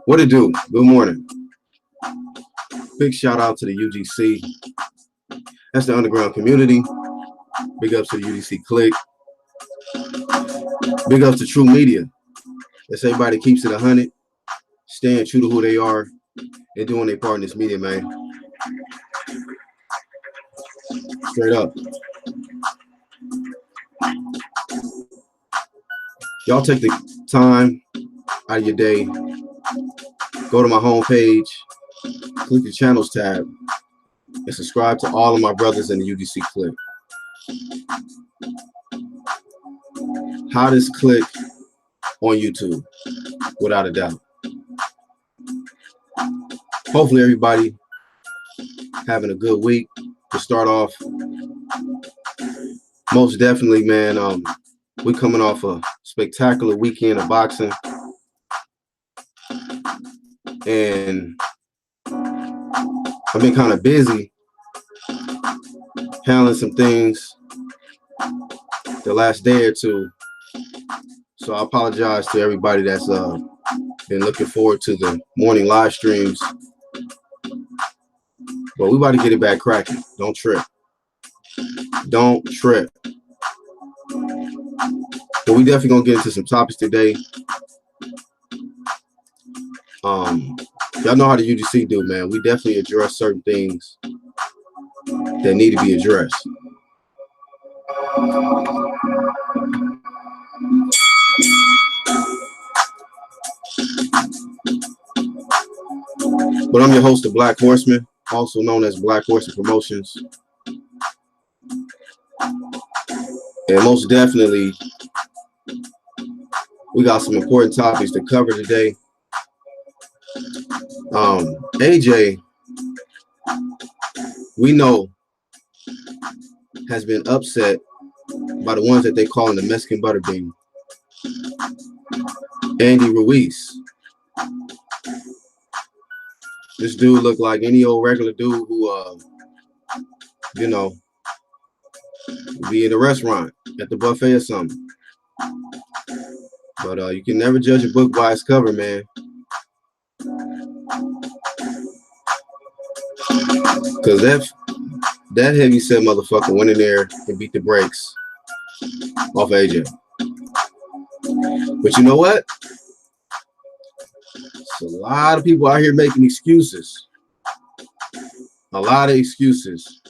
What it do? Good morning. Big shout out to the UGC. That's the underground community. Big ups to the UGC Click. Big ups to True Media. That's everybody keeps it 100, staying true to who they are, and doing their part in this media, man. Straight up. Y'all take the time out of your day, go to my homepage, click the channels tab, and subscribe to all of my brothers in the UGC Click. Hottest click on YouTube, without a doubt. Hopefully everybody having a good week to start off. Most definitely, man. We coming off a spectacular weekend of boxing, and I've been kind of busy handling some things the last day or two. So I apologize to everybody that's been looking forward to the morning live streams. But we about to get it back cracking. Don't trip. Don't trip. But we definitely gonna get into some topics today. Y'all know how the UGC do, man. We definitely address certain things that need to be addressed. But I'm your host, the Black Horseman, also known as Black Horseman Promotions. And most definitely, we got some important topics to cover today. AJ, we know, has been upset by the ones that they call the Mexican Butterbean. Andy Ruiz. This dude looked like any old regular dude who, be in a restaurant at the buffet or something. But you can never judge a book by its cover, man. Because that heavy set motherfucker went in there and beat the brakes off AJ. But you know what? There's a lot of people out here making excuses. A lot of excuses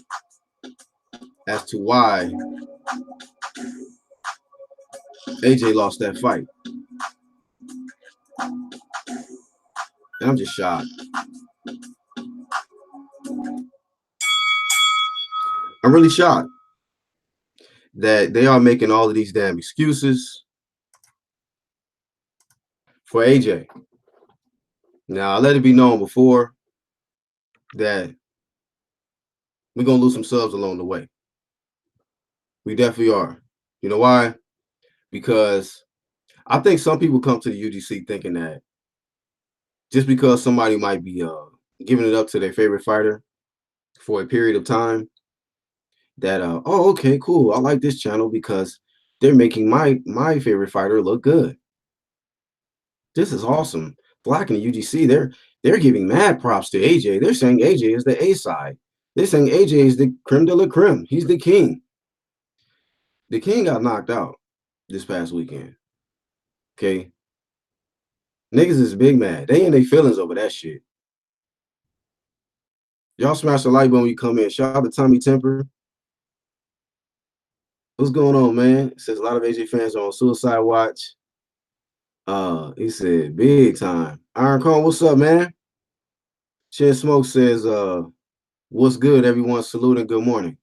as to why AJ lost that fight. And I'm just shocked. I'm really shocked that they are making all of these damn excuses for AJ. Now, I let it be known before that we're going to lose some subs along the way. We definitely are. You know why? Because I think some people come to the UGC thinking that just because somebody might be giving it up to their favorite fighter for a period of time, that oh, okay, cool, I like this channel because they're making my favorite fighter look good. This is awesome. Black and the UGC, they're giving mad props to AJ. They're saying AJ is the A side. They're saying AJ is the creme de la creme. He's the king. The king got knocked out this past weekend. Okay. Niggas is big mad. They in their feelings over that shit. Y'all smash the like button when you come in. Shout out to Tommy Temper. What's going on, man? It says a lot of AJ fans are on suicide watch. He said big time. Iron Cone, what's up, man? Shed Smoke says, what's good, everyone? Salute and good morning.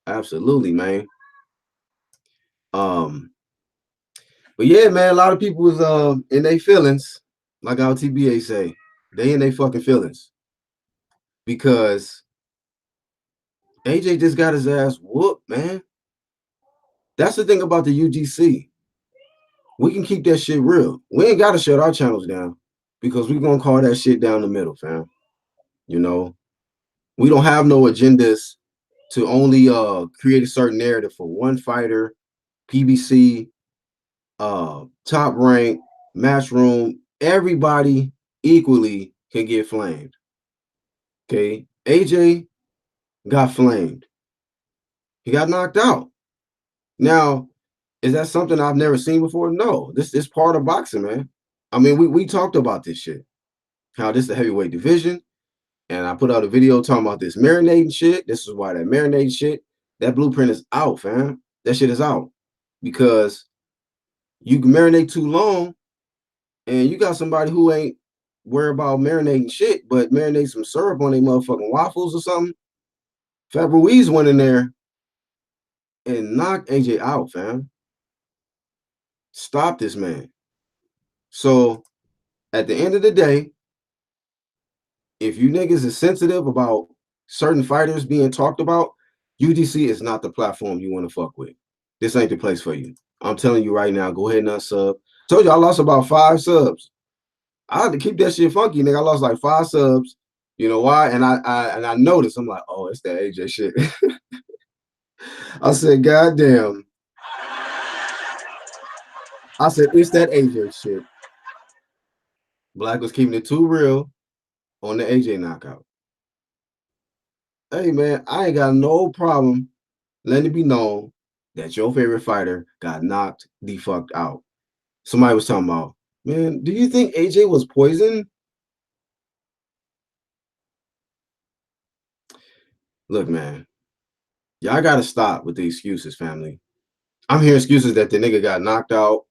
Absolutely, man. But yeah, man, a lot of people was in their feelings, like our TBA say. They in their fucking feelings. Because AJ just got his ass whooped, man. That's the thing about the UGC. We can keep that shit real. We ain't got to shut our channels down because we're going to call that shit down the middle, fam. You know, we don't have no agendas to only create a certain narrative for one fighter, PBC, top rank, Matchroom. Everybody equally can get flamed. Okay, AJ got flamed. He got knocked out. Now, is that something I've never seen before? No, this is part of boxing, man. I mean, we talked about this shit. How this is the heavyweight division, and I put out a video talking about this marinating shit. This is why that marinating shit, that blueprint is out, fam. That shit is out because you can marinate too long, and you got somebody who ain't worried about marinating shit, but marinate some syrup on their motherfucking waffles or something. Fat Ruiz went in there and knocked AJ out, fam. Stop this man. So at the end of the day, if you niggas is sensitive about certain fighters being talked about, UDC is not the platform you want to fuck with. This ain't the place for you. I'm telling you right now, go ahead and unsub. Told you I lost about 5 subs. I had to keep that shit funky, nigga. I lost like 5 subs. You know why? And I noticed, I'm like, oh, it's that AJ shit. I said, God damn. I said, it's that AJ shit. Black was keeping it too real on the AJ knockout. Hey man, I ain't got no problem letting it be known that your favorite fighter got knocked the fuck out. Somebody was talking about, man, do you think AJ was poisoned? Look, man, y'all gotta stop with the excuses, family. I'm hearing excuses that the nigga got knocked out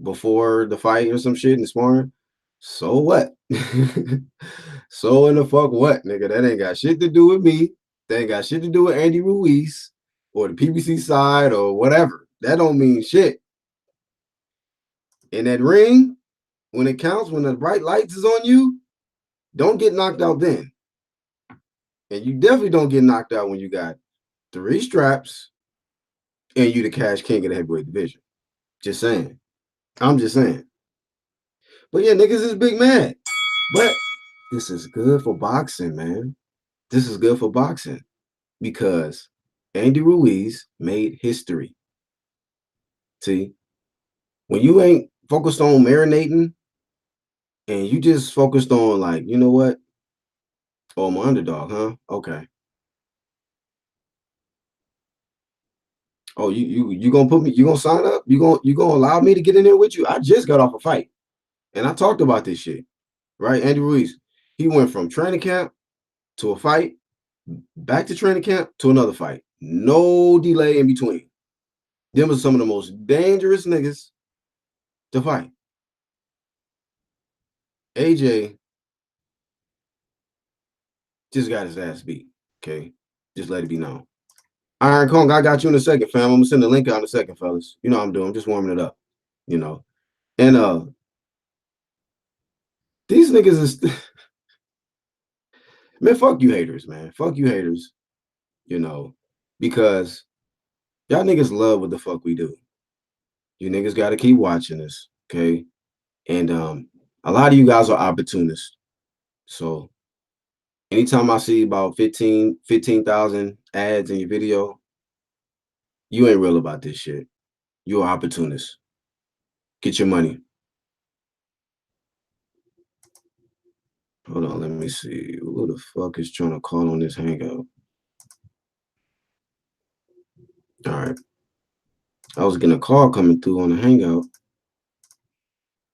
before the fight or some shit in the sparring. So what? So in the fuck what, nigga? That ain't got shit to do with me. That ain't got shit to do with Andy Ruiz or the PBC side or whatever. That don't mean shit. In that ring, when it counts, when the bright lights is on you, don't get knocked out then. And you definitely don't get knocked out when you got 3 straps and you the cash king of the heavyweight division. Just saying. I'm just saying. But yeah, niggas is big mad. But this is good for boxing, man. This is good for boxing because Andy Ruiz made history. See, when you ain't focused on marinating and you just focused on like, you know what? Oh, I'm an underdog, huh? Okay. Oh, you gonna put me? You gonna sign up? You gonna allow me to get in there with you? I just got off a fight, and I talked about this shit, right? Andy Ruiz, he went from training camp to a fight, back to training camp to another fight, no delay in between. Them was some of the most dangerous niggas to fight. AJ just got his ass beat. Okay, just let it be known. Iron Kong, I got you in a second, fam. I'm gonna send the link out in a second, fellas. You know what I'm doing. I'm just warming it up. You know, and these niggas is man, fuck you haters, man. Fuck you haters, you know, because y'all niggas love what the fuck we do. You niggas got to keep watching this, okay? And a lot of you guys are opportunists. So anytime I see about 15,000 ads in your video, you ain't real about this shit. You're an opportunist. Get your money. Hold on, let me see. Who the fuck is trying to call on this hangout? All right. I was getting a call coming through on the hangout.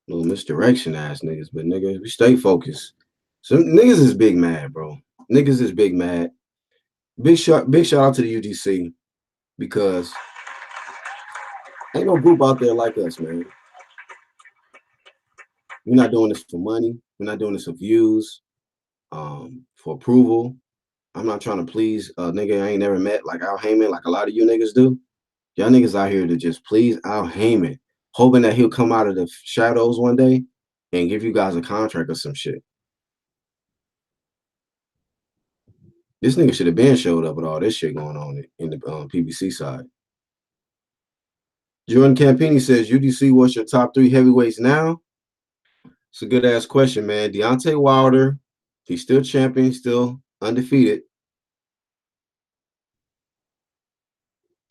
Little misdirection ass niggas, but nigga, we stay focused. So niggas is big mad, bro. Niggas is big mad. Big shout out to the UDC because ain't no group out there like us, man. We're not doing this for money. We're not doing this for views, for approval. I'm not trying to please a nigga I ain't never met like Al Heyman, like a lot of you niggas do. Y'all niggas out here to just please Al Heyman, hoping that he'll come out of the shadows one day and give you guys a contract or some shit. This nigga should have been showed up with all this shit going on in the PBC side. Jordan Campini says, UDC, what's your top 3 heavyweights now? It's a good ass question, man. Deontay Wilder, he's still champion, still undefeated.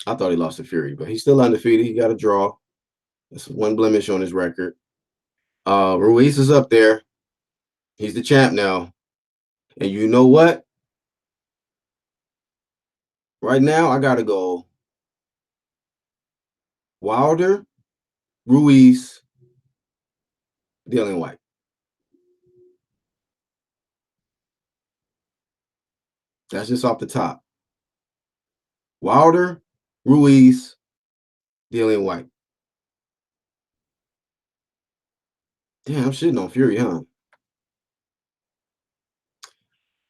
I thought he lost to Fury, but he's still undefeated. He got a draw. That's one blemish on his record. Ruiz is up there. He's the champ now. And you know what? Right now, I gotta go Wilder, Ruiz, Dillian White. That's just off the top. Wilder, Ruiz, Dillian White. Damn, I'm shitting on Fury, huh?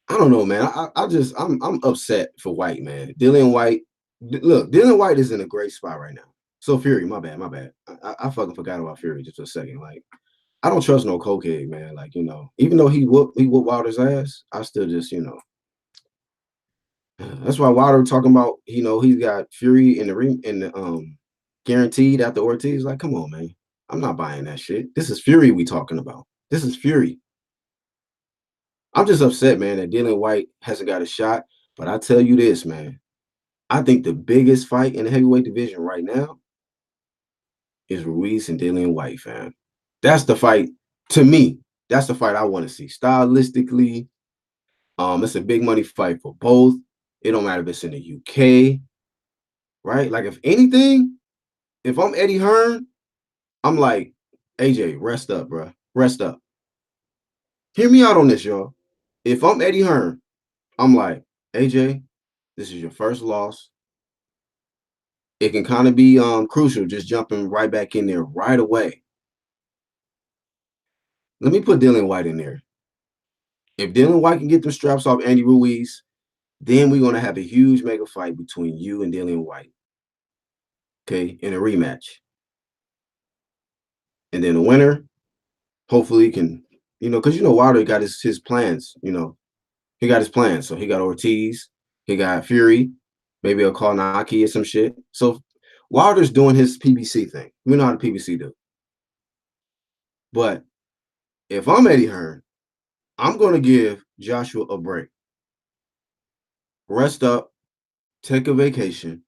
I don't know, man. I'm upset for White, man. Dillian White. Look, Dillian White is in a great spot right now. So Fury, my bad, my bad. I fucking forgot about Fury just for a second. Like, I don't trust no cokehead, man. Like, even though he whooped Wilder's ass, I still just, that's why Wilder talking about, he's got Fury in the ring in the guaranteed after Ortiz. Like, come on, man. I'm not buying that shit. This is Fury we talking about. This is Fury. I'm just upset, man, that Dillian White hasn't got a shot. But I tell you this, man. I think the biggest fight in the heavyweight division right now is Ruiz and Dillian White, fam. That's the fight, to me, that's the fight I want to see. Stylistically, it's a big money fight for both. It don't matter if it's in the UK, right? Like, if anything, if I'm Eddie Hearn, I'm like, AJ, rest up, bro. Rest up. Hear me out on this, y'all. If I'm Eddie Hearn, I'm like, AJ, this is your first loss. It can kind of be crucial just jumping right back in there right away. Let me put Dillian White in there. If Dillian White can get the straps off Andy Ruiz, then we're going to have a huge mega fight between you and Dillian White. Okay, in a rematch. And then the winner, hopefully can, because Wilder got his plans, he got his plans. So he got Ortiz, he got Fury, maybe a Karnacki or some shit. So Wilder's doing his PBC thing. We know how the PBC do. But if I'm Eddie Hearn, I'm going to give Joshua a break. Rest up, take a vacation.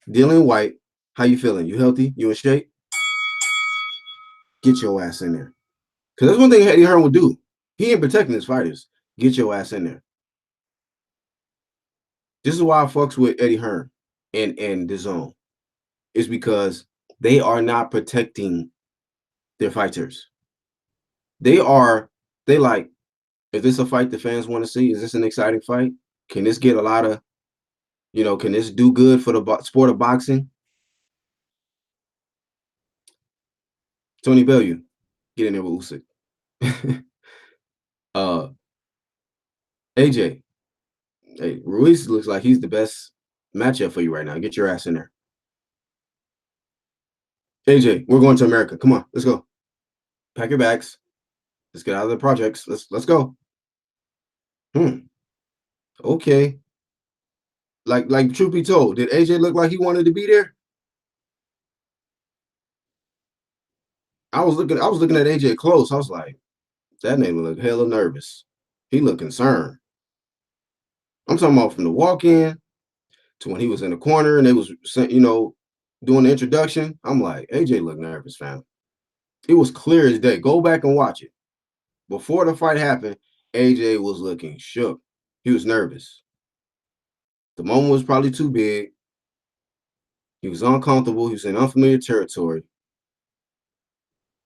Dillian White, how you feeling? You healthy? You in shape? Get your ass in there. Because that's one thing Eddie Hearn would do. He ain't protecting his fighters. Get your ass in there. This is why I fucks with Eddie Hearn and DAZN. Is because they are not protecting their fighters. They like, is this a fight the fans want to see? Is this an exciting fight? Can this get a lot of, can this do good for the sport of boxing? Tony Bellew, get in there with Usyk. AJ, hey, Ruiz looks like he's the best matchup for you right now. Get your ass in there. AJ, we're going to America. Come on, let's go. Pack your bags. Let's get out of the projects. Let's go. Okay. Like truth be told, did AJ look like he wanted to be there? I was looking at AJ close. I was like, that nigga look hella nervous. He looked concerned. I'm talking about from the walk-in to when he was in the corner and they was, doing the introduction. I'm like, AJ looked nervous, fam. It was clear as day. Go back and watch it. Before the fight happened, AJ was looking shook. He was nervous. The moment was probably too big. He was uncomfortable. He was in unfamiliar territory.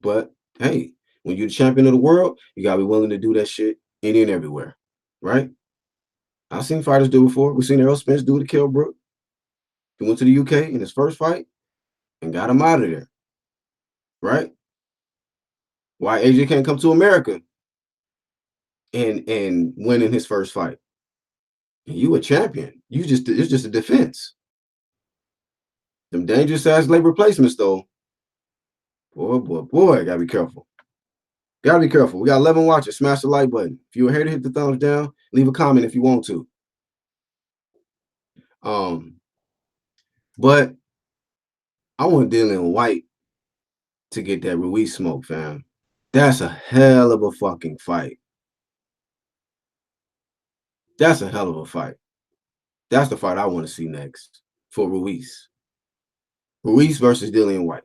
But hey, when you're the champion of the world, you gotta be willing to do that shit any and everywhere, right? I've seen fighters do it before. We've seen Errol Spence do it to Kell Brook. He went to the UK in his first fight and got him out of there, right? Why AJ can't come to America and win in his first fight? And you a champion. It's just a defense. Them dangerous ass leg replacements though. Boy, gotta be careful. Gotta be careful. We got 11 watchers. Smash the like button. If you're here to hit the thumbs down, leave a comment if you want to. But I want Dillian White to get that Ruiz smoke, fam. That's a hell of a fucking fight. That's a hell of a fight. That's the fight I want to see next for Ruiz. Ruiz versus Dillian White.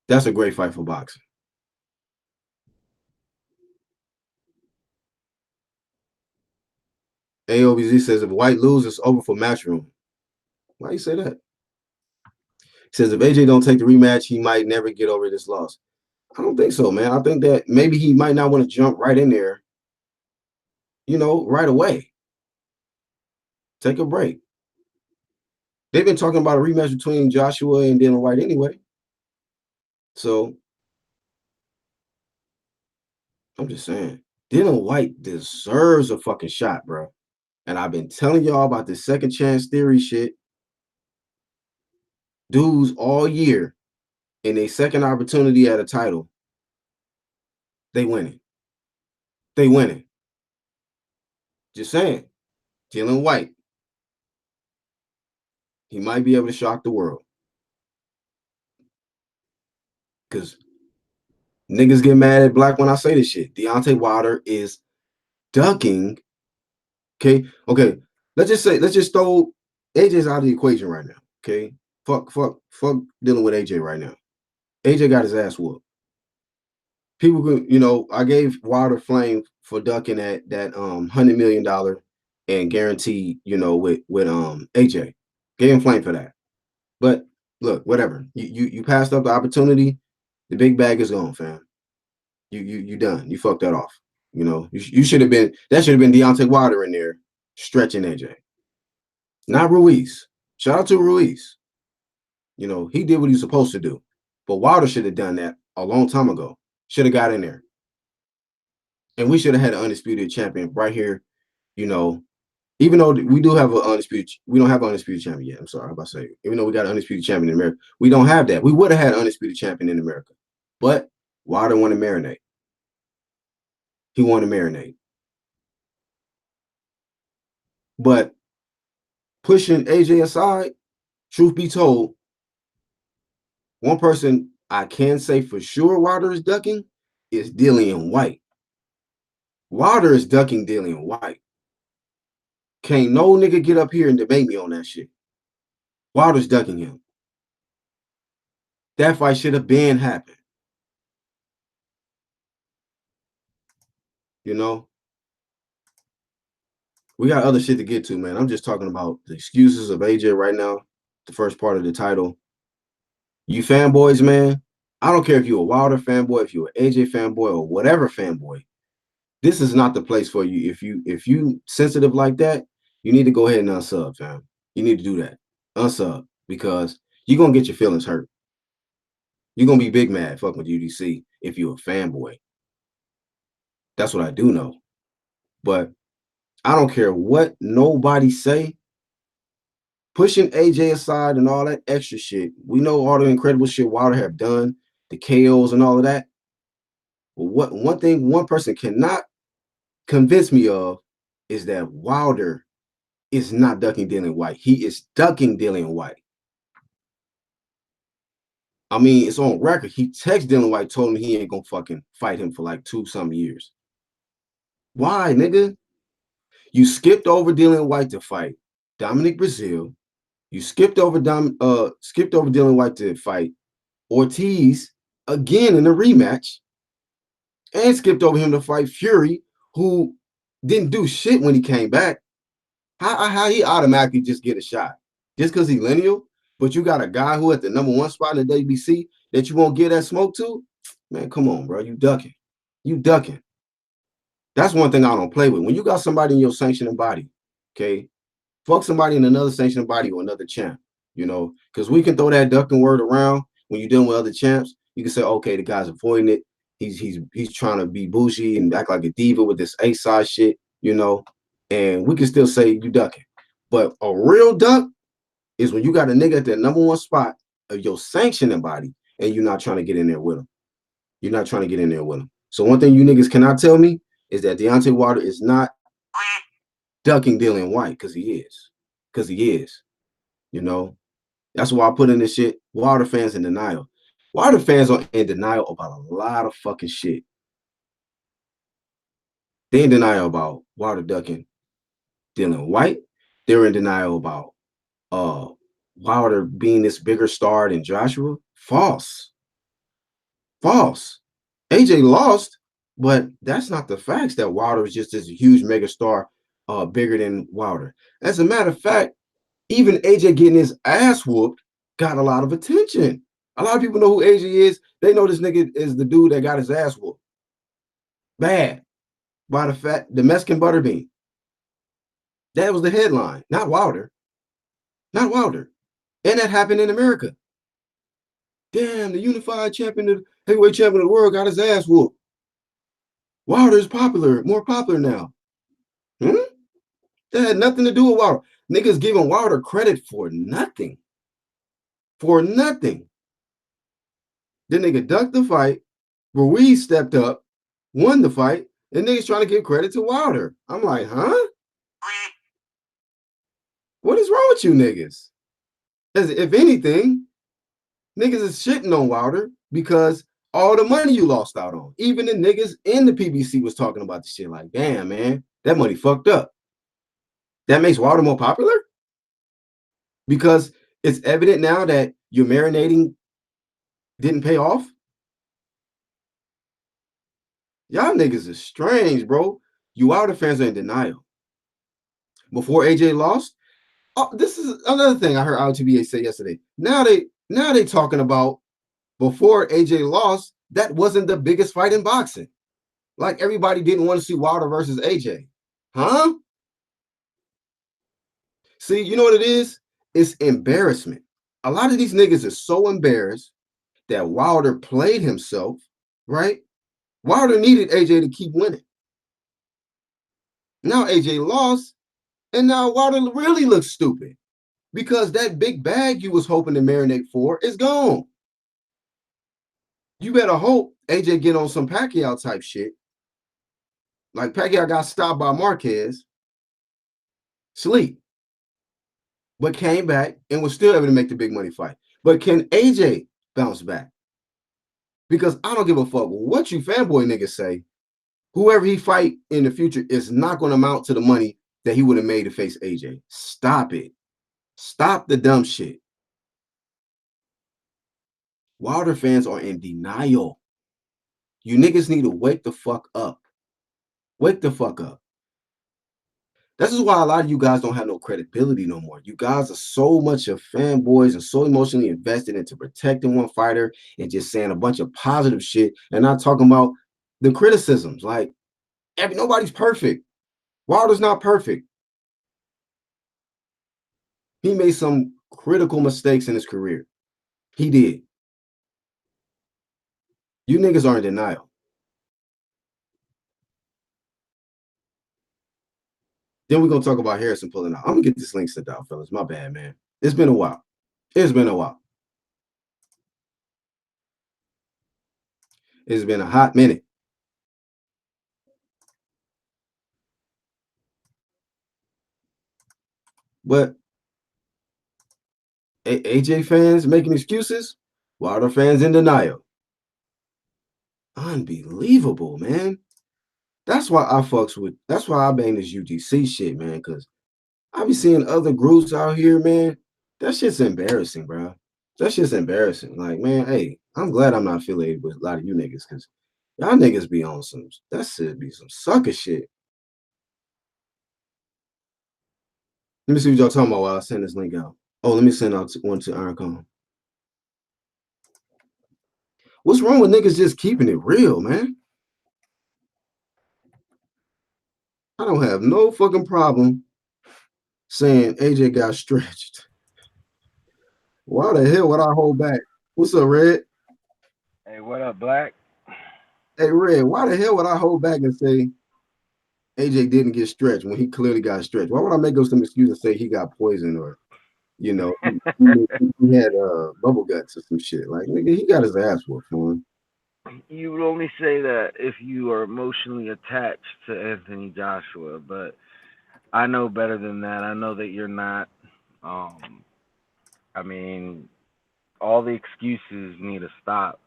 That's a great fight for boxing. AOBZ says if White loses, over for Matchroom. Why you say that? He says if AJ don't take the rematch, he might never get over this loss. I don't think so, man. I think that maybe he might not want to jump right in there, right away. Take a break. They've been talking about a rematch between Joshua and Dillian White anyway. So I'm just saying, Dillian White deserves a fucking shot, bro. And I've been telling y'all about this second chance theory shit. Dudes all year in a second opportunity at a title, they winning. They winning. Just saying. Dillian White, he might be able to shock the world. Because niggas get mad at Black when I say this shit. Deontay Wilder is ducking. Okay. Let's just throw AJ's out of the equation right now. Okay. Fuck dealing with AJ right now. AJ got his ass whooped. People could, I gave Wilder flame for ducking that $100 million and guaranteed, with AJ. Gave him flame for that. But look, whatever. You passed up the opportunity. The big bag is gone, fam. You done. You fucked that off. You should have been. That should have been Deontay Wilder in there stretching AJ, not Ruiz. Shout out to Ruiz. He did what he was supposed to do, but Wilder should have done that a long time ago. Should have got in there, and we should have had an undisputed champion right here. Even though we do have we don't have an undisputed champion yet. I'm sorry, I'm about to say, even though we got an undisputed champion in America, we don't have that. We would have had an undisputed champion in America, but Wilder wanted to marinate. He wanted to marinate. But pushing AJ aside, truth be told, one person I can say for sure Wilder is ducking is Dillian White. Wilder is ducking Dillian White. Can't no nigga get up here and debate me on that shit. Wilder's ducking him. That fight should have been happened. We got other shit to get to, man. I'm just talking about the excuses of AJ right now, the first part of the title. You fanboys, man, I don't care if you're a Wilder fanboy, if you're an AJ fanboy, or whatever fanboy. This is not the place for you. If you sensitive like that, you need to go ahead and unsub, fam. You need to do that. Unsub, because you're going to get your feelings hurt. You're going to be big mad fucking with UDC if you're a fanboy. That's what I do know. But I don't care what nobody say. Pushing AJ aside and all that extra shit. We know all the incredible shit Wilder have done, the KOs and all of that. But one thing one person cannot convince me of is that Wilder is not ducking Dillian White. He is ducking Dillian White. I mean, it's on record. He texted Dillian White, told him he ain't gonna fucking fight him for like 2-some years. Why, nigga? You skipped over Dillian White to fight Dominic Breazeale. You skipped over Dillian White to fight Ortiz again in a rematch, and skipped over him to fight Fury, who didn't do shit when he came back. How he automatically just get a shot just because he's lineal? But you got a guy who at the #1 spot in the WBC that you won't get that smoke to? Man, come on, bro. You ducking. You ducking. That's one thing I don't play with. When you got somebody in your sanctioning body, okay, fuck somebody in another sanctioning body or another champ, because we can throw that ducking word around when you're dealing with other champs. You can say, okay, the guy's avoiding it. He's trying to be bougie and act like a diva with this A-side shit, and we can still say you ducking. But a real duck is when you got a nigga at that #1 spot of your sanctioning body and you're not trying to get in there with him. You're not trying to get in there with him. So one thing you niggas cannot tell me is that Deontay Wilder is not ducking Dillian White, because he is. Because he is. That's why I put in this shit. Wilder fans in denial. Wilder fans are in denial about a lot of fucking shit. They're in denial about Wilder ducking Dillian White. They're in denial about Wilder being this bigger star than Joshua. False. False. AJ lost, but that's not the facts that Wilder is just this huge megastar, bigger than Wilder. As a matter of fact, even AJ getting his ass whooped got a lot of attention. A lot of people know who AJ is. They know this nigga is the dude that got his ass whooped. Bad. By the Mexican Butterbean. That was the headline, not Wilder. Not Wilder. And that happened in America. Damn, the unified champion, the heavyweight champion of the world got his ass whooped. Wilder is more popular now. Hmm? That had nothing to do with Wilder. Niggas giving Wilder credit for nothing. For nothing. The nigga ducked the fight. Ruiz stepped up, won the fight, and niggas trying to give credit to Wilder. I'm like, huh? What is wrong with you niggas? As if anything, niggas is shitting on Wilder because all the money you lost out on. Even the niggas in the PBC was talking about the shit like, damn, man, that money fucked up. That makes Wilder more popular? Because it's evident now that your marinating didn't pay off? Y'all niggas is strange, bro. You Wilder fans are in denial. Before AJ lost, this is another thing I heard RTBA say yesterday. Now they talking about before AJ lost, that wasn't the biggest fight in boxing. Like everybody didn't want to see Wilder versus AJ. Huh? See, you know what it is? It's embarrassment. A lot of these niggas are so embarrassed that Wilder played himself, right? Wilder needed AJ to keep winning. Now AJ lost, and now Wilder really looks stupid because that big bag you was hoping to marinate for is gone. You better hope AJ get on some Pacquiao type shit. Like Pacquiao got stopped by Marquez, sleep, but came back and was still able to make the big money fight. But can AJ bounce back? Because I don't give a fuck what you fanboy niggas say. Whoever he fight in the future is not going to amount to the money that he would have made to face AJ. Stop it. Stop the dumb shit. Wilder fans are in denial. You niggas need to wake the fuck up. Wake the fuck up. This is why a lot of you guys don't have no credibility no more. You guys are so much of fanboys and so emotionally invested into protecting one fighter and just saying a bunch of positive shit and not talking about the criticisms. Like, nobody's perfect. Wilder's not perfect. He made some critical mistakes in his career. He did. You niggas are in denial. Then we're going to talk about Harrison pulling out. I'm going to get this link sent out, fellas. My bad, man. It's been a while. It's been a while. It's been a hot minute. But AJ fans making excuses, Wilder fans in denial. Unbelievable, man. That's why I bang this UGC shit, man, because I be seeing other groups out here, man. That shit's embarrassing, bro. That shit's embarrassing. Like, man, hey, I'm glad I'm not affiliated with a lot of you niggas because y'all niggas be on that should be some sucker shit. Let me see what y'all talking about while I send this link out. Oh, let me send out one to Ironcon. What's wrong with niggas just keeping it real, man? I don't have no fucking problem saying AJ got stretched. Why the hell would I hold back? What's up, Red? Hey, what up, Black? Hey, Red, why the hell would I hold back and say AJ didn't get stretched when he clearly got stretched? Why would I make up some excuse and say he got poisoned or, he had bubble guts or some shit? Like, nigga, he got his ass whooped, man. You would only say that if you are emotionally attached to Anthony Joshua, but I know better than that. I know that you're not. Um, I mean, all the excuses need to stop.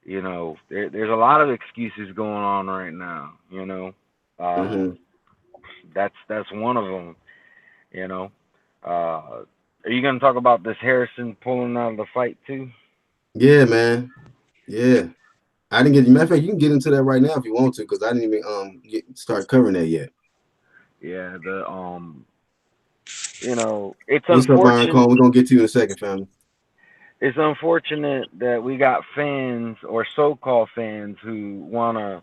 There's a lot of excuses going on right now. Mm-hmm. That's one of them. You know, are you gonna talk about this Harrison pulling out of the fight too? Yeah, man. Yeah. I didn't get. Matter of fact, you can get into that right now if you want to, because I didn't even start covering that yet. Yeah, it's What's up, Iron unfortunate. Cone? We're gonna get to you in a second, family. It's unfortunate that we got fans or so-called fans who wanna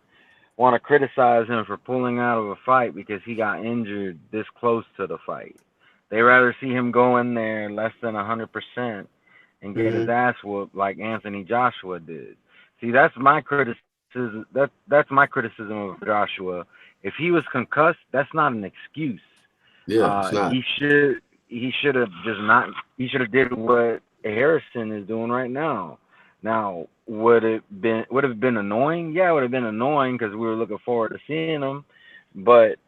criticize him for pulling out of a fight because he got injured this close to the fight. They rather see him go in there less than 100% and get his ass whooped like Anthony Joshua did. See, that's my criticism. That's my criticism of Joshua. If he was concussed, that's not an excuse. Yeah, it's not. He should have just not. He should have did what Harrison is doing right now. Now, would have been annoying? Yeah, it would have been annoying because we were looking forward to seeing him. But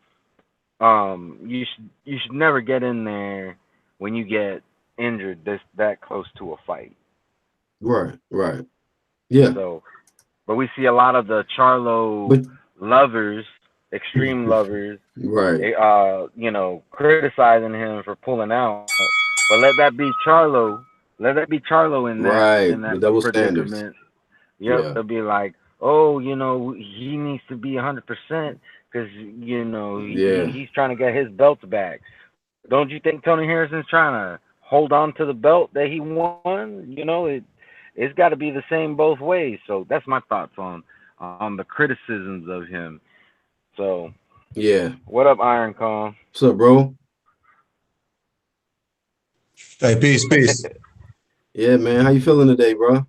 you should never get in there when you get injured that close to a fight. Right. Yeah. So, but we see a lot of the Charlo But lovers, extreme lovers, right. criticizing him for pulling out. But let that be Charlo. Let that be Charlo Right. in The that double standards. predicament. Yep, Yeah. they'll be like, oh, he needs to be 100% because Yeah. he's trying to get his belts back. Don't you think Tony Harrison's trying to hold on to the belt that he won? It's got to be the same both ways. So that's my thoughts on the criticisms of him. So Yeah. what up, Iron Kong? What's up, bro? Hey, peace. Yeah, man. How you feeling today, bro?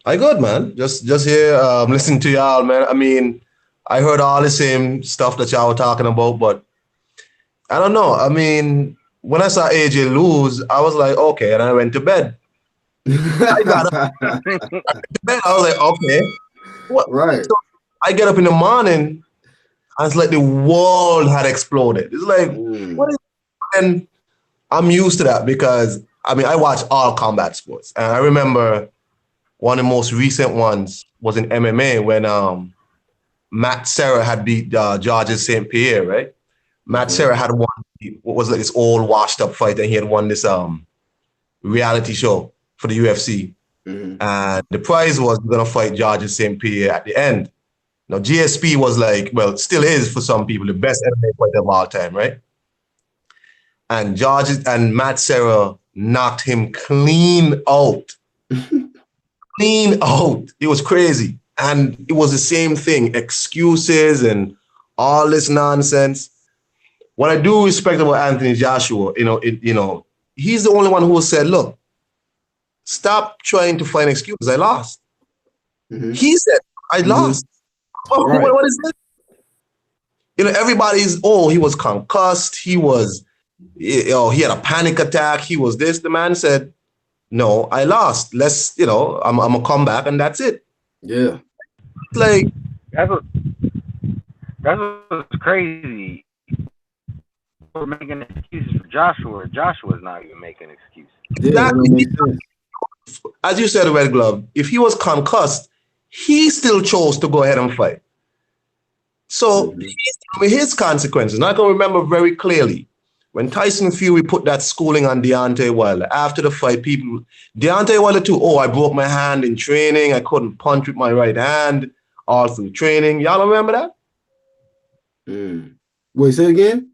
I good, man. Just here, listening to y'all, man. I mean, I heard all the same stuff that y'all were talking about, but I don't know. I mean, when I saw AJ lose, I was like, okay, and I went to bed. I got up to bed. I was like, okay, what? Right. So I get up in the morning, and it's like the world had exploded. It's like, what is? And I'm used to that because I mean, I watch all combat sports, and I remember one of the most recent ones was in MMA when Matt Serra had beat Georges St. Pierre, right? Matt Serra had won what was like this old washed up fight, and he had won this reality show for the UFC. And the prize was gonna fight Georges St. Pierre at the end. Now GSP was like, well, still is for some people the best MMA fighter of all time, right? And Georges and Matt Serra knocked him clean out. Clean out. It was crazy. And it was the same thing, excuses and all this nonsense. What I do respect about Anthony Joshua, he's the only one who said, look, stop trying to find excuses. I lost. He said, I lost. Right. What is it? Everybody's, he was concussed. He had a panic attack. He was this. The man said, no, I lost. I'm gonna come back and that's it. Yeah. Like that's what's crazy. We're making excuses for Joshua. Joshua's not even making excuses. Exactly. As you said, Red Glove, if he was concussed, he still chose to go ahead and fight. So his consequences. And I can remember very clearly when Tyson Fury put that schooling on Deontay Wilder. After the fight, Deontay Wilder too, I broke my hand in training. I couldn't punch with my right hand all through training. Y'all remember that? Wait, say it again?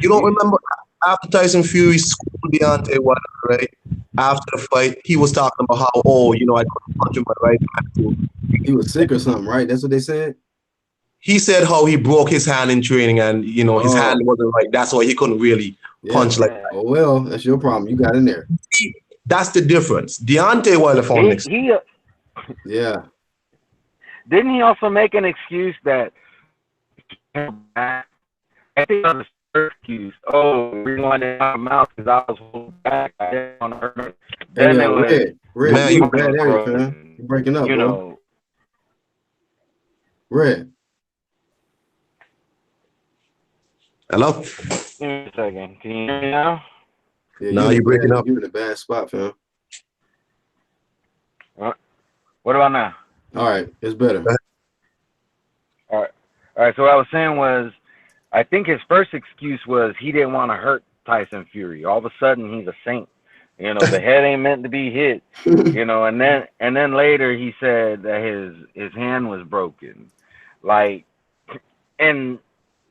You don't remember after Tyson Fury schooled Deontay Wilder, right? After the fight, he was talking about how, I couldn't punch with my right hand. He was sick or something, right? That's what they said? He said how he broke his hand in training and, his hand wasn't right. That's why he couldn't really punch like that. Oh, well, that's your problem. You got in there. That's the difference. Deontay Wilder found next. Yeah. Didn't he also make an excuse that I think on the first excuse, we wanted to knock him out because I was holding back. I didn't want to hurt him. Then it was Red, you bad area, man. You're breaking up, bro. Red. Hello? Give me a second. Can you hear me now? Yeah, no, you're breaking up. You're in a bad spot, fam. What about now? All right, it's better. All right. So what I was saying was, I think his first excuse was he didn't want to hurt Tyson Fury. All of a sudden, he's a saint. You know, the head ain't meant to be hit. You know, and then later he said that his hand was broken. Like, and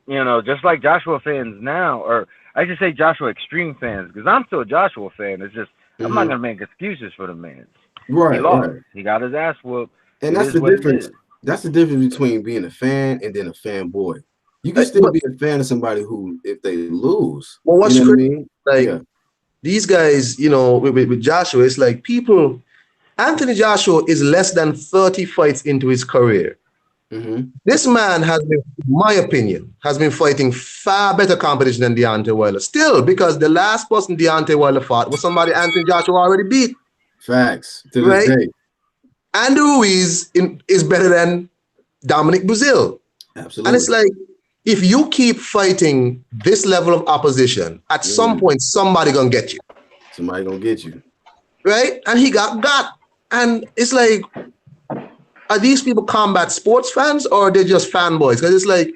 you know, just like Joshua fans now, or I should say Joshua Extreme fans, because I'm still a Joshua fan. It's just I'm not gonna make excuses for the man. He Right, lost. right. He got his ass whooped. And It that's is the what it difference. is. That's the difference between being a fan and then a fanboy. You can still But be a fan of somebody who, if they lose, well, you what's know what I crazy, mean? like Yeah. these guys, you know, with Joshua, it's like people. Anthony Joshua is less than 30 fights into his career. Mm-hmm. This man has been, in my opinion, has been fighting far better competition than Deontay Wilder. Still, because the last person Deontay Wilder fought was somebody Anthony Joshua already beat, Facts to this right? day. Andy Ruiz is better than Dominic Brazil. And it's Absolutely. like, if you keep fighting this level of opposition, at some point, somebody gonna get you, Somebody gonna get you. right? And he got. And it's like, are these people combat sports fans or are they just fanboys? Because it's like,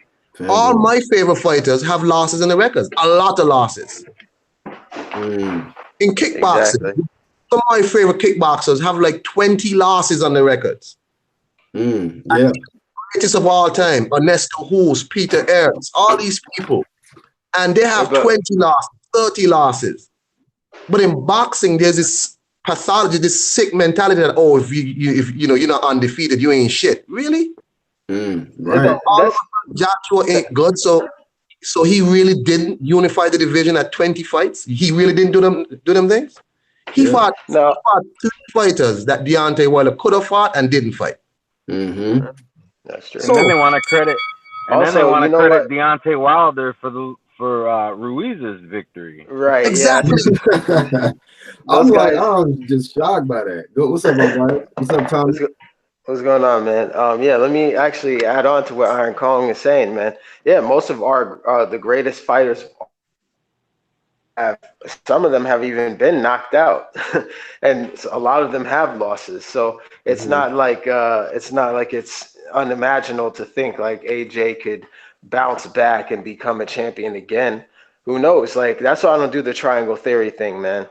all Fanboy. my favorite fighters have losses in the records, a lot of losses. Mm. In kickboxing, Exactly. some of my favorite kickboxers have like 20 losses on the records. Yeah. Greatest of all time, Ernesto Hoost, Peter Aerts, all these people. And they have But 20 losses, 30 losses. But in boxing, there's this pathology, this sick mentality that, oh, if you know you're not undefeated, you ain't shit. Really? Right. that's Joshua ain't good, so he really didn't unify the division at 20 fights. He really didn't do them things. He Yeah. fought no. three fighters that Deontay Wilder could have fought and didn't fight. Mm-hmm. That's true. And then So they want to credit, Also, you know what? Deontay Wilder for Ruiz's victory. Right. Yeah. exactly. I'm Those like, guys. I'm just shocked by that. What's up, my boy? What's up, Tommy? What's going on, man? Yeah, let me actually add on to what Iron Kong is saying, man. Yeah, most of our the greatest fighters have, some of them have even been knocked out, and a lot of them have losses. So it's Mhm. not like it's unimaginable to think like AJ could bounce back and become a champion again. Who knows? Like that's why I don't do the triangle theory thing, man.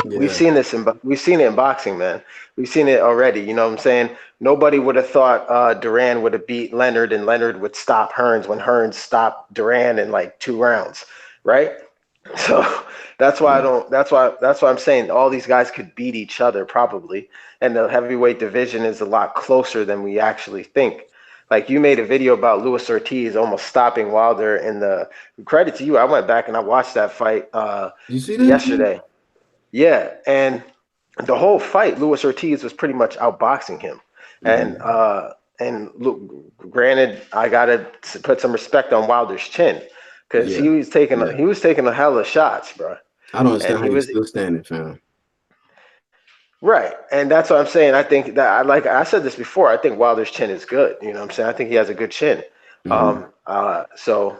We've Yeah. seen we've seen it in boxing, man. We've seen it already. You know what I'm saying? Nobody would have thought Duran would have beat Leonard and Leonard would stop Hearns when Hearns stopped Duran in like 2 rounds, right? So that's why I Yeah. don't. That's why I'm saying all these guys could beat each other probably, and the heavyweight division is a lot closer than we actually think. Like you made a video about Luis Ortiz almost stopping Wilder, and the credit to you, I went back and I watched that fight You see that? yesterday. Yeah, and the whole fight, Luis Ortiz was pretty much outboxing him, and Mhm. look, granted, I gotta put some respect on Wilder's chin because Yeah. Yeah. he was taking a hell of shots, bro, I don't and understand how he you was still standing, fam. right, and that's what I'm saying. I think that I said this before. I think Wilder's chin is good. You know what I'm saying? I think he has a good chin. Mm-hmm. So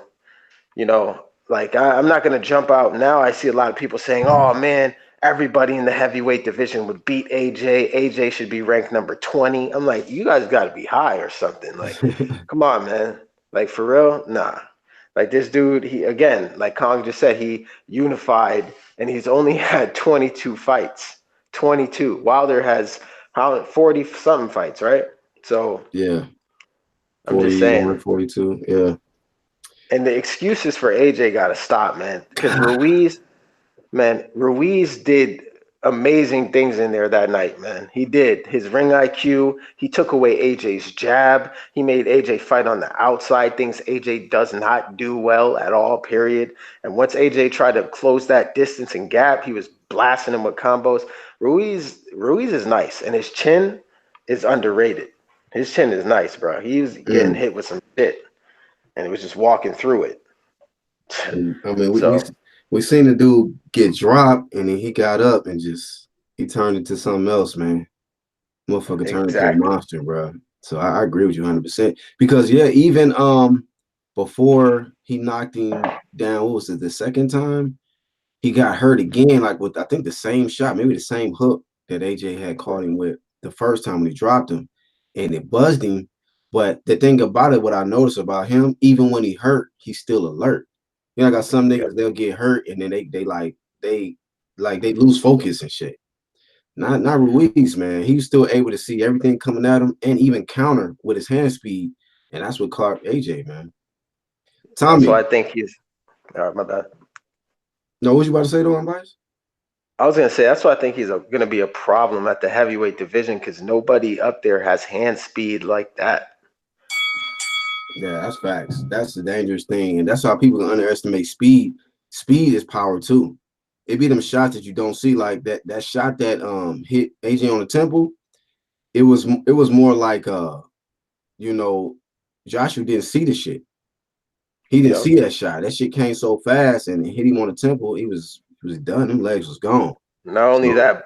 you know, like I'm not gonna jump out now. I see a lot of people saying, "Oh man, everybody in the heavyweight division would beat AJ. AJ should be ranked number 20." I'm like, you guys got to be high or something. Like, come on, man. Like for real, nah. Like this dude, he again, like Kong just said, he unified, and he's only had 22 fights. 22. Wilder has how 40 something fights, right? So Yeah. I'm just 41, saying. 42. Yeah. And the excuses for AJ got to stop, man. Because Ruiz did amazing things in there that night, man. He did. His ring IQ, he took away AJ's jab. He made AJ fight on the outside, things AJ does not do well at all, period. And once AJ tried to close that distance and gap, he was blasting him with combos. Ruiz is nice, and his chin is underrated. His chin is nice, bro. He was getting hit with some shit, and he was just walking through it. And, I mean, So we seen the dude get dropped, and then he got up and just he turned into something else, man. Motherfucker turned into a exactly. monster, bro. So I agree with you 100%. Because yeah, even before he knocked him down, what was it, the second time? He got hurt again, like with I think the same shot, maybe the same hook that AJ had caught him with the first time when he dropped him, and it buzzed him. But the thing about it, what I noticed about him, even when he hurt, he's still alert. You know, I got some Yep. niggas they'll get hurt and then they like they lose focus and shit. Not Ruiz, man. He was still able to see everything coming at him and even counter with his hand speed, and that's what caught AJ, man. That's why Tommy, I think he's. All right, my bad. no, what you about to say to him, Vice? I was gonna say that's why I think he's gonna be a problem at the heavyweight division because nobody up there has hand speed like that. Yeah, that's facts. That's the dangerous thing, and that's how people underestimate speed. Speed is power too. It be them shots that you don't see, like that shot that hit AJ on the temple. It was more like you know, Joshua didn't see the shit. He didn't Yep. see that shot. That shit came so fast and it hit him on the temple. He was done. Them legs was gone. Not only So that,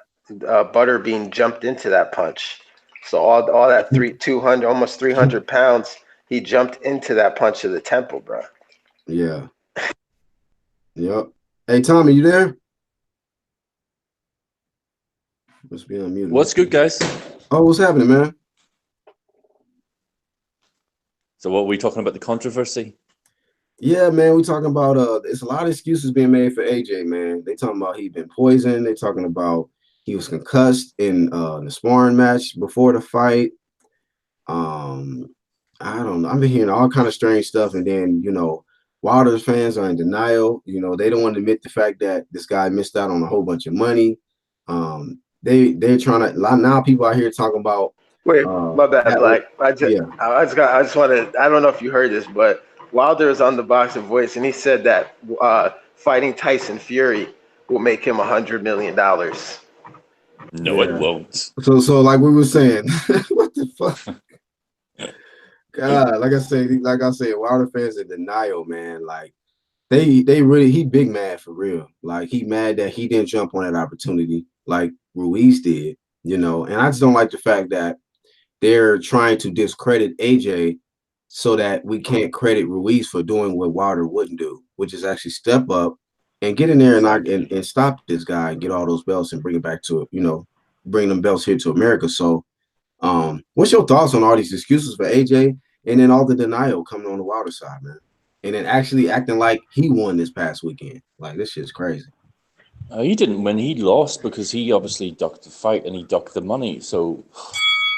Butterbean jumped into that punch. So all that 200, almost 300 pounds, he jumped into that punch to the temple, bro. yeah. Yep. Hey Tommy, you there? Must be unmuted. What's good, guys? Oh, what's happening, man? So what are we talking about, the controversy? Yeah, man, we talking about it's a lot of excuses being made for AJ, man. They talking about he been poisoned. They talking about he was concussed in the sparring match before the fight. I don't know. I've been hearing all kind of strange stuff, and then Wilder's fans are in denial. They don't want to admit the fact that this guy missed out on a whole bunch of money. They're trying to now people out here talking about Wait, my bad, Black. I just want to. I don't know if you heard this, but Wilder is on the Boxing Voice, and he said that fighting Tyson Fury will make him $100 million. No, it won't. So like we were saying, what the fuck? God, like I said, Wilder fans in denial, man. Like they really he big mad for real. Like he mad that he didn't jump on that opportunity like Ruiz did, and I just don't like the fact that they're trying to discredit AJ so that we can't credit Ruiz for doing what Wilder wouldn't do, which is actually step up and get in there and stop this guy and get all those belts and bring it back to bring them belts here to America. So what's your thoughts on all these excuses for AJ and then all the denial coming on the Wilder side, man? And then actually acting like he won this past weekend. Like, this shit's crazy. He didn't win. He lost because he obviously ducked the fight and he ducked the money. So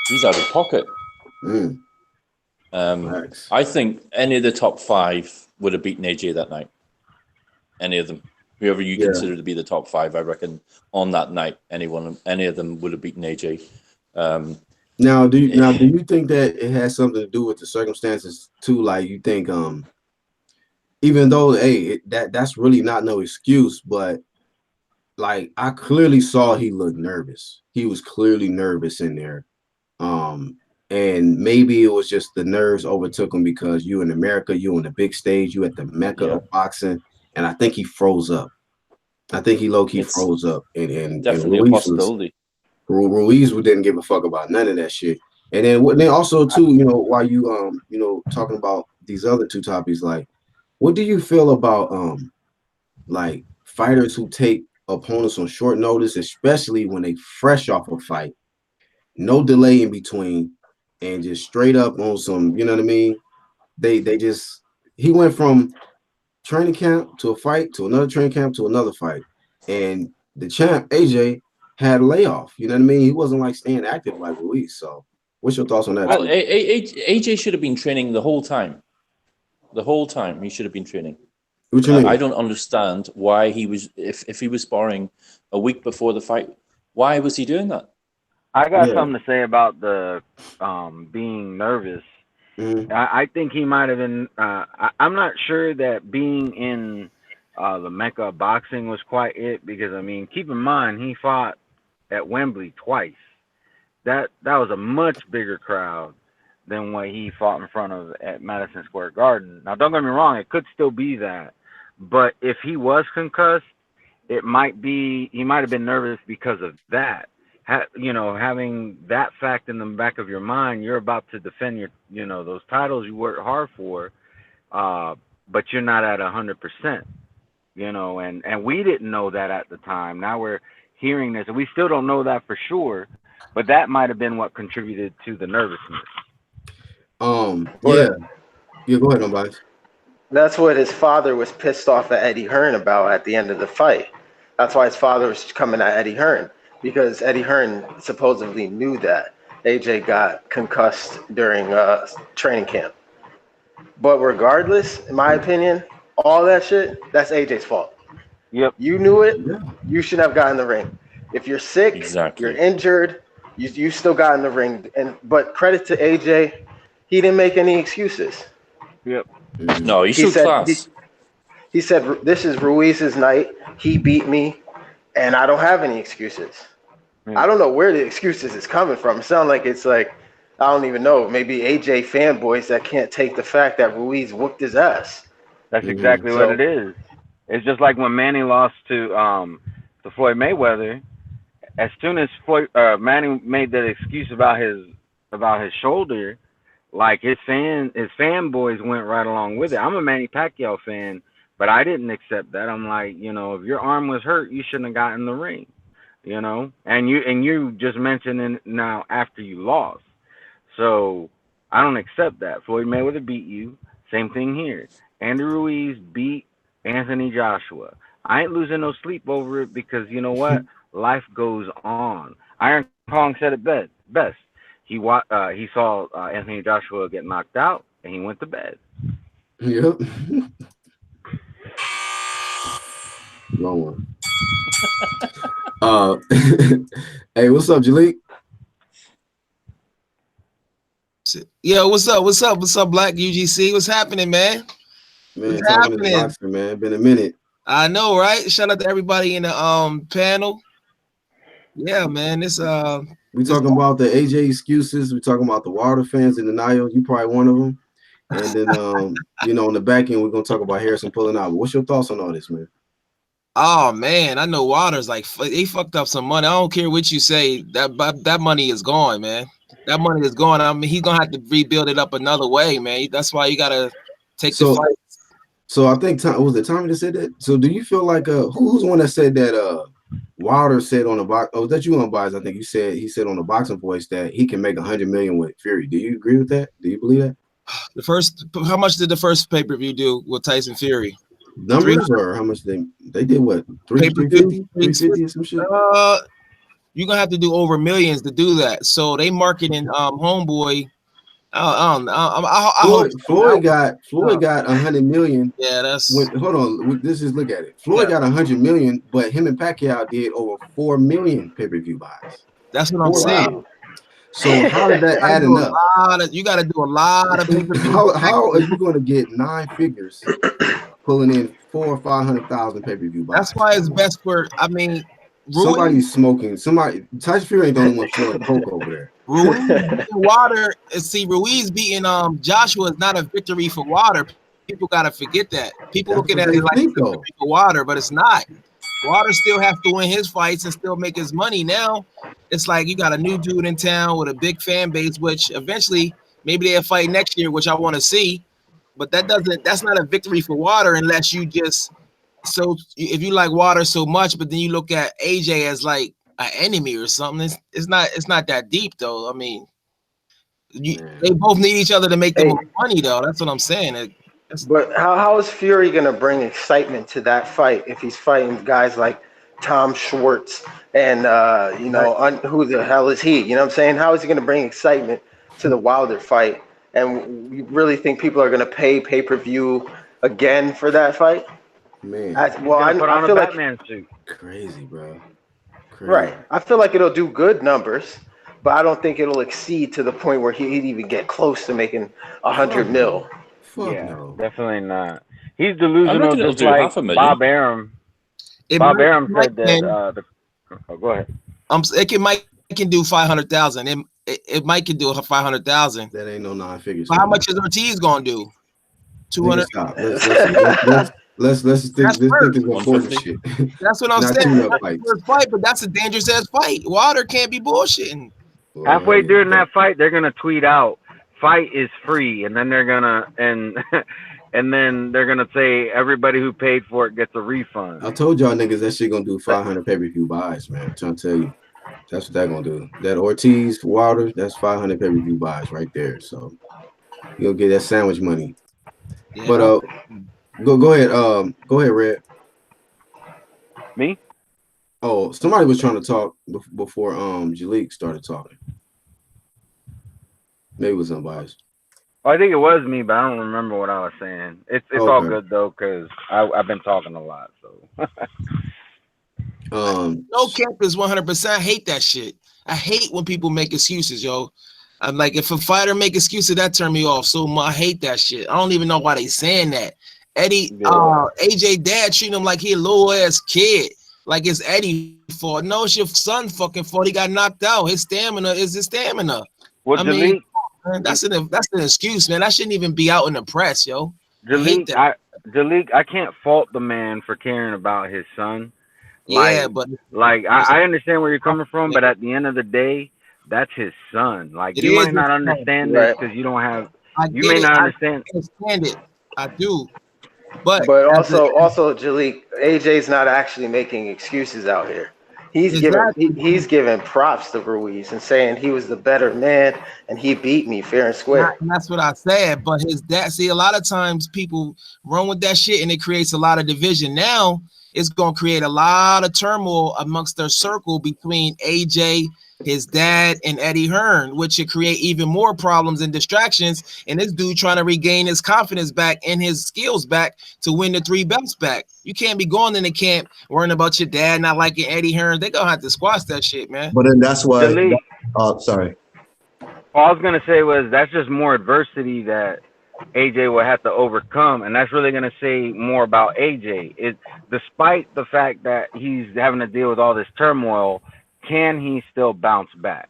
he's out of pocket. I think any of the top 5 would have beaten AJ that night. Any of them. Whoever you consider to be the top 5, I reckon, on that night, any of them would have beaten AJ. Now, do you think that it has something to do with the circumstances too? Like, you think, even though, that's really not no excuse, but like I clearly saw he looked nervous. He was clearly nervous in there, and maybe it was just the nerves overtook him because you in America, you on the big stage, you at the mecca of boxing, and I think he froze up. I think he low-key froze up, and definitely a possibility. Ruiz didn't give a fuck about none of that shit. And then also too, while you talking about these other two topics, like, what do you feel about like fighters who take opponents on short notice, especially when they fresh off a fight, no delay in between, and just straight up on some, you know what I mean? He went from training camp to a fight to another training camp to another fight, and the champ AJ had a layoff. You know what I mean? He wasn't like staying active like Ruiz. So, what's your thoughts on that? Well, AJ should have been training the whole time. The whole time he should have been training. What you mean? I don't understand why he was. If he was sparring a week before the fight, why was he doing that? I got something to say about the being nervous. Mm-hmm. I think he might have been. I'm not sure that being in the Mecca of boxing was quite it, because I mean, keep in mind he fought at Wembley twice. That was a much bigger crowd than what he fought in front of at Madison Square Garden. Now, don't get me wrong, it could still be that, but if he was concussed, he might have been nervous because of that. Having that fact in the back of your mind, you're about to defend your, those titles you worked hard for, but you're not at 100%, and we didn't know that at the time. Now we're hearing this, and we still don't know that for sure, but that might have been what contributed to the nervousness. Yeah, go ahead, That's what his father was pissed off at Eddie Hearn about at the end of the fight. That's why his father was coming at Eddie Hearn, because Eddie Hearn supposedly knew that AJ got concussed during training camp. But regardless, in my opinion, all that shit, that's AJ's fault. Yep. You knew it. Yeah. You should have gotten in the ring. If you're sick, Exactly. you're injured, you still got in the ring. But credit to AJ, he didn't make any excuses. Yep. No, he showed class. He said, "This is Ruiz's night. He beat me, and I don't have any excuses." I don't know where the excuses is coming from. It sounds like it's like, I don't even know. Maybe AJ fanboys that can't take the fact that Ruiz whooped his ass. That's exactly what it is. It's just like when Manny lost to Floyd Mayweather. As soon as Manny made that excuse about his shoulder, like his fanboys went right along with it. I'm a Manny Pacquiao fan, but I didn't accept that. I'm like, if your arm was hurt, you shouldn't have gotten in the ring. And you just mentioned it now after you lost. So I don't accept that. Floyd Mayweather beat you. Same thing here. Andy Ruiz beat Anthony Joshua. I ain't losing no sleep over it because you know what? Life goes on. Iron Kong said it best. He saw Anthony Joshua get knocked out and he went to bed. Yep. Wrong one. Hey, what's up, Jalik? Yo, what's up? What's up? What's up, Black UGC? What's happening, man? Man, What's talking to happening? the boxer, man. Been a minute. I know, right? Shout out to everybody in the panel. Yeah, man. This We talking about the AJ excuses. We talking about the Wilder fans in denial. You probably one of them. And then on the back end, we're gonna talk about Harrison pulling out. But what's your thoughts on all this, man? Oh man, I know Waters like they fucked up some money. I don't care what you say. That money is gone, man. That money is gone. I mean, he's gonna have to rebuild it up another way, man. That's why you gotta take the fight. So I think was it Tommy that said that? So do you feel like who's the one that said that Wilder said on the box? Oh, was that you on Bias? I think he said on the Boxing Voice that he can make $100 million with Fury. Do you agree with that? Do you believe that? How much did the first pay-per-view do with Tyson Fury? Numbers or how much they did what? 350 or some shit? You're gonna have to do over millions to do that. So they marketing Homeboy. Floyd got $100 million. Yeah, that's hold on. Let's just look at it. Floyd got $100 million, but him and Pacquiao did over 4 million pay-per-view buys. That's what I'm saying. So how did that add up? You got to do a lot of pay-per-view. How are you going to get 9 figures pulling in 400,000 or 500,000 pay-per-view buys? That's why it's best for. I mean, somebody's smoking. Tyson Fury ain't the only one showing coke over there. Ruiz Wilder. See, Ruiz beating Joshua is not a victory for Wilder. People gotta forget that. People looking at it like it's a victory for Wilder, but it's not. Wilder still has to win his fights and still make his money. Now it's like you got a new dude in town with a big fan base, which eventually maybe they'll fight next year, which I want to see. But that's not a victory for Wilder unless you just. So if you like Wilder so much, but then you look at AJ as like an enemy or something, it's not that deep though. I mean, they both need each other to make them money though. That's what I'm saying. But how is Fury gonna bring excitement to that fight if he's fighting guys like Tom Schwartz and who the hell is he? You know what I'm saying? How is he gonna bring excitement to the Wilder fight? And you really think people are gonna pay pay-per-view again for that fight? Man, I feel like Batman suit. Crazy, bro. Crazy. Right. I feel like it'll do good numbers, but I don't think it'll exceed to the point where he'd even get close to making 100 mil. No. Definitely not. He's delusional, just like Bob Arum. Bob Arum said that. Go ahead. It can do 500,000. It might can do 500,000. That ain't no 9 figures. How much is Ortiz gonna do? 200. Let's think this is important shit. That's what I'm saying. That's the first fight, but that's a dangerous ass fight. Wilder can't be bullshitting. Halfway during that fight, they're gonna tweet out, "Fight is free," and then they're gonna and then they're gonna say everybody who paid for it gets a refund. I told y'all niggas that shit gonna do 500 pay-per-view buys, man. I'm trying to tell you, that's what that gonna do. That Ortiz Wilder, that's 500 pay-per-view buys right there. So you'll get that sandwich money. Yeah. But go ahead, Red. Me? Oh, somebody was trying to talk before Jalik started talking. Maybe it was somebody. I think it was me, but I don't remember what I was saying. It's all Okay. good though, cause I've been talking a lot. So No cap is 100%. I hate that shit. I hate when people make excuses, yo. I'm like, if a fighter make excuses, that turn me off. So I hate that shit. I don't even know why they saying that. Eddie, AJ dad treating him like he a little ass kid. Like it's Eddie fault. No, it's your son fucking fault. He got knocked out. His stamina is his stamina. well, I mean, man, that's an excuse, man. That shouldn't even be out in the press, yo. Jalik, I can't fault the man for caring about his son. Yeah, but I understand where you're coming from, but at the end of the day, that's his son. Like you might not understand this because you don't have. You may not understand. I understand it. I do. But also, Jalik, AJ's not actually making excuses out here. He's giving props to Ruiz and saying he was the better man and he beat me fair and square. And that's what I said. But his dad, see, a lot of times people run with that shit and it creates a lot of division. Now it's gonna create a lot of turmoil amongst their circle between AJ, his dad, and Eddie Hearn, which should create even more problems and distractions. And this dude trying to regain his confidence back and his skills back to win the 3 belts back. You can't be going in the camp worrying about your dad not liking Eddie Hearn. They're gonna have to squash that shit, man. But then that's why. Sorry. All I was gonna say was that's just more adversity that AJ will have to overcome, and that's really gonna say more about AJ. It, despite the fact that he's having to deal with all this turmoil, can he still bounce back?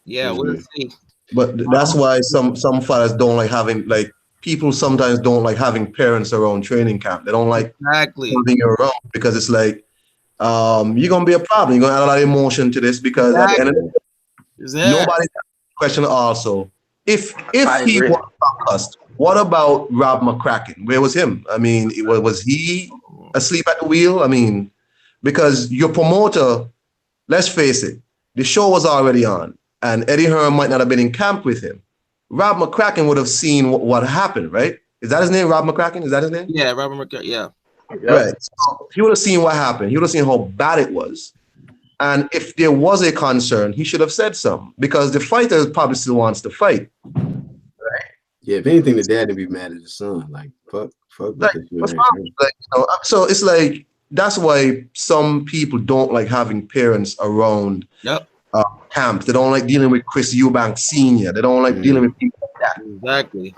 Yeah, we'll see. But that's why some fighters don't like having, like, people sometimes don't like having parents around training camp. They don't like having you around because it's like you're gonna be a problem. You're gonna add a lot of emotion to this because at the end of the day, nobody question also. If he was concussed, what about Rob McCracken? Where was him? I mean, was he asleep at the wheel? I mean, because your promoter, let's face it, the show was already on, and Eddie Hearn might not have been in camp with him. Rob McCracken would have seen what happened, right? Is that his name, Rob McCracken? Is that his name? Yeah, Robert McCracken, yeah. Right. So he would have seen what happened. He would have seen how bad it was. And if there was a concern, he should have said something because the fighter probably still wants to fight. Right. Yeah, if anything, the dad would be mad at the son. Like, fuck. Like, so it's like, that's why some people don't like having parents around camps. They don't like dealing with Chris Eubank Sr. They don't like dealing with people like that. Exactly.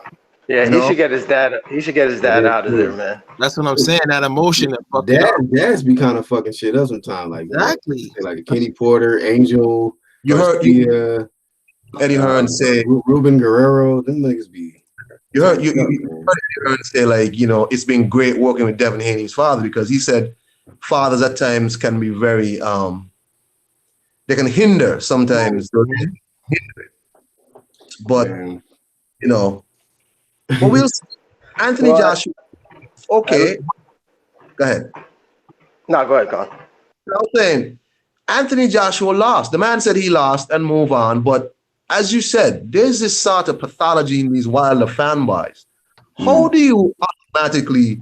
Yeah, he should get his dad. He should get his dad out of there, man. That's what I'm saying. That emotion. Dads be kind of fucking shit up sometimes. Like like Kenny Porter, Angel. You heard Eddie Hearn say Ruben Guerrero. Them niggas be. You heard Eddie Hearn say, like, you know, it's been great working with Devin Haney's father because he said fathers at times can be very they can hinder sometimes. But you know. But we'll see. Anthony Joshua. Okay. Go ahead. No, go ahead, Con. I'm saying Anthony Joshua lost. The man said he lost and move on. But as you said, there's this sort of pathology in these Wilder fanboys. How do you automatically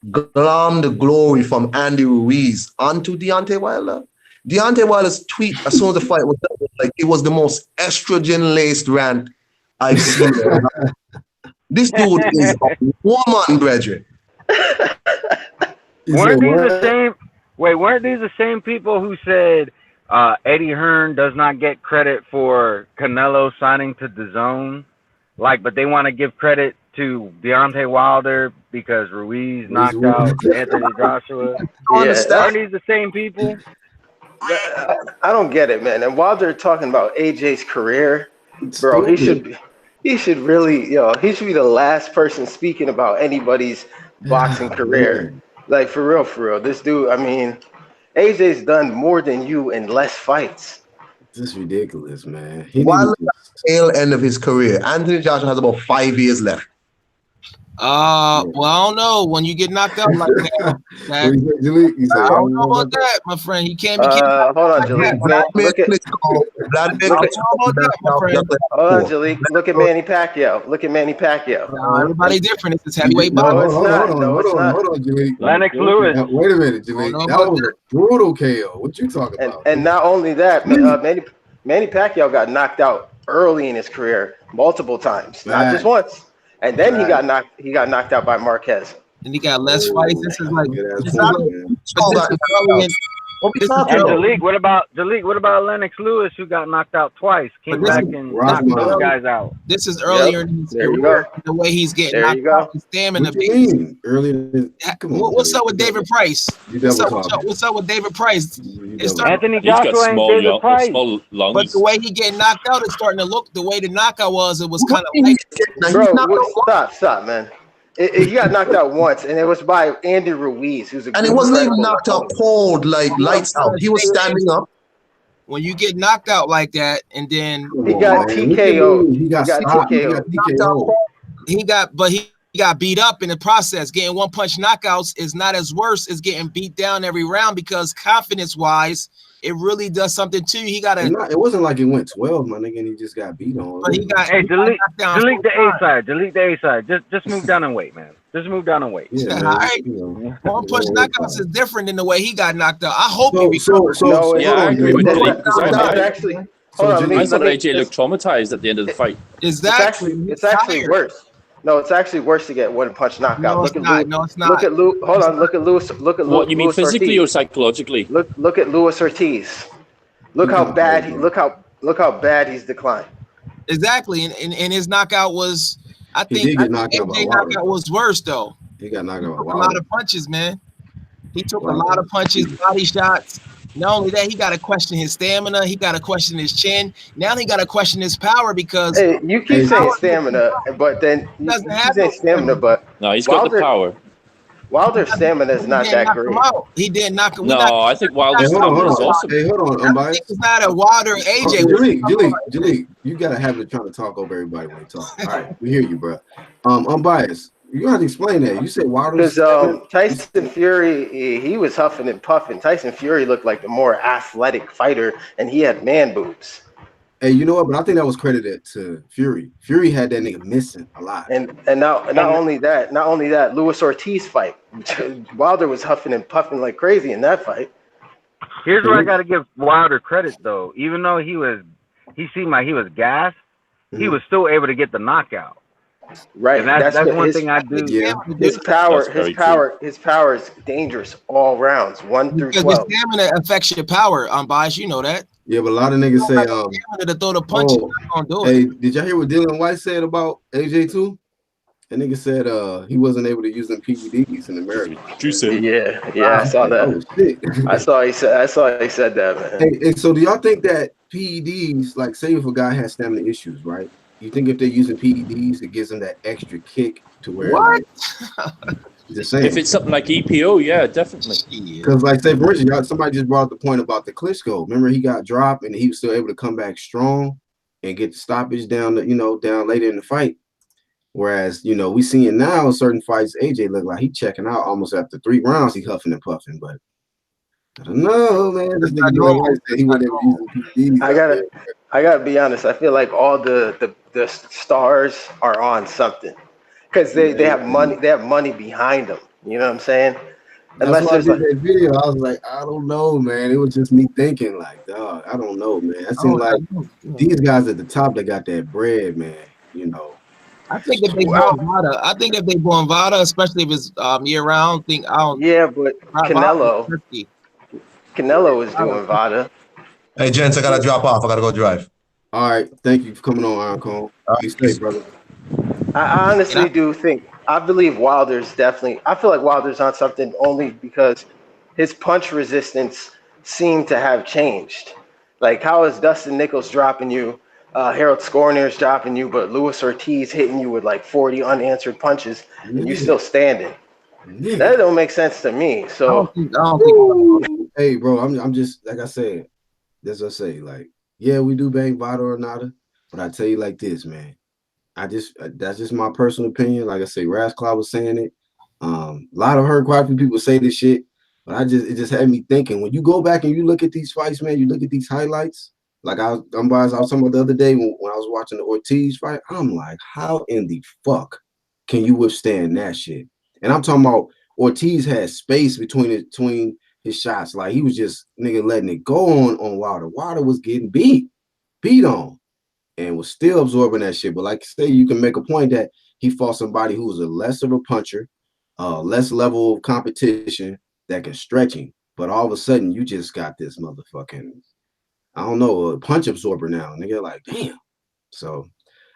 glom the glory from Andy Ruiz onto Deontay Wilder? Deontay Wilder's tweet as soon as the fight was done, like, it was the most estrogen-laced rant I've seen. This dude is a woman, brethren. Weren't these the same people who said Eddie Hearn does not get credit for Canelo signing to DAZN? Like, but they want to give credit to Deontay Wilder because Ruiz knocked out Anthony Joshua. Aren't these the same people? I don't get it, man. And while they're talking about AJ's career, bro, he should really, he should be the last person speaking about anybody's boxing career. Like, for real. This dude, I mean, AJ's done more than you in less fights. This is ridiculous, man. While at the tail end of his career, Anthony Joshua has about 5 years left. Well, I don't know. When you get knocked out like that, What you say, Jaleel? You say, I I don't know about that, my friend. You can't be getting knocked Hold out on, like Jaleel. that. Man, look at I don't know about that, my friend. hold on, Jaleel. Look at Manny Pacquiao. Look at Manny Pacquiao. Everybody different. It's heavyweight No, boxing. it's not. No, it's not. Hold on, Jaleel. Lennox Lewis. Now, wait a minute, I Jaleel. don't know That about was a brutal KO. What you talking And about? and not only that, Manny Pacquiao got knocked out early in his career multiple times, not just once. And then he got knocked out by Marquez. And he got less fights. This is like Good ass this is point, like- man. but this is early in- this is And early- Jaleel, what about Lennox Lewis, who got knocked out twice, came But this back is- and Rockman. knocked those guys out? This is earlier in his There you career. The way he's getting There you knocked out, go. his stamina. What you mean? Earlier, come on. What's up with David Price? You What's double up, talking. what's up with David Price? You It's double starting- Anthony He's got Joshua ain't David Price. small lungs. But the way he getting knocked out is starting to look. The way the knockout was, it was kind of like Bro, stop, man. He got knocked out once, and it was by Andy Ruiz, who's a And he wasn't even incredible knocked out opponent. cold, like lights out. He was standing up. when you get knocked out like that, and then Come He on, got man. TKO'd. He got He got stopped. He TKO'd. got TKO'd. he got beat up in the process. Getting one punch knockouts is not as worse as getting beat down every round, because confidence wise, it really does something to you. He got It wasn't like it went 12, my nigga, and he just got beat on. but he got Hey, delete knocked the down. A side. Delete the A side. Just move down and wait, man. Just move down and wait. Yeah, man. All right. You know. One punch knockouts is different than the way he got knocked out. I hope he So, recovers. No, Yeah, I agree with that's- Jaleel. that's actually. Hold on, I thought let me- AJ looked traumatized at the end of the fight. Is It's that actually tired. worse. No, it's actually worse to get one punch knockout. No, it's not. No, it's not. Look at Lewis. Hold on. Look at Lewis. Look at What, you mean Luis physically or Ortiz. psychologically? Look at Luis Ortiz. Look how bad he's declined. Exactly, and his knockout was. I He think did get knocked out by AJ Wilder. knockout was worse though. He got knocked out. Took a Wow. lot of punches, man. He took a Wow. lot of punches, body shots. Not only that, he got to question his stamina. He got to question his chin. Now he got to question his power because Hey, you keep saying stamina, but then you Doesn't keep have saying no stamina, but No, he's got the Wilder- power. Wilder's stamina is not he didn't that knock him great. out. He didn't knock him. No, I think Wilder's Hey, hold stamina is on. awesome. Hey, hold on, unbiased. It's not a Wilder and AJ. Jaleel, you gotta have it trying to talk over everybody when they talk. All right, we hear you, bro. Unbiased. You gotta have to explain that. You said Wilder. Because Tyson Fury, he was huffing and puffing. Tyson Fury looked like the more athletic fighter, and he had man boobs. Hey, you know what? But I think that was credited to Fury. Fury had that nigga missing a lot. And not only that, Luis Ortiz fight. Wilder was huffing and puffing like crazy in that fight. Here's where I got to give Wilder credit, though. Even though he seemed like he was gassed, he was still able to get the knockout. Right. And that's one thing I do. Yeah. His power, That's very his power is dangerous all rounds, 1 through Because your 12. stamina affects your power. Unbiased, you know that. Yeah, but a lot of niggas say, Stamina to throw the punch, oh, you're not gonna do it. hey, did y'all hear what Dylan White said about AJ too? That nigga said he wasn't able to use them PEDs in America. Juicy. Yeah, I saw that. Oh shit. I saw he said that, man. Hey, so do y'all think that PEDs, like say if a guy has stamina issues, right? You think if they're using PEDs, it gives them that extra kick to where What? Just saying. If it's something like EPO, yeah, definitely. Because like say for instance, somebody just brought up the point about the Klitschko. Remember he got dropped and he was still able to come back strong and get the stoppage down down later in the fight. Whereas, we seeing now certain fights, AJ look like he checking out almost after 3 rounds, he huffing and puffing, but I don't know, man. This nigga Dylan White said he wasn't able to use PEDs. I gotta be honest. I feel like all the stars are on something because they have money. They have money behind them. You know what I'm saying? That's why I did that video. I was like, I don't know, man. It was just me thinking, like, dog, I don't know, man. It seems like these guys at the top that got that bread, man. I think if they go Vada, especially if it's year round, Yeah, but Canelo is doing Vada. Hey, gents, I gotta drop off. I gotta go drive. All right, thank you for coming on, Iron Cone. Be safe, brother. I honestly do think. I believe Wilder's definitely. I feel like Wilder's on something only because his punch resistance seemed to have changed. Like, how is Dustin Nichols dropping you? Harold Scorner's dropping you, but Luis Ortiz hitting you with like 40 unanswered punches, and you still standing. Yeah. That don't make sense to me. So, I don't think hey, bro, I'm just like I said. That's what I say. Like, yeah, we do bang Vada or nada, but I tell you like this, man. That's just my personal opinion. Like I say, Rasclaw was saying it. A lot of quite a few people say this shit, but it just had me thinking. When you go back and you look at these fights, man, you look at these highlights. Like I was talking about the other day when I was watching the Ortiz fight. I'm like, how in the fuck can you withstand that shit? And I'm talking about Ortiz had space between his shots. Like he was just nigga letting it go on Wilder. Wilder was getting beat on, and was still absorbing that shit. But like I say, you can make a point that he fought somebody who was a less of a puncher, less level of competition that can stretch him. But all of a sudden, you just got this motherfucking, I don't know, a punch absorber now. Nigga, like, damn. So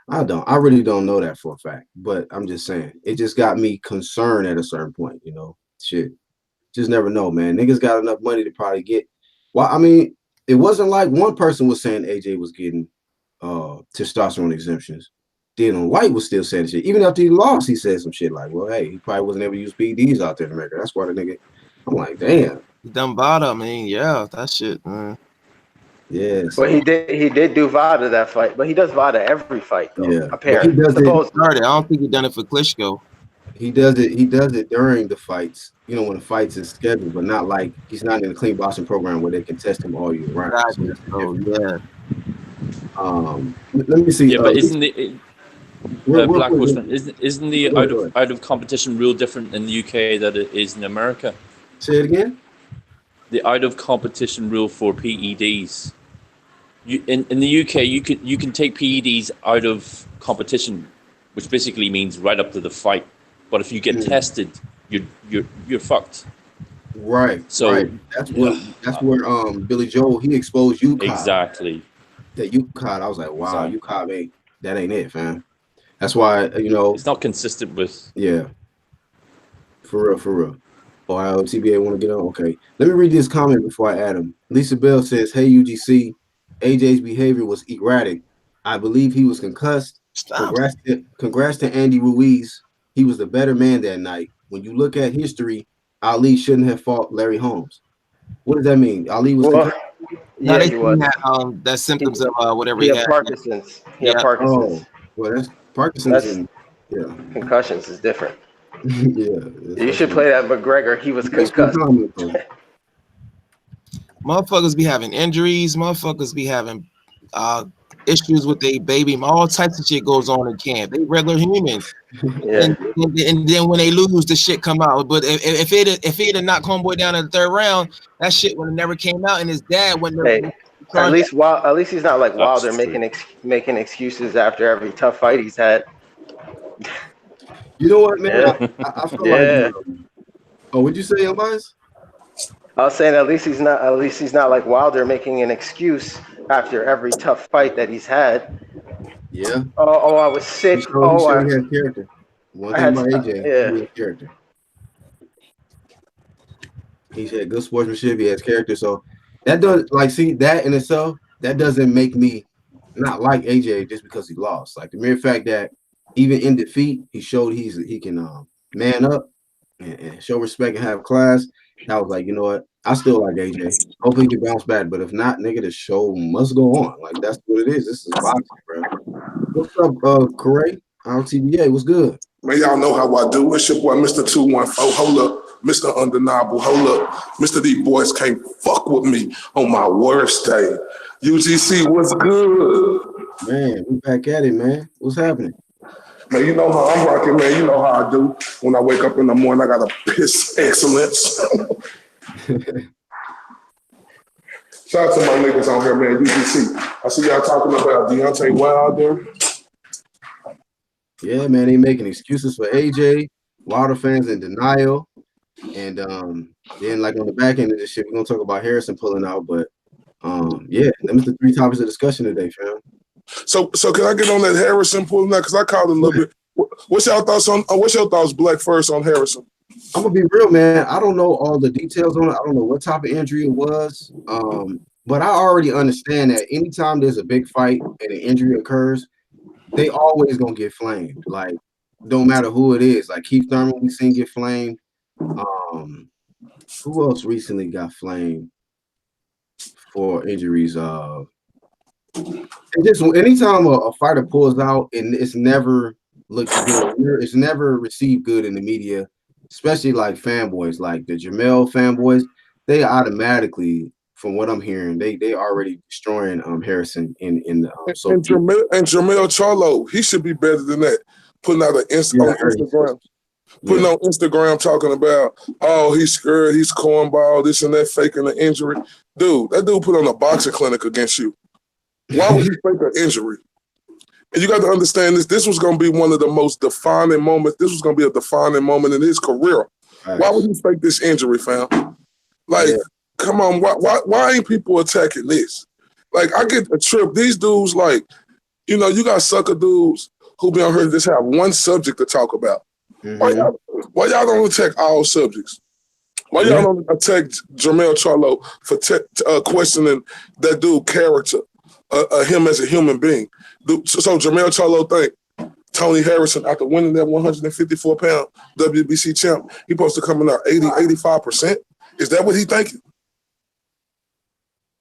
I really don't know that for a fact. But I'm just saying, it just got me concerned at a certain point, you know. Shit. Just never know, man. Niggas got enough money to probably get. Well, I mean, it wasn't like one person was saying AJ was getting testosterone exemptions. Dylan White was still saying shit. Even after he lost, he said some shit like, well, hey, he probably wasn't able to use PEDs out there in America. That's why the nigga, I'm like, damn. Dumbada, I mean, yeah, that shit, man. Yeah. So. Well, he did do VADA that fight, but he does VADA every fight, though. Yeah. Apparently. He does I don't think he done it for Klitschko. He does it during the fights, you know, when the fights is scheduled, but not like he's not in the clean boxing program where they can test him all year round. Yeah. Let me see. Yeah, but isn't the Black Horseman isn't the out of competition rule different in the UK that it is in America? Say it again. The out of competition rule for PEDs. In the UK, you can take PEDs out of competition, which basically means right up to the fight. But if you get tested, you're fucked. Right. So right. That's where Billy Joel, he exposed UCOD. Exactly. That UCOD, I was like, wow, UCOD ain't it, fam. That's why, you know, it's not consistent with. Yeah. For real. Oh, TBA want to get on? Okay. Let me read this comment before I add him. Lisa Bell says, hey, UGC, AJ's behavior was erratic. I believe he was concussed. Congrats to Andy Ruiz. He was the better man that night. When you look at history, Ali shouldn't have fought Larry Holmes. What does that mean? Ali was concussed? Yeah, he was. That symptoms of whatever he had. Parkinson's. He had Parkinson's. Oh, well, that's Parkinson's. Yeah. Concussions is different. Yeah. You should play that McGregor. He was concussed. Motherfuckers be having injuries. Motherfuckers be having issues with their baby. All types of shit goes on in camp. They regular humans. Yeah. And then when they lose, the shit come out. But if it had knocked homeboy down in the third round, that shit would have never came out. And his dad wouldn't. Hey, at least he's not like Wilder making excuses after every tough fight he's had. You know what, man? Yeah. I feel like. Oh, what'd you say, Elias? I was saying at least he's not like Wilder making an excuse after every tough fight that he's had. Yeah. Oh, I was sick. He had character. One thing about AJ, he had character. He's had good sportsmanship. He has character. So that does that in itself. That doesn't make me not like AJ just because he lost. Like the mere fact that even in defeat, he showed he can man up and show respect and have class. I was like, you know what? I still like AJ. Hopefully he can bounce back. But if not, nigga, the show must go on. Like that's what it is. This is boxing, bro. What's up, Corey? RTBA, what's good? Man, y'all know how I do. It's your boy, Mr. 214. Hold up, Mr. Undeniable. Hold up, Mr. These boys can't fuck with me on my worst day. UGC, what's good? Man, we back at it, man. What's happening? Man, you know how I'm rocking, man. You know how I do. When I wake up in the morning, I got to piss excellence. Shout out to my niggas on here, man. UGC. I see y'all talking about Deontay Wilder. Yeah, man, they making excuses for AJ. Wilder fans in denial. And then like on the back end of this shit, we're gonna talk about Harrison pulling out. But yeah, them the three topics of discussion today, fam. So can I get on that Harrison pulling out? Because I called a little bit. What's your thoughts, Black, first on Harrison? I'm gonna be real, man. I don't know all the details on it. I don't know what type of injury it was. But I already understand that anytime there's a big fight and an injury occurs, they always gonna get flamed. Like, don't matter who it is. Like Keith Thurman, we seen get flamed. Who else recently got flamed for injuries? just anytime a fighter pulls out and it's never looked good, it's never received good in the media, especially like fanboys, like the Jamel fanboys, they automatically, from what I'm hearing, they already destroying Harrison in the and Jamel Charlo, he should be better than that. Putting out on Instagram. Putting on Instagram talking about, oh, he's scared, he's cornball, this and that, faking the injury. Dude, that dude put on a boxing clinic against you. Why would he fake an injury? And you got to understand this. This was going to be one of the most defining moments. This was going to be a defining moment in his career. Right. Why would he fake this injury, fam? Like, come on, why ain't people attacking this? Like, I get a trip. These dudes, like, you know, you got sucker dudes who be on here just have one subject to talk about. Mm-hmm. Why y'all don't attack all subjects? Why y'all don't attack Jamel Charlo for questioning that dude character, him as a human being? So Jamel Charlo think Tony Harrison, after winning that 154-pound WBC champ, he supposed to come in there 85%? Is that what he thinking?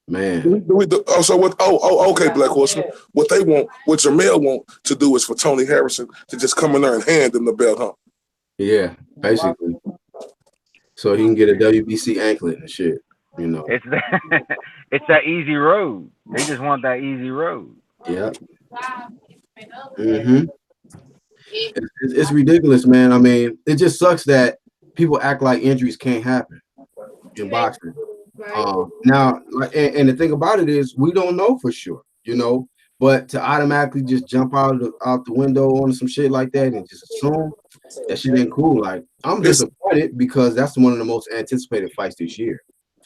Man. Okay, Black Horseman. What Jamel want to do is for Tony Harrison to just come in there and hand him the belt, huh? Yeah, basically. So he can get a WBC anklet and shit, you know. It's that easy road. They just want that easy road. Yeah. Mm-hmm. It's ridiculous, man. I mean, it just sucks that people act like injuries can't happen in boxing. Now, and the thing about it is, we don't know for sure, you know. But to automatically just jump out the window on some shit like that and just assume that shit ain't cool. Like, I'm disappointed because that's one of the most anticipated fights this year.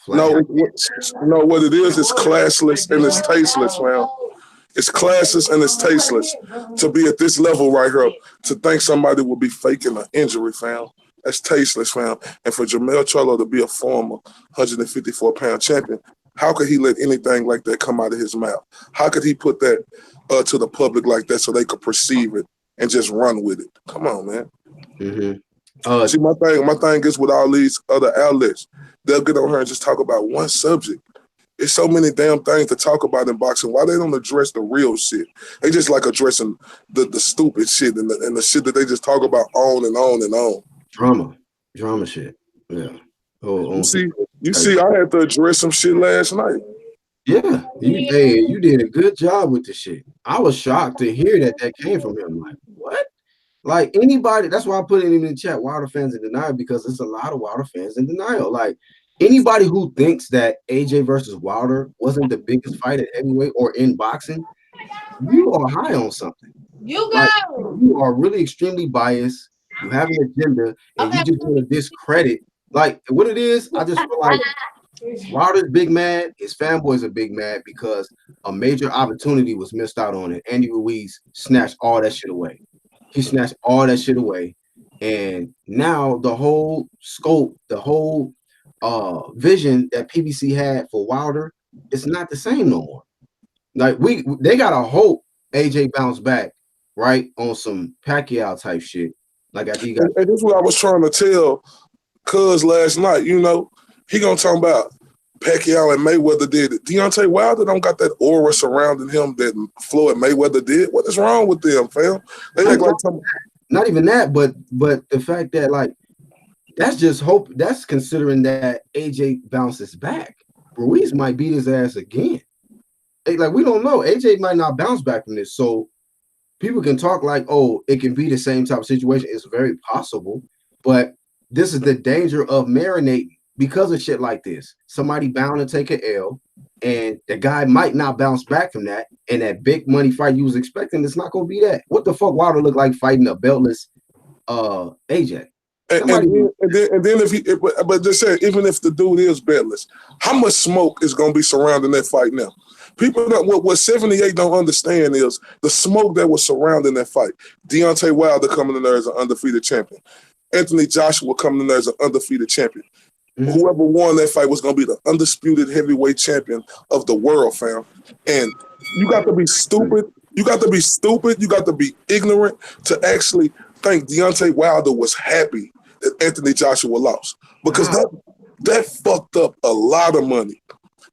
No, what it is, it's classless and it's tasteless, man. It's classless and it's tasteless to be at this level right here, to think somebody will be faking an injury, fam. That's tasteless, fam. And for Jamel Charlo to be a former 154-pound champion, how could he let anything like that come out of his mouth? How could he put that to the public like that so they could perceive it and just run with it? Come on, man. Mm-hmm. See, my thing is with all these other outlets, they'll get on here and just talk about one subject. There's so many damn things to talk about in boxing. Why they don't address the real shit? They just like addressing the stupid shit and the shit that they just talk about on and on and on. Drama shit. Yeah. You see, I had to address some shit last night. Yeah, you did a good job with the shit. I was shocked to hear that came from him. Like, what? Like, anybody, that's why I put it in the chat, Wilder fans in denial, because there's a lot of Wilder fans in denial. Like, anybody who thinks that AJ versus Wilder wasn't the biggest fight at heavyweight or in boxing, you are high on something. You are really extremely biased. You have an agenda, and you just want to discredit. Like, what it is, I just feel like Wilder's big mad, his fanboys are big mad because a major opportunity was missed out on it. Andy Ruiz snatched all that shit away. He snatched all that shit away. And now the whole scope, the whole vision that PBC had for Wilder, it's not the same no more. Like, they gotta hope AJ bounced back, right, on some Pacquiao type shit. Like, I think and this is what I was trying to tell Cuz last night. You know, he gonna talk about Pacquiao and Mayweather did it. Deontay Wilder don't got that aura surrounding him that Floyd Mayweather did. What is wrong with them, fam? They act like something. Not even that, but the fact that, like, that's just hope. That's considering that AJ bounces back. Ruiz might beat his ass again. Like, we don't know. AJ might not bounce back from this. So people can talk like, oh, it can be the same type of situation. It's very possible. But this is the danger of marinating because of shit like this. Somebody bound to take an L, and the guy might not bounce back from that. And that big money fight you was expecting, it's not going to be that. What the fuck Wilder look like fighting a beltless AJ? And then but just say, even if the dude is beltless, how much smoke is going to be surrounding that fight now? People don't, what 78 don't understand is the smoke that was surrounding that fight. Deontay Wilder coming in there as an undefeated champion. Anthony Joshua coming in there as an undefeated champion. Mm-hmm. Whoever won that fight was going to be the undisputed heavyweight champion of the world, fam. And you got to be stupid. You got to be stupid. You got to be ignorant to actually think Deontay Wilder was happy that Anthony Joshua lost. Because that fucked up a lot of money.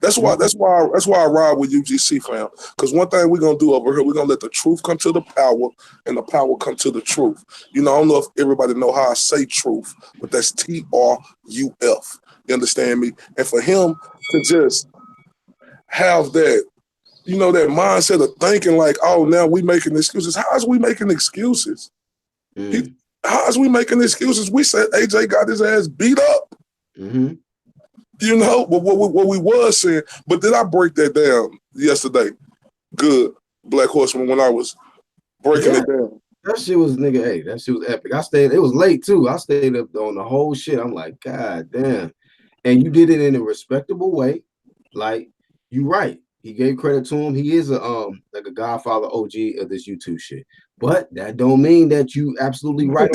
That's why I ride with UGC, fam. Because one thing we're gonna do over here, we're gonna let the truth come to the power, and the power come to the truth. You know, I don't know if everybody know how I say truth, but that's TRUF. You understand me? And for him to just have that, you know, that mindset of thinking like, oh, now we making excuses. How is we making excuses? How is we making excuses? We said AJ got his ass beat up. Mm-hmm. You know, but what we was saying, but did I break that down yesterday? Good, Black Horseman, when I was breaking it down. That shit was, nigga, hey, that shit was epic. It was late too. I stayed up on the whole shit. I'm like, God damn. And you did it in a respectable way. Like, you right. He gave credit to him. He is a like a Godfather OG of this YouTube shit. But that don't mean that you absolutely right.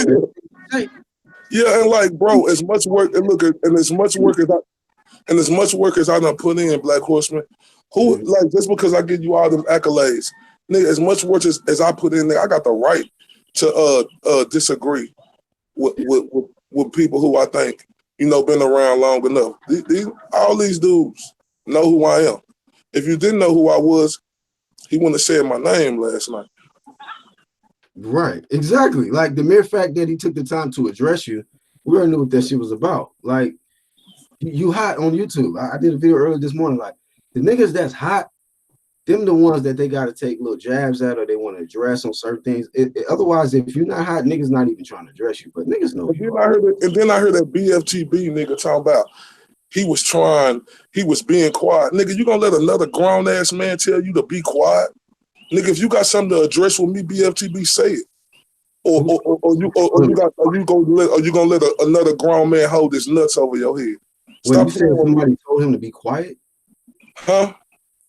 Yeah, and like, bro, as much work and look at and as much work as I done put in, Black Horseman, who like just because I give you all them accolades, nigga, as much work as I put in there, I got the right to disagree with people who I think, you know, been around long enough. All these dudes know who I am. If you didn't know who I was, he wouldn't have said my name last night. Right, exactly. Like the mere fact that he took the time to address you, we already knew what that shit was about. Like, you hot on YouTube. I did a video earlier this morning. Like, the niggas that's hot, them the ones that they got to take little jabs at, or they want to address on certain things. Otherwise, if you're not hot, niggas not even trying to address you. But niggas know. And then I heard that BFTB nigga talking about he was being quiet. Nigga, you gonna let another grown ass man tell you to be quiet? Nigga, if you got something to address with me, BFTB, say it. Or you gonna let another grown man hold his nuts over your head? Stop. You said somebody told him to be quiet? Huh?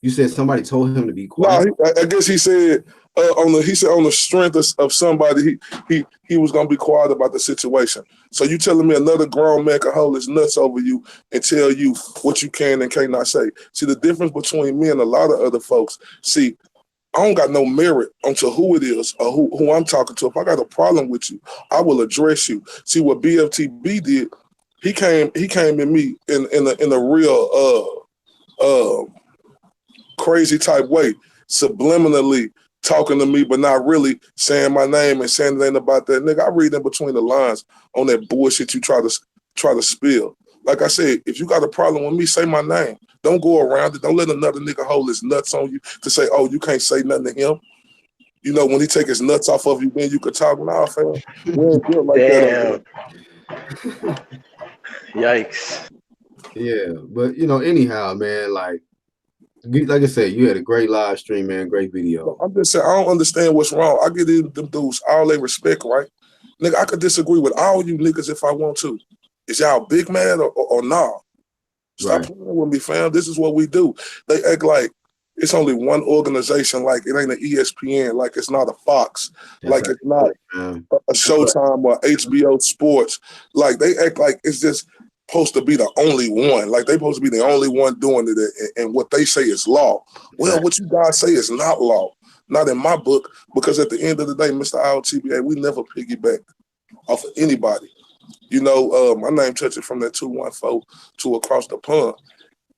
You said somebody told him to be quiet? No, I guess he said on the strength of somebody, he was gonna be quiet about the situation. So you telling me another grown man can hold his nuts over you and tell you what you can and cannot say? See, the difference between me and a lot of other folks, see, I don't got no merit onto who it is or who I'm talking to. If I got a problem with you, I will address you. See what BFTB did, he came at me in a real crazy type way, subliminally talking to me, but not really saying my name and saying anything about that. Nigga, I read in between the lines on that bullshit you try to spill. Like I said, if you got a problem with me, say my name. Don't go around it. Don't let another nigga hold his nuts on you to say, oh, you can't say nothing to him. You know, when he take his nuts off of you, then you could talk. Nah, fam. We ain't built like that. Yikes. Yeah, but you know, anyhow, man, like I said, you had a great live stream, man. Great video. I'm just saying, I don't understand what's wrong. I give them dudes all their respect, right? Nigga, I could disagree with all you niggas if I want to. Is y'all big man or nah? Stop playing with me, fam. This is what we do. They act like it's only one organization, like it ain't an ESPN, like it's not a Fox, like it's not a Showtime or HBO Sports. Like they act like it's just supposed to be the only one. Like they supposed to be the only one doing it, and what they say is law. Well, what you guys say is not law. Not in my book, because at the end of the day, Mr. IOTBA, we never piggyback off of anybody. You know, my name touches from that 214 to across the pond.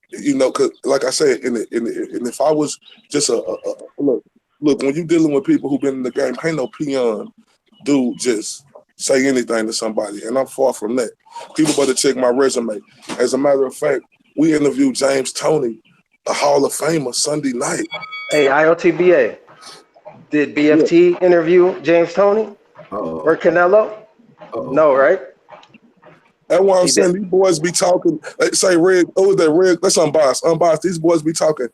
You know, cause like I said, and if I was just look, when you dealing with people who've been in the game, ain't no peon dude just say anything to somebody, and I'm far from that. People better check my resume. As a matter of fact, we interviewed James Toney, a Hall of Famer, Sunday night. Hey, IOTBA, did BFT interview James Toney or Canelo? No, right? That's why I'm saying these boys be talking. They say Red. Oh, that Red. That's unbiased. Unbiased. These boys be talking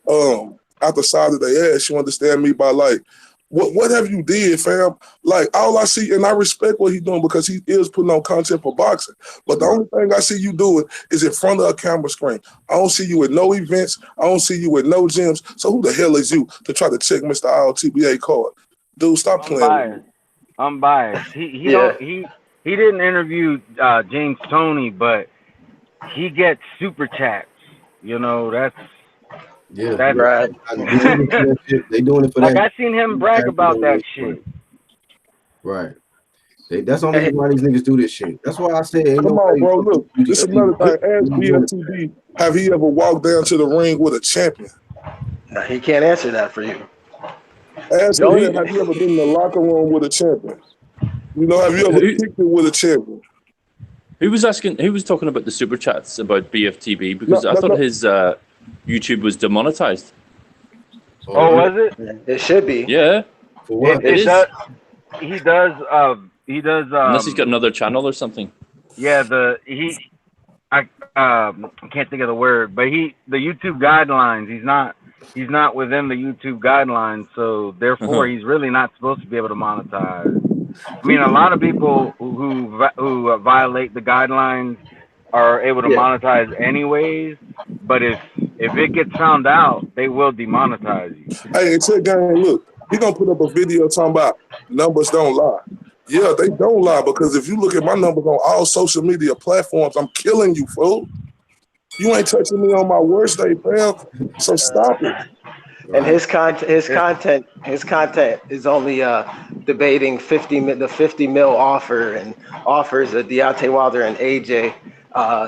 out the side of their ass. You understand me? By like, what have you did, fam? Like all I see, and I respect what he's doing because he is putting on content for boxing. But the only thing I see you doing is in front of a camera screen. I don't see you at no events. I don't see you at no gyms. So who the hell is you to try to check Mr. IOTBA card? Dude, stop playing. I'm biased. He didn't interview James Toney, but he gets super chats. You know, that's right. They doing it for like that. I seen him brag about that shit. Right. That's the only reason why these niggas do this shit. That's why I said, come on, bro. Look, this is another thing. Ask BFTB, have he ever walked down to the ring with a champion? No, he can't answer that for you. Ask him, have you ever been in the locker room with a champion? You know, have you ever kicked it with a champion? He was talking about the super chats about BFTB because I thought his YouTube was demonetized. Oh, was it? It should be. Yeah. For what? He does. Unless he's got another channel or something. Yeah, I can't think of the word, but the YouTube guidelines. He's not within the YouTube guidelines, so therefore he's really not supposed to be able to monetize. I mean, a lot of people who violate the guidelines are able to monetize anyways, but if it gets found out, they will demonetize you. Hey, it's a game. Look, he gonna put up a video talking about numbers don't lie. Yeah, they don't lie, because if you look at my numbers on all social media platforms, I'm killing you, fool. You ain't touching me on my worst day, fam. So stop it. And his content is only debating the 50 mil offer and offers of Deontay Wilder and AJ.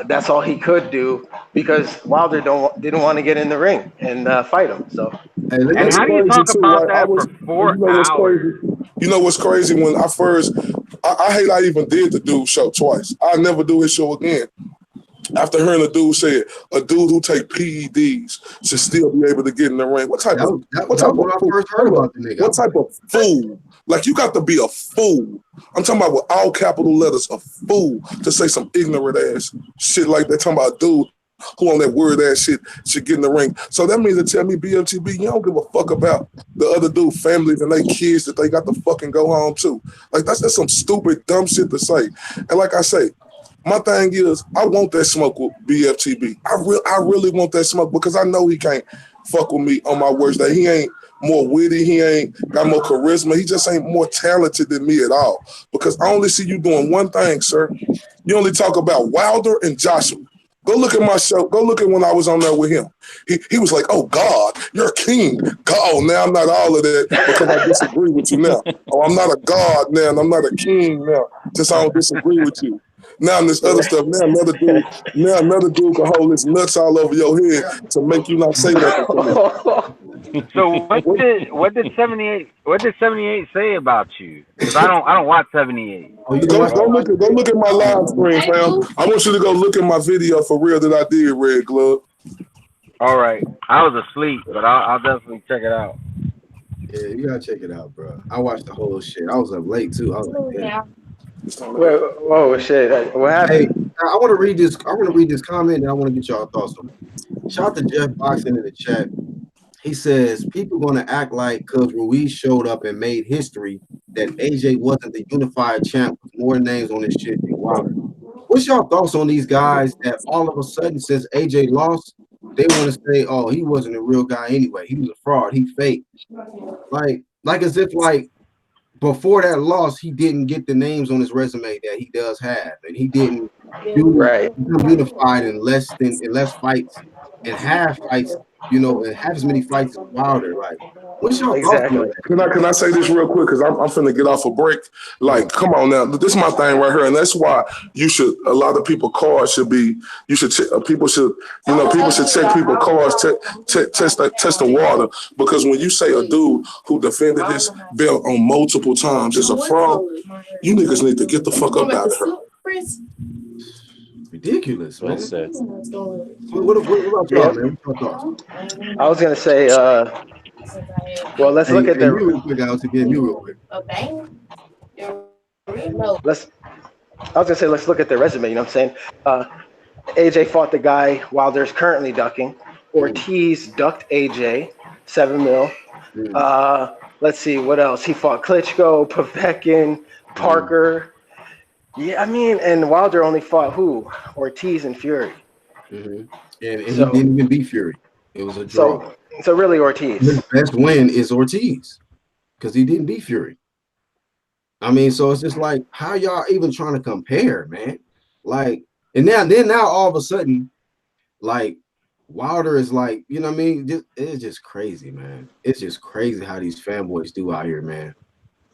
That's all he could do because Wilder didn't want to get in the ring and fight him. So. And how do you talk about that for 4 hours? You know what's crazy? When I hate I even did the dude show twice. I'll never do his show again. After hearing a dude say it, a dude who take PEDs should still be able to get in the ring. What type of fool? Like, you got to be a fool. I'm talking about with all capital letters, a fool to say some ignorant ass shit like that. Talking about a dude who on that word ass shit should get in the ring. So that means to tell me, BFTB, you don't give a fuck about the other dude families and they kids that they got to fucking go home to. Like, that's just some stupid, dumb shit to say. And like I say, my thing is, I want that smoke with BFTB. I really want that smoke because I know he can't fuck with me on my worst day. He ain't more witty. He ain't got more charisma. He just ain't more talented than me at all. Because I only see you doing one thing, sir. You only talk about Wilder and Joshua. Go look at my show. Go look at when I was on there with him. He was like, oh, God, you're a king. God, now I'm not all of that because I disagree with you now. Oh, I'm not a God now, and I'm not a king now. Just I don't disagree with you. Now this other stuff, now another dude can hold his nuts all over your head to make you not say nothing to me. So what did 78 say about you? Because I don't watch 78. Go look at my live stream, fam. I want you to go look at my video for real that I did, Red Glove. All right, I was asleep, but I'll definitely check it out. Yeah, you gotta check it out, bro. I watched the whole shit. I was up late too. I was like, damn. Whoa, shit! What happened? Hey, I want to read this. I want to read this comment, and I want to get y'all thoughts on it. Shout out to Jeff Boxing in the chat. He says people going to act like because Ruiz showed up and made history that AJ wasn't the unified champ with more names on his shit than Wilder. What's y'all thoughts on these guys that all of a sudden, since AJ lost, they want to say, "Oh, he wasn't a real guy anyway. He was a fraud. He fake." Like as if like. Before that loss, he didn't get the names on his resume that he does have, and he didn't become unified in less fights and half fights, and half as many fights as Wilder. Like, what's your thoughts on that? Can I say this real quick? Because I'm finna get off a break. Like, come on now, this is my thing right here, and that's why a lot of people cards should be. People should check people cards, test the water. Because when you say a dude who defended his belt on multiple times is a fraud, you niggas need to get the fuck up out of here. Ridiculous, man. Well said. What about y'all, man? What's your thoughts? I was gonna say, well, let's look at the. Real quick, Alex, again, real quick. Okay. Let's look at their resume. You know what I'm saying? AJ fought the guy Wilder's currently ducking. Ortiz ducked AJ, 7 mil. Let's see what else. He fought Klitschko, Povetkin, Parker. Yeah, I mean, and Wilder only fought who? Ortiz and Fury. And he didn't even beat Fury. It was a draw. So really Ortiz. His best win is Ortiz because he didn't beat Fury. I mean, so it's just like, how y'all even trying to compare, man? Like, and now all of a sudden, like, Wilder is like, you know what I mean? It's just crazy, man. It's just crazy how these fanboys do out here, man.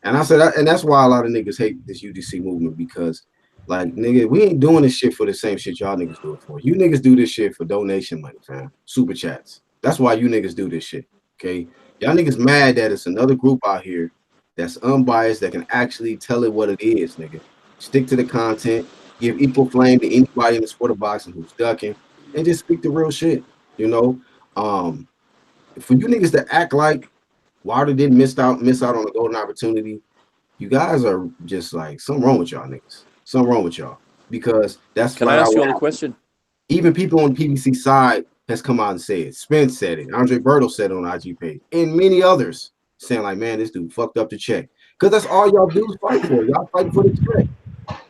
And I said, and that's why a lot of niggas hate this UDC movement because, like, nigga, we ain't doing this shit for the same shit y'all niggas do it for. You niggas do this shit for donation money, fam. Super chats. That's why you niggas do this shit. Okay, y'all niggas mad that it's another group out here that's unbiased that can actually tell it what it is, nigga. Stick to the content, give equal flame to anybody in the sport of boxing who's ducking, and just speak the real shit. You know, for you niggas to act like Wilder didn't miss out on a golden opportunity, you guys are just like something wrong with y'all niggas. Something wrong with y'all because that's. Can I ask you all a question? Even people on the PBC side has come out and said it. Spence said it. Andre Berto said it on IG page, and many others saying like, "Man, this dude fucked up the check." Because that's all y'all do is fight for. Y'all fighting for the check.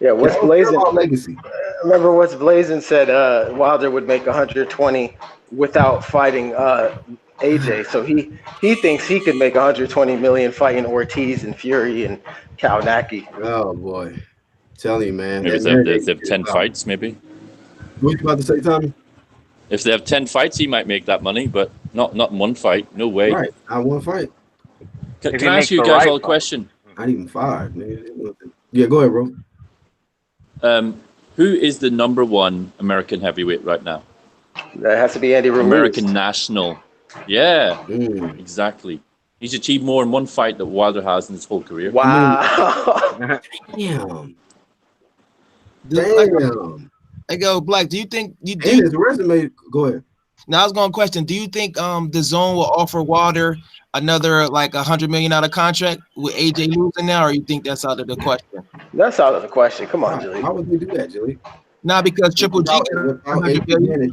Yeah, Wes Blazin. Legacy. Remember Wes Blazin said Wilder would make 120 without fighting AJ. So he thinks he could make 120 million fighting Ortiz and Fury and Kaunaki. Oh boy, tell you, man. Maybe if they have 10 fights, maybe. What you about to say, Tommy? If they have 10 fights, he might make that money, but not in one fight. No way. Right, not one fight. Can I ask you guys all a question? Not even 5, man. Yeah, go ahead, bro. Who is the number 1 American heavyweight right now? That has to be Andy Ruiz. American national. Yeah, exactly. He's achieved more in one fight that Wilder has in his whole career. Wow. Damn. I go, Black. Do you think his resume? Go ahead. Now I was going to question. Do you think the Zone will offer Wilder another like $100 million contract with AJ losing now, or you think that's out of the question? That's out of the question. Come on, Julie. How would they do that, Julie? Nah, because Triple G got 100 million.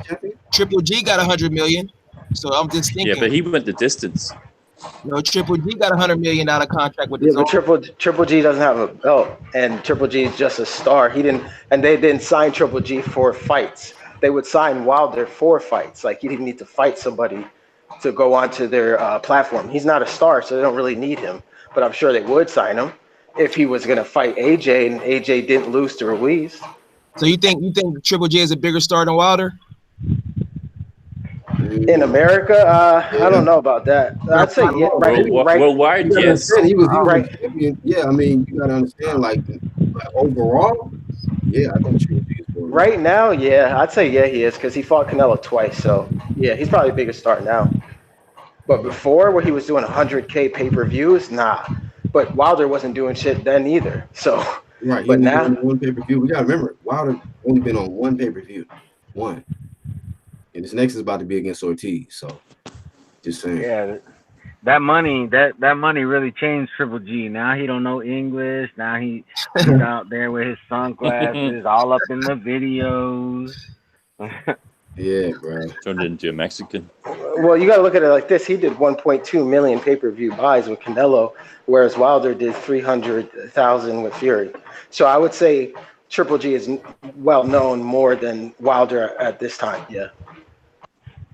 Triple G got 100 million. So I'm just thinking. Yeah, but he went the distance. No, Triple G got $100 million contract with the Zone. But Triple G doesn't have a belt, and Triple G is just a star. They didn't sign Triple G for fights. They would sign Wilder for fights. Like he didn't need to fight somebody to go onto their platform. He's not a star, so they don't really need him. But I'm sure they would sign him if he was going to fight AJ, and AJ didn't lose to Ruiz. So you think Triple J is a bigger star than Wilder? In America, I don't know about that. I'd say yeah. Worldwide, yes. He was champion. Yeah, I mean, you gotta understand, like overall, yeah, I think Triple G is more. Right now, yeah, I'd say yeah, he is because he fought Canelo twice. So yeah, he's probably a bigger star now. But before, where he was doing 100K pay-per-views, nah. But Wilder wasn't doing shit then either. So right, but now one pay-per-view. We gotta remember, Wilder only been on one pay-per-view, one. And this next is about to be against Ortiz, so just saying. Yeah, that money really changed Triple G. Now he don't know English. Now he's out there with his sunglasses, all up in the videos. Yeah, bro. Turned into a Mexican. Well, you got to look at it like this. He did 1.2 million pay-per-view buys with Canelo, whereas Wilder did 300,000 with Fury. So I would say Triple G is well known more than Wilder at this time. Yeah.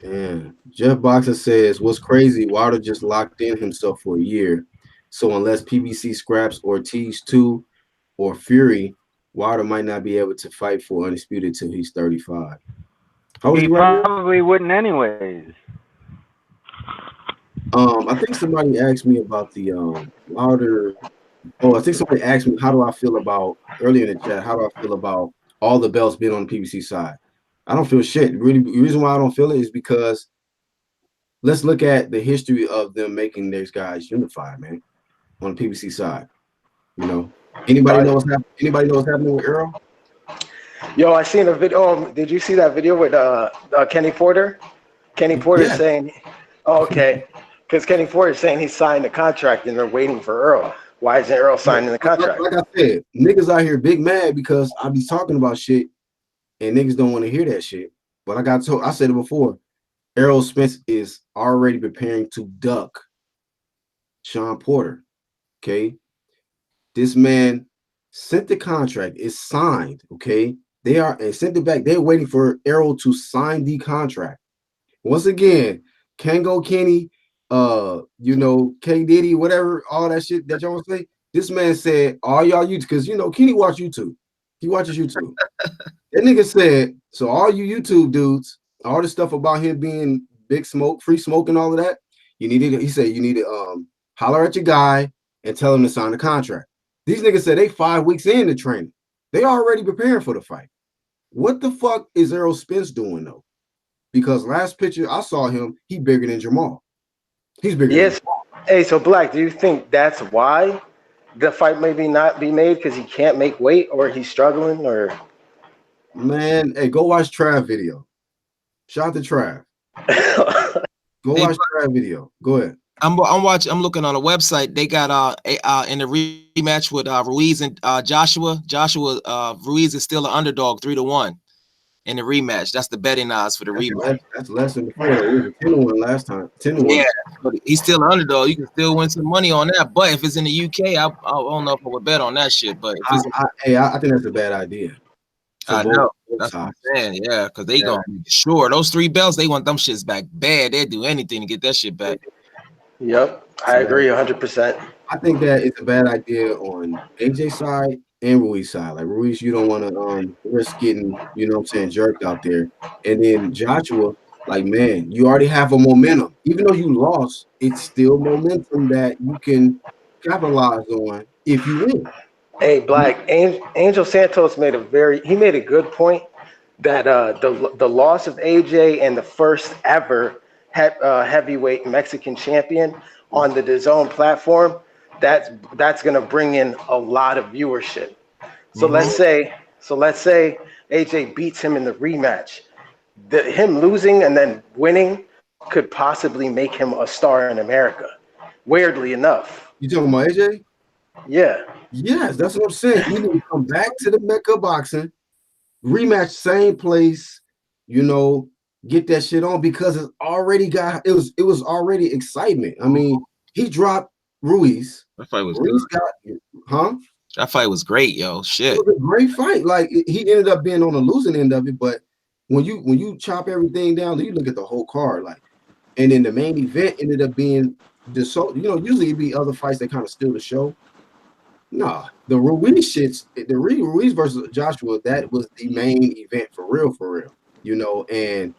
Damn. Jeff Boxer says, what's crazy, Wilder just locked in himself for a year. So unless PBC scraps Ortiz 2 or Fury, Wilder might not be able to fight for Undisputed till he's 35. He probably wouldn't anyways. I think somebody asked me about the Wilder. Oh, I think somebody asked me, how do I feel about, earlier in the chat, how do I feel about all the belts being on the PBC side? I don't feel shit. Really, the reason why I don't feel it is because let's look at the history of them making these guys unified, man, on the PBC side. You know, anybody know what's happening? Anybody know what's happening with Earl? Yo, I seen a video. Did you see that video with Kenny Porter? Kenny Porter saying, oh, okay, because Kenny Porter saying he signed the contract and they're waiting for Earl. Why isn't Earl signing the contract? Like I said, niggas out here big mad because I be talking about shit and niggas don't want to hear that shit. But I said it before, Errol Spence is already preparing to duck Sean Porter. Okay. This man sent the contract, it's signed. Okay. They are and sent it back. They're waiting for Errol to sign the contract. Once again, Kango Kenny, K Diddy, whatever, all that shit that y'all say. This man said, all y'all YouTube, because Kenny watch YouTube. He watches YouTube. That nigga said, so all you YouTube dudes, all the stuff about him being big smoke, free smoke, and all of that, he said you need to holler at your guy and tell him to sign the contract. These niggas said they 5 weeks into training. They already preparing for the fight. What the fuck is Errol Spence doing though? Because last picture I saw him, he bigger than Jamal. He's bigger. Yes. Hey, so Black, do you think that's why the fight maybe not be made because he can't make weight or he's struggling or? Man, hey, go watch Trav video. Shout out to Trav. Go watch Trav video. Go ahead. I'm watching. I'm looking on the website. They got in the rematch with Ruiz and Joshua. Ruiz is still an underdog 3-1 in the rematch. That's the betting odds for the rematch. That's less than before. It was a 10-1 last time. 10-1. Yeah, but he's still an underdog. You can still win some money on that. But if it's in the UK, I don't know if I would bet on that shit. But if I think that's a bad idea. I know. That's what I'm saying. Yeah, because they gonna be sure those 3 belts. They want them shits back bad. They'd do anything to get that shit back. Yep, I agree 100%. I think that it's a bad idea on AJ's side and Ruiz side. Like Ruiz, you don't want to risk getting, you know what I'm saying, jerked out there. And then Joshua, like, man, you already have a momentum. Even though you lost, it's still momentum that you can capitalize on if you win. Hey, Black, Angel Santos made a good point that the loss of AJ and the first ever heavyweight Mexican champion on the DAZN platform, that's gonna bring in a lot of viewership. So let's say AJ beats him in the rematch. Him losing and then winning could possibly make him a star in America. Weirdly enough. You talking about AJ? Yeah. Yes, that's what I'm saying. You need to come back to the Mecca boxing, rematch, same place, you know, get that shit on because it was already excitement. I mean, he dropped Ruiz. That fight was Ruiz good. That fight was great, yo. Shit. It was a great fight. Like he ended up being on the losing end of it, but when you chop everything down, you look at the whole card, like, and then the main event ended up being usually it'd be other fights that kind of steal the show. Nah, the Ruiz shits, the Ruiz versus Joshua, that was the main event for real, you know, and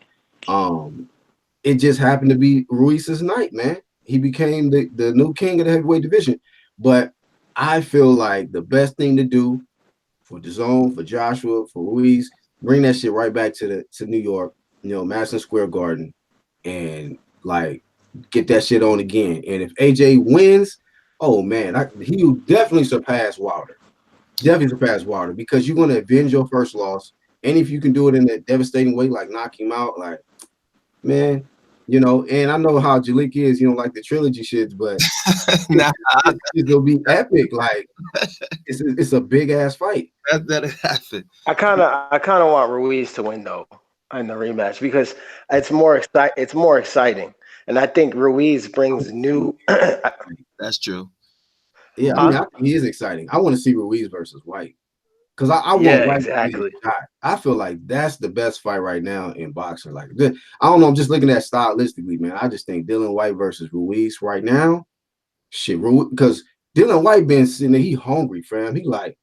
it just happened to be Ruiz's night, man. He became the new king of the heavyweight division. But I feel like the best thing to do for DAZN, for Joshua, for Ruiz, bring that shit right back to New York, you know, Madison Square Garden, and like get that shit on again. And if AJ wins, oh man, he will definitely surpass Wilder. Because you're gonna avenge your first loss. And if you can do it in a devastating way, like knock him out, like, man, you know, and I know how Jalik is, you know, like the trilogy shits, but it'll be epic. Like it's a big ass fight. That happened. I kind of want Ruiz to win though in the rematch because it's more exciting, and I think Ruiz brings new. That's true. Yeah, I think he is exciting. I want to see Ruiz versus White because I want White exactly. to be shot. I feel like that's the best fight right now in boxing. Like, I don't know. I'm just looking at stylistically, man. I just think Dillian White versus Ruiz right now, shit. Because Dillian White been sitting there, he hungry, fam. He like,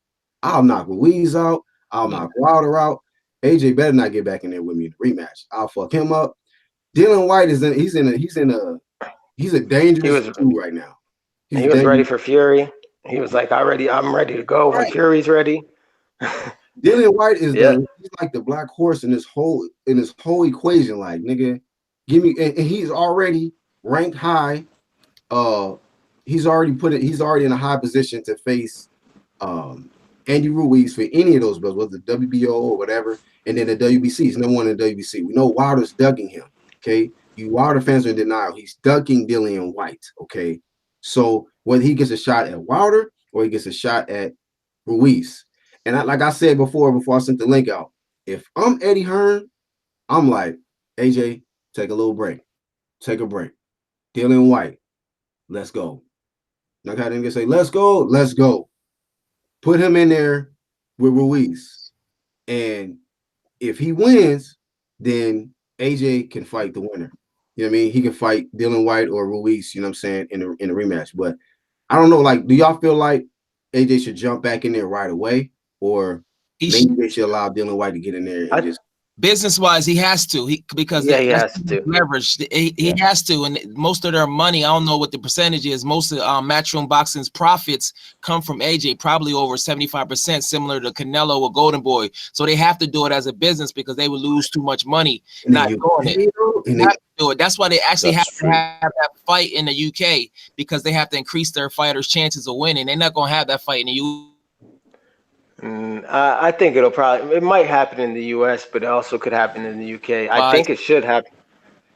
I'll knock Ruiz out. I'll knock Wilder out. AJ better not get back in there with me in the rematch. I'll fuck him up. Dillian White he's a dangerous dude right now. He was ready for Fury. He was like, I'm ready to go when Fury's ready. Dillian White is he's like the black horse in this whole equation. Like, nigga, give me, and he's already ranked high. He's already in a high position to face Andy Ruiz for any of those belts, whether the WBO or whatever, and then the WBC. He's number one in the WBC. We know Wilder's ducking him. Okay, you Wilder fans are in denial. He's ducking Dillian White. Okay, so whether he gets a shot at Wilder or he gets a shot at Ruiz, and like I said before I sent the link out, if I'm Eddie Hearn, I'm like, AJ, take a little break, take a break. Dillian White, let's go. Like how they say, let's go. Put him in there with Ruiz, and if he wins, then AJ can fight the winner. You know what I mean? He can fight Dillian White or Ruiz, you know what I'm saying, in the rematch. But I don't know, like, do y'all feel like AJ should jump back in there right away, or maybe they should allow Dillian White to get in there and just Business-wise, he has to. Because he has to leverage. He has to, and most of their money, I don't know what the percentage is. Most of Matchroom Boxing's profits come from AJ, probably over 75%, similar to Canelo or Golden Boy. So they have to do it as a business because they would lose too much money not doing it. They have to do it. That's why they actually have to have that fight in the UK, because they have to increase their fighters' chances of winning. They're not gonna have that fight in the UK. I think it might happen in the US, but it also could happen in the UK. I think it should happen.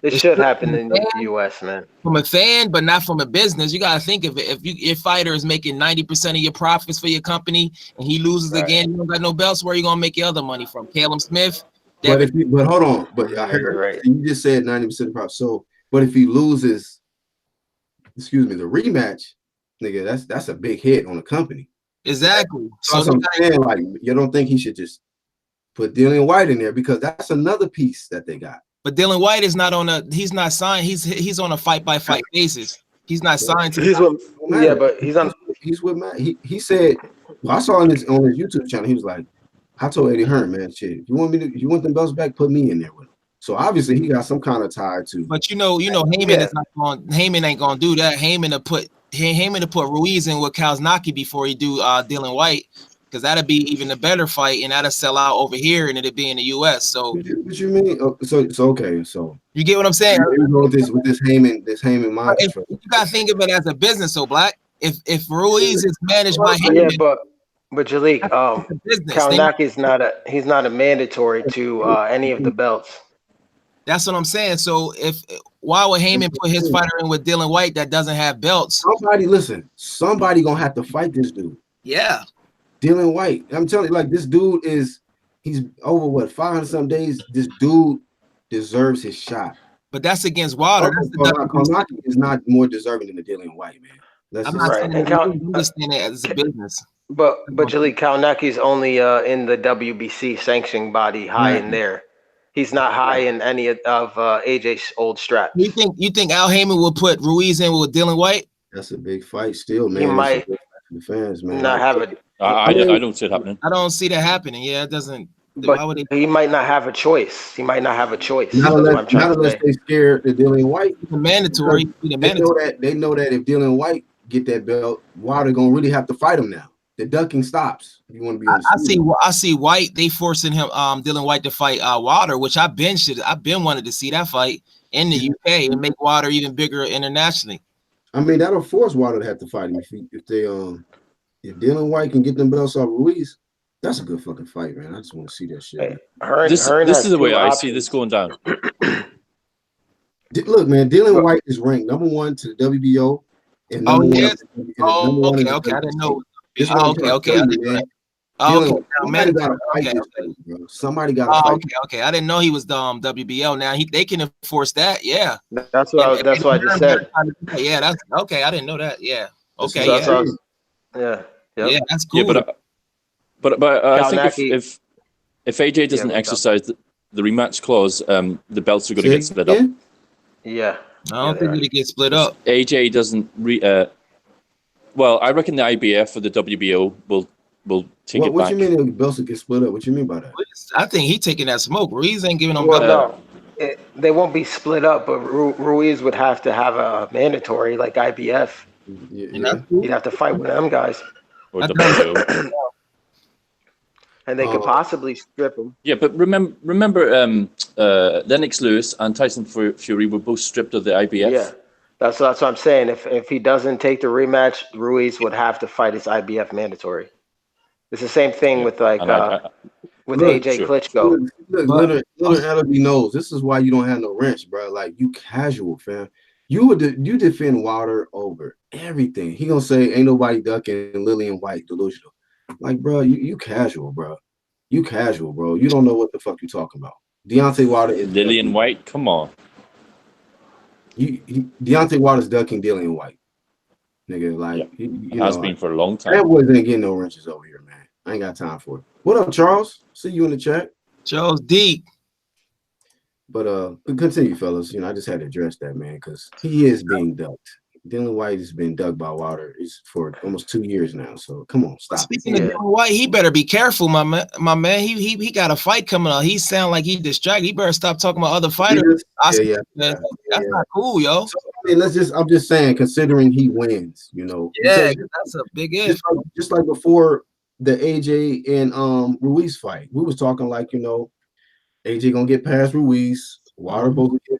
It should happen in the US, man. From a fan, but not from a business. You gotta think of it. If your fighter is making 90% of your profits for your company and he loses again, you don't got no belts, where are you gonna make your other money from? Caleb Smith? But hold on. But I heard you just said 90% of profits. So, but if he loses, the rematch, nigga, that's a big hit on the company. Exactly. So I'm saying, like, you don't think he should just put Dillian White in there, because that's another piece that they got. But Dillian White is not he's not signed. He's on a fight-by-fight basis. He's not signed to. He's with Matt. He said, well, I saw on his YouTube channel, he was like, I told Eddie Hearn, man, shit, if you want them belts back, put me in there with him. So obviously he got some kind of tie to. But Heyman is not going. Heyman ain't gonna do that. Heyman to put Ruiz in with Kazanaki before he do Dillian White, because that'd be even a better fight, and that'll sell out over here, and it'd be in the US. So what you mean? So okay. So you get what I'm saying? With this Heyman mind. You gotta think of it as a business. So Black, if Ruiz is managed by Heyman, but Jalik, Kazanaki's not a mandatory to any of the belts. That's what I'm saying. So why would Heyman put his fighter in with Dillian White that doesn't have belts? Somebody gonna have to fight this dude. Yeah. Dillian White. I'm telling you, like, this dude he's over what, 500 some days. This dude deserves his shot. But that's against Wilder. Kazanaki is not more deserving than the Dillian White, man. I'm not saying that. I'm just saying it as a business. But Jalik, Kazanaki's only in the WBC sanctioning body, high in there. He's not high in any of AJ's old straps. You think Al Heyman will put Ruiz in with Dillian White? That's a big fight still, man. He might the fans, man. not have it. I don't see it happening. I don't see that happening. Yeah, it doesn't. But he might not have a choice. Not unless they scared of Dillian White. It's mandatory. They know that if Dillian White get that belt, Wilder gonna really have to fight him now. The ducking stops. You want to be. I see White. They forcing him, Dillian White, to fight Wilder, which I've been wanted to see that fight in the UK and make Wilder even bigger internationally. I mean, that'll force Wilder to have to fight him if Dillian White can get them belts off Ruiz. That's a good fucking fight, man. I just want to see that shit. Hey, this is the way I see this going down. Look, man, Dillian White is ranked number 1 to the WBO. And okay. I didn't know. Okay. Somebody got to fight. Okay. I didn't know he was the WBO. Now they can enforce that. Yeah. That's what I just said. Yeah, that's okay. I didn't know that. Yeah. Okay. Yeah, that's cool. Yeah, but I think if AJ doesn't exercise the rematch clause, the belts are going to get split up. Yeah. I don't think it gets split up. AJ doesn't well, I reckon the IBF or the WBO will take it back. What you mean the belts will get split up? What you mean by that? I think he taking that smoke. Ruiz ain't giving them. No, they won't be split up, but Ruiz would have to have a mandatory like IBF. Yeah. He'd have to fight with them guys. Or WBO. And they could possibly strip him. Yeah, but remember, Lennox Lewis and Tyson Fury were both stripped of the IBF. Yeah, that's what I'm saying. If he doesn't take the rematch, Ruiz would have to fight his IBF mandatory. It's the same thing with with AJ Klitschko. Look, Leonard Ellerby knows this is why you don't have no wrench, bro. Like, you casual, fam. You defend Wilder over everything. He gonna say ain't nobody ducking Lillian White delusional. Like, bro, you casual, bro. You casual, bro. You don't know what the fuck you talking about. Deontay Wilder is Lillian White. Come on. Deontay Wilder's ducking Dillian White, nigga. Like, has been for a long time. That boy ain't getting no wrenches over here, man. I ain't got time for it. What up, Charles? See you in the chat. Charles D. But continue, fellas. I just had to address that, man, because he is being ducked. Dylan White has been dug by Wilder for almost 2 years now. So come on, stop. Speaking of Dylan White, he better be careful, my man. He got a fight coming up. He sound like he distracted. He better stop talking about other fighters. Yeah. That's not cool, yo. So, I mean, I'm just saying, considering he wins, Yeah, that's a big if. Just like before the AJ and Ruiz fight, we was talking like, AJ gonna get past Ruiz, Wilder supposed to get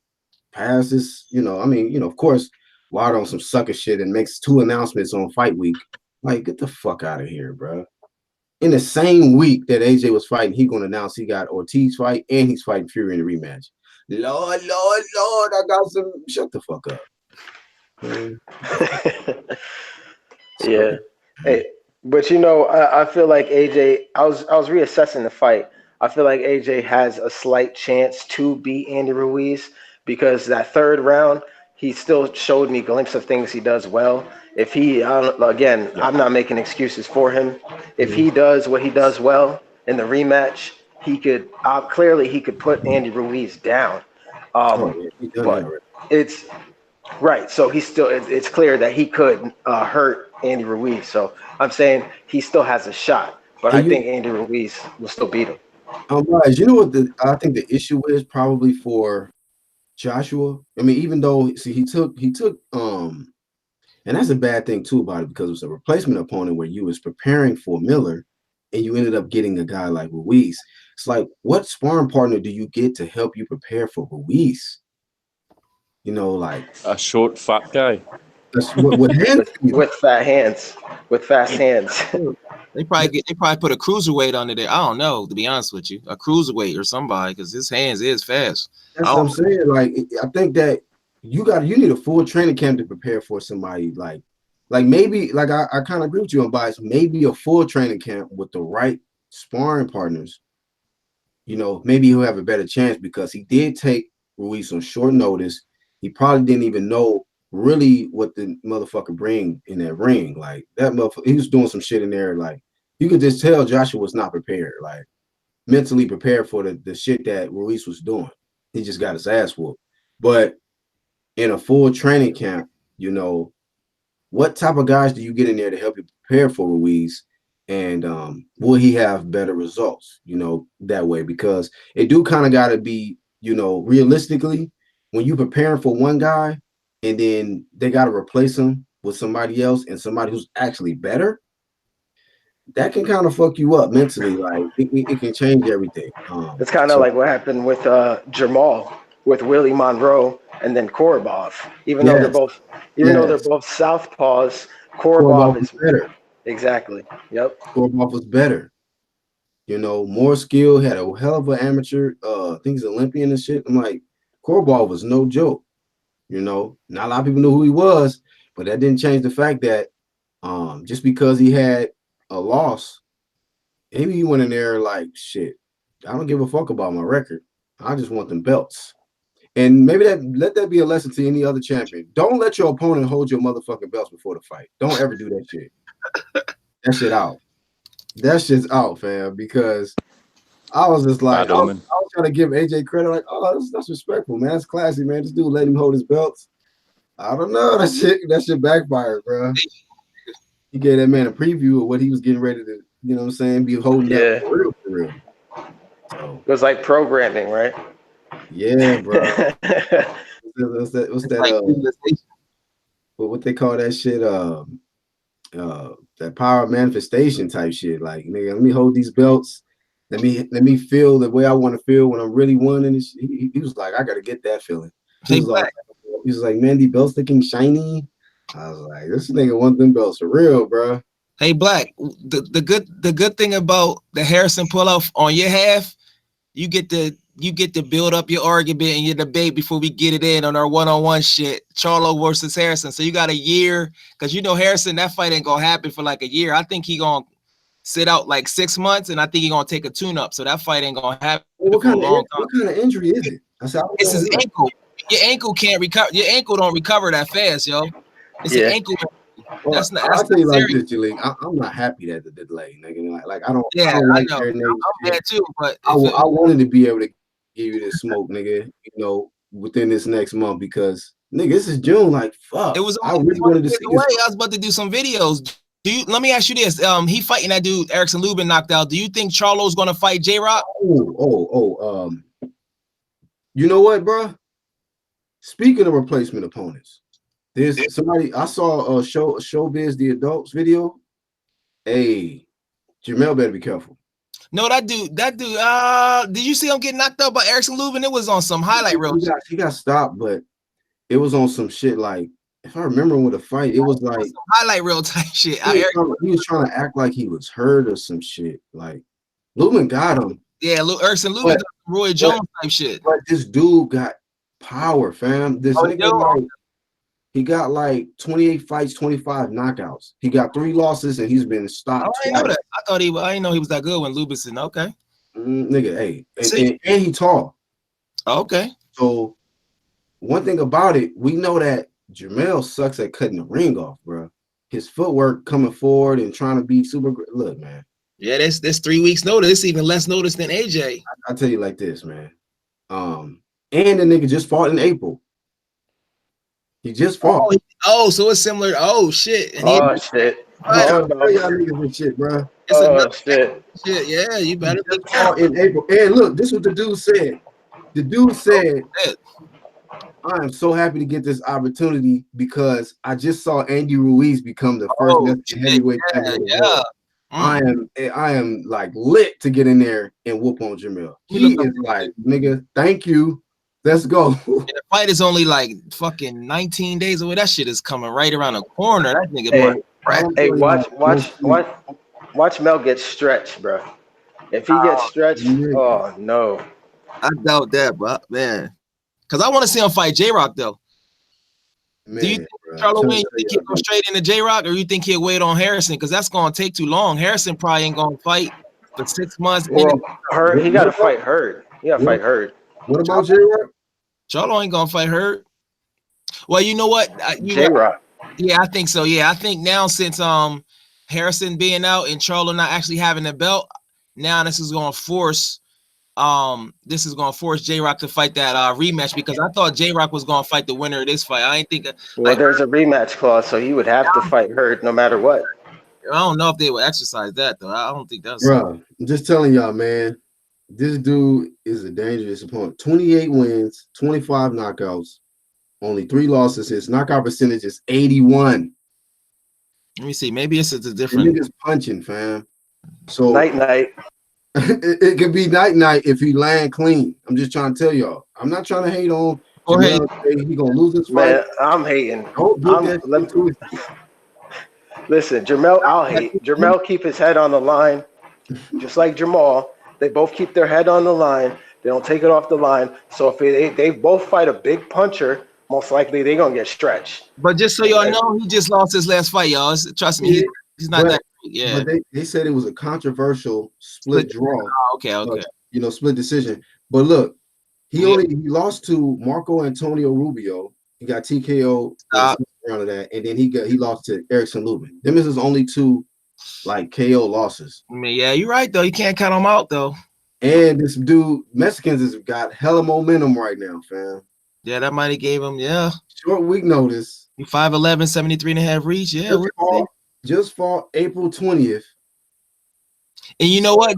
past this, of course, Wilder on some sucker shit and makes 2 announcements on fight week. Like, get the fuck out of here, bro. In the same week that AJ was fighting, he gonna announce he got Ortiz fight and he's fighting Fury in the rematch. Lord, I got some. Shut the fuck up. Yeah. Hey, but I feel like AJ. I was reassessing the fight. I feel like AJ has a slight chance to beat Andy Ruiz because that 3rd round, he still showed me a glimpse of things he does well. If he, again, I'm not making excuses for him. If he does what he does well in the rematch, he could clearly he could put Andy Ruiz down. But it's right. So he's still. It's clear that he could hurt Andy Ruiz. So I'm saying he still has a shot. But I think Andy Ruiz will still beat him. Guys, you know what I think the issue is probably for Joshua? I mean, even though he took and that's a bad thing too about it because it was a replacement opponent where you was preparing for Miller and you ended up getting a guy like Ruiz. It's like, what sparring partner do you get to help you prepare for Ruiz? Like a short, fat guy. with fat hands, with fast hands. They probably put a cruiserweight under there. I don't know, to be honest with you, a cruiserweight or somebody because his hands is fast. That's what I'm saying. Like, I think that you need a full training camp to prepare for somebody. Like maybe I kind of agree with you on bias. Maybe a full training camp with the right sparring partners. Maybe he'll have a better chance because he did take Ruiz on short notice. He probably didn't even know really what the motherfucker bring in that ring. Like that motherfucker, he was doing some shit in there. Like you could just tell Joshua was not prepared, like mentally prepared for the shit that Ruiz was doing. He just got his ass whooped. But in a full training camp, what type of guys do you get in there to help you prepare for Ruiz? And will he have better results, that way? Because it do kind of got to be, realistically, when you preparing for one guy and then they got to replace him with somebody else and somebody who's actually better, that can kind of fuck you up mentally. Like it can change everything. It's kind of like what happened with Jamal with Willie Monroe and then Korobov. Even though they're both southpaws, Korobov is better. Exactly. Yep. Korobov was better. More skill, had a hell of an amateur. I think he's Olympian and shit. I'm like, Korobov was no joke. Not a lot of people knew who he was, but that didn't change the fact that just because he had a loss, maybe he went in there like, shit, I don't give a fuck about my record. I just want them belts. And maybe let that be a lesson to any other champion. Don't let your opponent hold your motherfucking belts before the fight. Don't ever do that shit. That shit out. That shit's out, fam, because I was just like, I was trying to give AJ credit, like, oh, that's respectful, man. That's classy, man. This dude let him hold his belts. I don't know. That shit backfired, bro. He gave that man a preview of what he was getting ready to, you know what I'm saying, be holding up for real. So, it was like programming, right? Yeah, bro. What's that? What they call that shit? That power of manifestation type shit. Like, nigga, let me hold these belts. Let me feel the way I want to feel when I'm really winning. He was like, I gotta get that feeling. He was like, man, these belts looking shiny. I was like, this nigga want them belts for real, bro. Hey, Black, the good thing about the Harrison pull-off on your half, you get to build up your argument and your debate before we get it in on our one-on-one shit. Charlo versus Harrison. So you got a year, because Harrison, that fight ain't gonna happen for like a year. I think he gonna sit out like 6 months, and I think he gonna take a tune-up. So that fight ain't gonna happen for a long time. What kind of injury is it? It's his ankle. Your ankle can't recover. Your ankle don't recover that fast, yo. It's an ankle. Well, I'll tell you like this, Jaleel. I'm not happy that the delay, nigga. Like I don't. Yeah, I know. I'm mad too, but I wanted to be able to give you this smoke, nigga. Within this next month, because Nigga, this is June. Like, fuck. It was I really wanted to see away. this. I was about to do some videos. Let me ask you this. He fighting that dude, Erickson Lubin knocked out. Do you think Charlo's gonna fight J-Rock? You know what, bro? Speaking of replacement opponents, there's somebody I saw a Showbiz the Adults video. Hey, Jamel better be careful. No, that dude, did you see him get knocked out by Erickson Lubin? It was on some highlight reel. He got stopped, but it was on some shit like, if I remember with a fight, it was like some highlight reel type shit. He was trying to act like he was hurt or some shit. Like Lubin got him. Yeah, Erickson Lubin, Roy Jones type shit. But this dude got power, fam. This nigga, he got like 28 fights, 25 knockouts. He got 3 losses and he's been stopped. I didn't know that. I didn't know he was that good when Lubin said, okay. Nigga, hey, and he tall. Okay. So one thing about it, we know that Jamel sucks at cutting the ring off, bro. His footwork coming forward and trying to be super great. Look, man. Yeah, that's 3 weeks notice. It's even less notice than AJ. I'll tell you like this, man. And the nigga just fought in April. He just fought. Oh, so it's similar. Oh shit. Shit. Y'all niggas and shit, bro. Shit. Shit, yeah, you better be careful. In April. And look, this is what the dude said. The dude said, I am so happy to get this opportunity because I just saw Andy Ruiz become the first heavyweight champion. Yeah. I am like lit to get in there and whoop on Jamel. He is like, nigga, thank you. Let's go. The fight is only like fucking 19 days away. That shit is coming right around the corner. That nigga. Hey, watch Mel get stretched, bro. If he gets stretched, oh no. I doubt that, but man. Because I want to see him fight J-Rock, though. Man, do you think Charlo Wayne he'll go straight into J-Rock, or you think he'll wait on Harrison? Because that's going to take too long. Harrison probably ain't going to fight for 6 months. Well, he got to fight Hurd. He got to fight Hurd. What about J-Rock? Charlo ain't going to fight Hurd. Well, you know what? J-Rock. Yeah, I think so. Yeah, I think now since Harrison being out and Charlo not actually having the belt, now this is going to force J-Rock to fight that rematch, because I thought J-Rock was going to fight the winner of this fight. I ain't think. There's a rematch clause, so he would have to fight Hurd no matter what. I don't know if they would exercise that though. I don't think that's. Bro, I'm just telling y'all, man. This dude is a dangerous opponent. 28 wins, 25 knockouts, only 3 losses. His knockout percentage is 81. Let me see. Maybe it's a different. Niggas punching, fam. So night. It could be night if he land clean. I'm just trying to tell y'all. I'm not trying to hate on. He gonna lose this fight. Man, I'm hating. Listen, I'll hate. Jermell keep his head on the line, just like Jamal. They both keep their head on the line. They don't take it off the line. So if they both fight a big puncher, most likely they're gonna get stretched. But just so y'all know, he just lost his last fight, y'all. Trust me, he's not that. Yeah, but they said it was a controversial split draw. Okay. Split decision. But look, he lost to Marco Antonio Rubio. He got TKO round of that, and then he lost to Erickson Lubin. Them is his only 2 like KO losses. I mean, yeah, you're right though. You can't count them out though. And this dude, Mexicans has got hella momentum right now, fam. Yeah, that might have gave him short week notice. 5'11", 73.5 reach. Yeah, just fought April 20th. And you know what?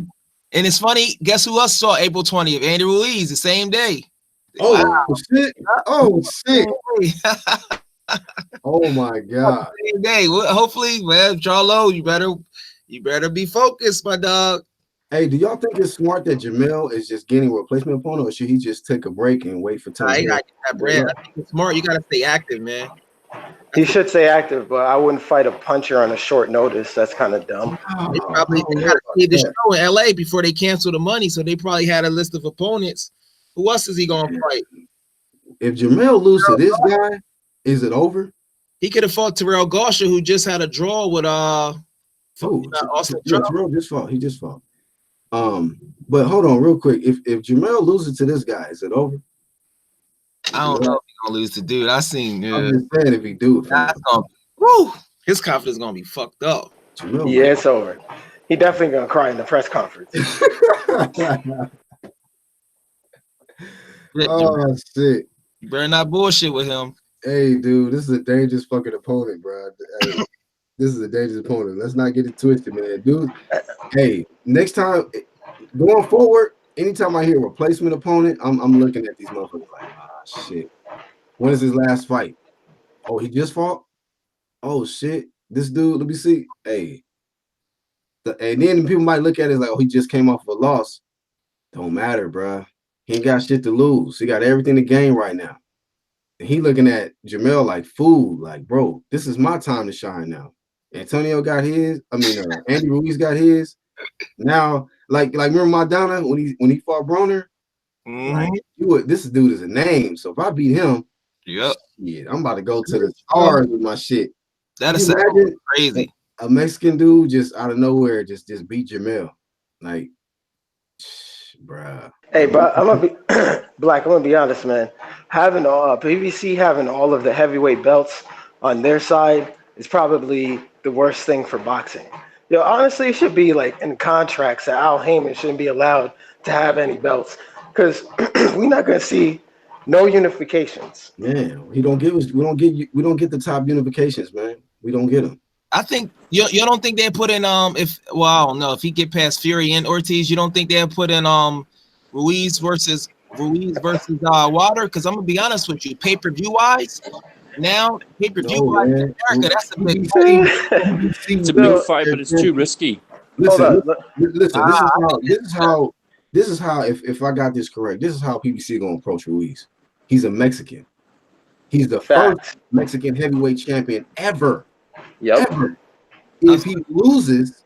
And it's funny. Guess who else saw April 20th? Andy Ruiz, the same day. Oh, shit. Oh, shit. Oh, my God. Same day. Well, hopefully, man, Charlo, you better be focused, my dog. Hey, do y'all think it's smart that Jamel is just getting a replacement opponent, or should he just take a break and wait for time? I got that bread. I think it's smart. You got to stay active, man. He should stay active, but I wouldn't fight a puncher on a short notice. That's kind of dumb. They probably had to see the show in LA before they cancel the money, so they probably had a list of opponents. Who else is he going to fight? If Jamel loses to this guy, is it over? He could have fought Terrell Gausha, who just had a draw with Austin Terrell just fought. He just fought. But hold on, real quick. If Jamel loses to this guy, is it over? I don't know if he's gonna lose to dude. I'm just saying if he do, his confidence is gonna be fucked up. Yeah, it's over. He definitely gonna cry in the press conference. Oh shit! You better not bullshit with him. Hey, dude, this is a dangerous fucking opponent, bro. Hey, this is a dangerous opponent. Let's not get it twisted, man. Dude, hey, next time going forward, anytime I hear replacement opponent, I'm looking at these motherfuckers like, shit. When is his last fight? Oh, he just fought? Oh shit. This dude, let me see. Hey. And then people might look at it like, oh, he just came off of a loss. Don't matter, bro. He ain't got shit to lose. He got everything to gain right now. And he looking at Jamel like food, like, bro, this is my time to shine now. Antonio got his. I mean, Andy Ruiz got his. Now, like remember Maidana when he fought Broner? Like, this dude is a name. So if I beat him, yeah, I'm about to go to the stars with my shit. That is crazy. A Mexican dude just out of nowhere just beat Jamel. Like, bruh. Hey, but I'm gonna be Black. I'm gonna be honest, man. Having PBC having all of the heavyweight belts on their side is probably the worst thing for boxing. Yo, honestly, it should be like in contracts that Al Heyman shouldn't be allowed to have any belts because we're not gonna see no unifications. Man, we don't get the top unifications, man. We don't get them. I think you don't think they put in I don't know if he get past Fury and Ortiz, you don't think they'll put in Ruiz versus Wilder? Because I'm gonna be honest with you, pay-per-view wise, now pay-per-view wise in America, that's a big thing. It's a big fight, but it's too risky. Listen, this is how if I got this correct, this is how PBC gonna approach Ruiz. He's a Mexican. He's the first Mexican heavyweight champion ever. Yep. Ever. If he loses,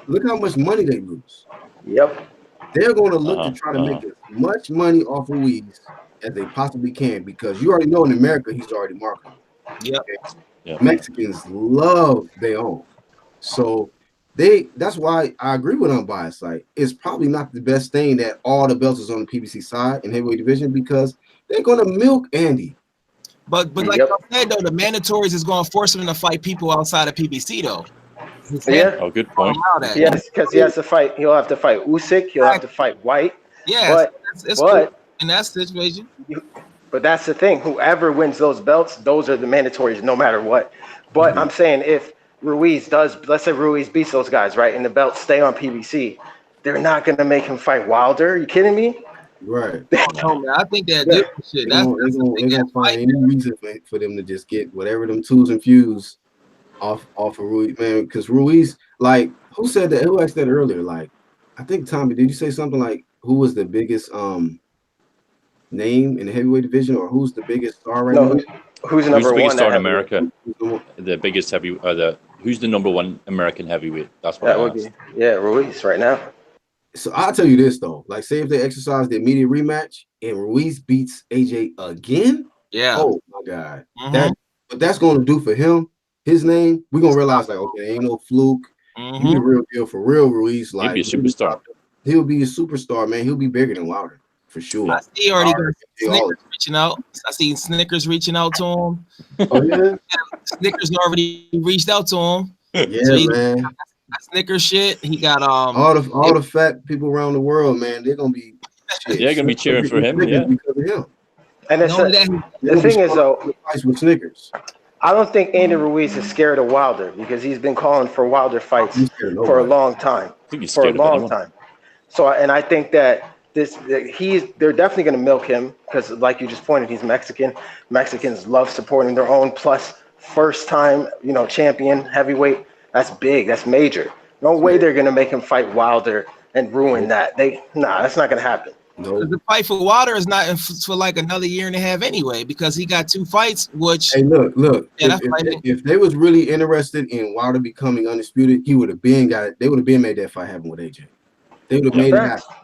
look how much money they lose. Yep. They're going to look to try to make as much money off of Ruiz as they possibly can because you already know in America he's already marketable. Yep. Okay? Yep. Mexicans love their own. So that's why I agree with Unbiased. Like, it's probably not the best thing that all the belts is on the PBC side in heavyweight division because they're going to milk Andy. But like I said though, the mandatories is going to force him to fight people outside of PBC though. Yeah. Oh, good point. Yes, because he has to fight. He'll have to fight Usyk. He'll have to fight White. Yeah, it's cool in that situation. But that's the thing. Whoever wins those belts, those are the mandatories, no matter what. But I'm saying if Ruiz let's say Ruiz beats those guys, right, and the belts stay on PBC, they're not going to make him fight Wilder. Are you kidding me? Right. No, man, I think that different shit. That's they gonna find any reason for them to just get whatever them tools and fuse off of Ruiz, man. Because Ruiz, like, who said that? Who asked that earlier? Like, I think Tommy, did you say something like who was the biggest name in the heavyweight division, or who's the biggest star right now? Who's the biggest star in America? The biggest who's the number one American heavyweight? That's what that would be. Yeah, Ruiz right now. So I'll tell you this though, like, say if they exercise the immediate rematch and Ruiz beats AJ again, oh my God, what that's going to do for him, his name, we're gonna realize like, okay, ain't no fluke. He's a real deal for real, Ruiz. Like, he'll be a superstar. He'll be a superstar, man. He'll be bigger than Wilder for sure. I see already Snickers reaching out. I see Snickers reaching out to him. Oh yeah, Snickers already reached out to him. Yeah, so man. Snickers shit. He got all the fat people around the world, man. They're gonna be gonna be cheering for him. Yeah, because of him. And the thing is though, with Snickers. I don't think Andy Ruiz is scared of Wilder because he's been calling for Wilder fights for a long time. For a long time. So, and I think that they're definitely going to milk him because, like you just pointed, he's Mexican. Mexicans love supporting their own. Plus, first time, champion heavyweight. That's big. That's major. No way they're going to make him fight Wilder and ruin that. That's not going to happen. No. The fight for Wilder is not for like another year and a half anyway, because he got 2 fights. Which look, if they was really interested in Wilder becoming undisputed, he would have been got it. They would have been made that fight happen with AJ. They would have made it happen.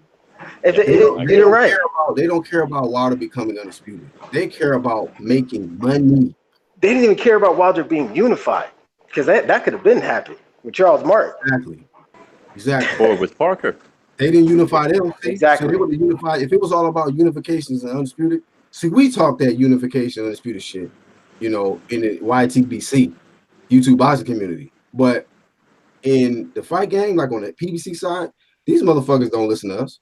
They don't care about Wilder becoming undisputed. They care about making money. They didn't even care about Wilder being unified because that could have been happened with Charles Martin. Exactly. Or with Parker. They didn't unify them. Exactly. So they would have unified. If it was all about unifications and undisputed, see, we talk that unification, undisputed shit, in the YTBC, YouTube boxing community. But in the fight game, like on the PBC side, these motherfuckers don't listen to us.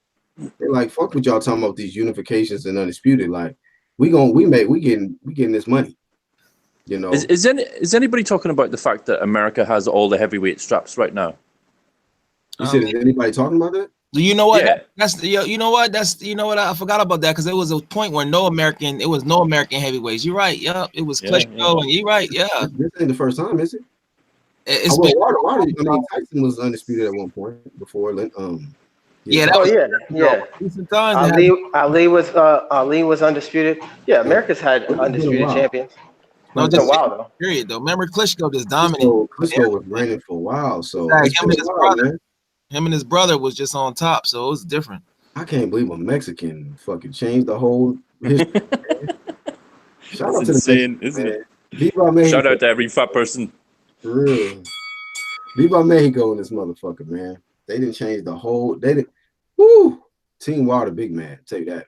They're like, fuck what y'all talking about these unifications and undisputed. Like, we getting this money. You know, is anybody talking about the fact that America has all the heavyweight straps right now? you said, is anybody talking about that? You know what? Yeah. You know what? I forgot about that because there was a point where it was no American heavyweights. You're right. Yep, it was Klitschko, and you're right. Yeah, This ain't the first time, is it? it's Well, been. Tyson was undisputed at one point before. Yeah, that Oh was yeah. recent times. Ali was undisputed. Yeah, America's had undisputed champions. No, It's been a just while though. period though. Remember Klitschko just dominated. Klitschko was reigning for a while, so Like, it's been a while, man. him and his brother was just on top, so it was different. I can't believe a Mexican fucking changed the whole history. Shout out to insane, the isn't it? Viva Mexico. Shout out to every fat person. For real. Viva Mexico and this motherfucker, man. They didn't change the whole. They didn't. Woo! Team Wilder, big man. Tell you that.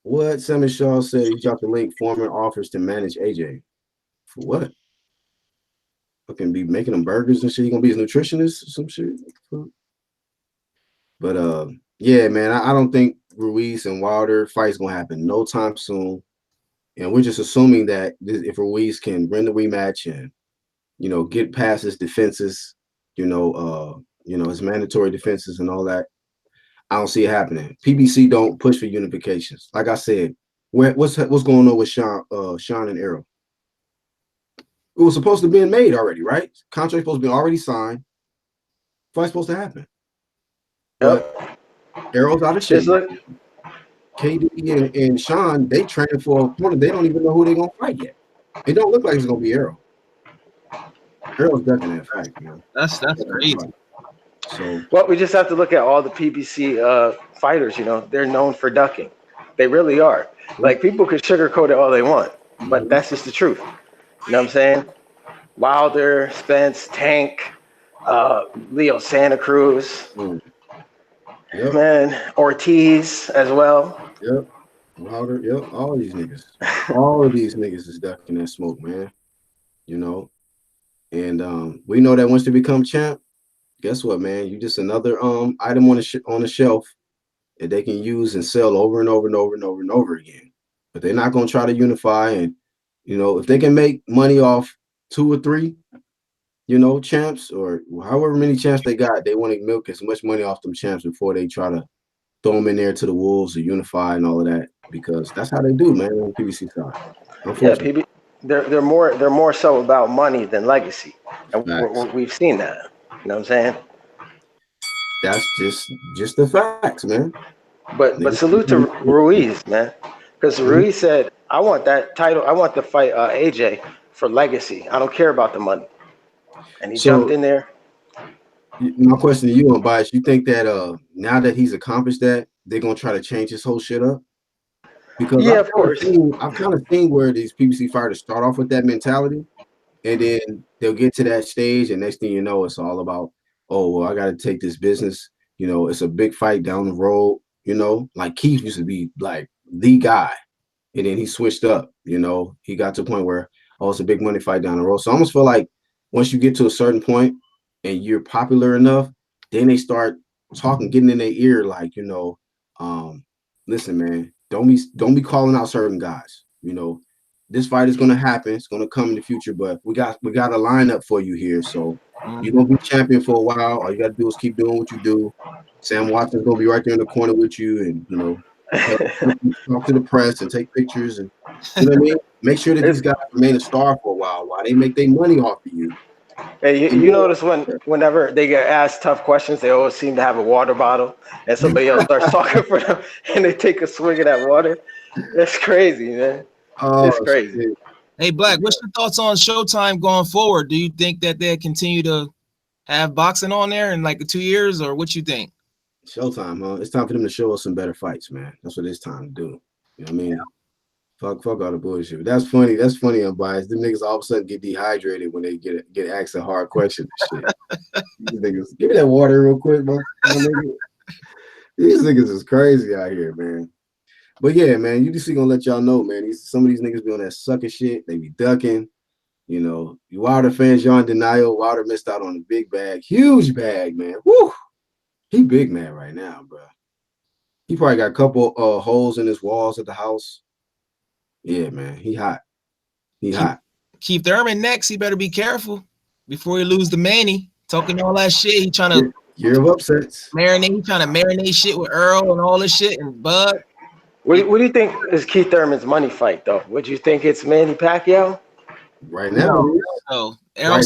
What Simon Shaw said he dropped the link. Foreman offers to manage AJ. For what? Fucking be making them burgers and shit. He gonna be his nutritionist or some shit. But yeah, man. I don't think Ruiz and Wilder fight's gonna happen no time soon. And we're just assuming that if Ruiz can win the rematch and get past his defenses, his mandatory defenses and all that, I don't see it happening. PBC don't push for unifications. Like I said, what's going on with Sean and Errol? It was supposed to be made already, right? Contract supposed to be already signed. Fight's supposed to happen. But Errol's out of shape. KD and Sean, they training for a opponent. They don't even know who they're gonna fight yet. It don't look like it's gonna be Errol. Errol's definitely a fact, man. That's crazy. So, well, we just have to look at all the PBC fighters. They're known for ducking. They really are. Like, people could sugarcoat it all they want, but that's just the truth. You know what I'm saying? Wilder, Spence, Tank, Leo Santa Cruz, man, Ortiz as well. Yep, Wilder. Yep, all these niggas. All of these niggas is ducking that smoke, man. And we know that once they become champ, guess what, man? You just another item on the shelf that they can use and sell over and over and over and over and over again. But they're not gonna try to unify. And if they can make money off 2 or 3, champs or however many champs they got, they want to milk as much money off them champs before they try to throw them in there to the wolves or unify and all of that, because that's how they do, man, on the PBC side. Yeah, they're more so about money than legacy, and we've seen that. You know what I'm saying? That's just the facts, man. But salute to Ruiz, man, because Ruiz said, "I want that title. I want to fight AJ for legacy. I don't care about the money." And he jumped in there. My question to you, Unbiased, you think that now that he's accomplished that, they're gonna try to change his whole shit up? Because of course, I've kind of seen where these PBC fighters start off with that mentality, and then they'll get to that stage, and next thing you know, it's all about, oh, well, I got to take this business. It's a big fight down the road. Like Keith used to be like the guy, and then he switched up. He got to the point where, oh, it's a big money fight down the road. So I almost feel like once you get to a certain point and you're popular enough, then they start talking, getting in their ear, like, listen, man, don't be calling out certain guys. This fight is gonna happen, it's gonna come in the future, but we got a lineup for you here. So you're gonna be champion for a while. All you gotta do is keep doing what you do. Sam Watson's gonna be right there in the corner with you, and talk to the press and take pictures, and what I mean? Make sure that these guys remain a star for a while they make their money off of you. Hey, you notice whenever they get asked tough questions, they always seem to have a water bottle, and somebody else starts talking for them, and they take a swig of that water. That's crazy, man. It's crazy. Shit. Hey, Black, what's your thoughts on Showtime going forward? Do you think that they'll continue to have boxing on there in like 2 years, or what you think? Showtime, huh? It's time for them to show us some better fights, man. That's what it's time to do. You know what I mean? Yeah. Fuck all the bullshit. That's funny. Unbiased. Them niggas all of a sudden get dehydrated when they get asked a hard question and shit. These niggas, give me that water real quick, man. These niggas is crazy out here, man. But yeah, man, UDC gonna let y'all know, man. Some of these niggas be on that sucker shit. They be ducking. You Wilder fans, y'all in denial. Wilder missed out on a big bag, huge bag, man. Woo! He big man right now, bro. He probably got a couple holes in his walls at the house. Yeah, man, he hot. He hot. Keith Thurman next. He better be careful before he lose the Manny. Talking all that shit. He trying to year of upsets. Marinate. He trying to marinate shit with Earl and all this shit and Bud. What do you think is Keith Thurman's money fight though? Would you think it's Manny Pacquiao? Right now. No. Errol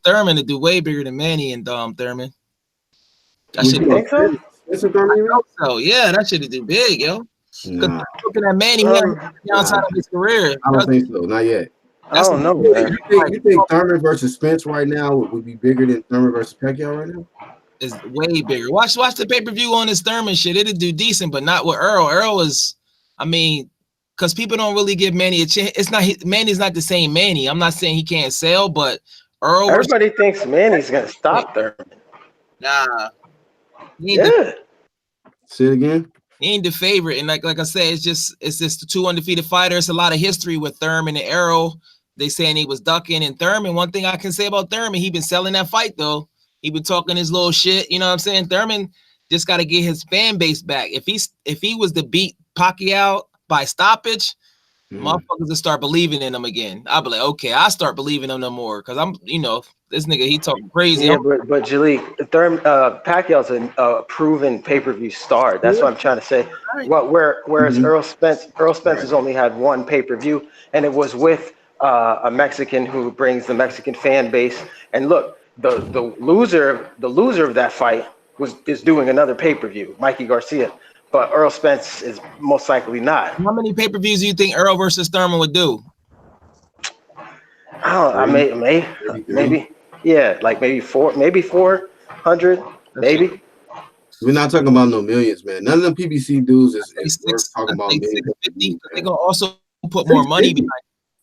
Thurman to do way bigger than Manny and Thurman. That shit. You think so? So yeah, that shit do big, yo. Nah. Looking at Manny, he outside of his career. I don't think so. Not yet. I don't know. You think Thurman versus Spence right now would be bigger than Thurman versus Pacquiao right now? Is way bigger. Watch the pay-per-view on this Thurman shit. It'll do decent, but not with Earl. Earl is, I mean, because people don't really give Manny a chance. It's not Manny's not the same Manny. I'm not saying he can't sell, but Earl. Everybody thinks Manny's gonna stop Thurman. Nah. Yeah. Say it again. He ain't the favorite, and like I said, it's just the two undefeated fighters. A lot of history with Thurman and Errol. They saying he was ducking and Thurman. One thing I can say about Thurman, he been selling that fight though. He been talking his little shit. You know what I'm saying? Thurman just got to get his fan base back. If he was to beat Pacquiao by stoppage, motherfuckers will start believing in him again. I'll be like, okay, I start believing in him no more because I'm, this nigga, he talking crazy. Yeah, but Jalik, Pacquiao's a proven pay-per-view star. That's what I'm trying to say. Whereas Earl Spence has only had one pay-per-view, and it was with a Mexican who brings the Mexican fan base. And look, the loser of that fight is doing another pay-per-view, Mikey Garcia. But Earl Spence is most likely not. How many pay-per-views do you think Earl versus Thurman would do? I don't know. Maybe. Yeah, like maybe 400, maybe. We're not talking about no millions, man. None of them PBC dudes is worth talking about millions. 650. They're gonna also put more money behind.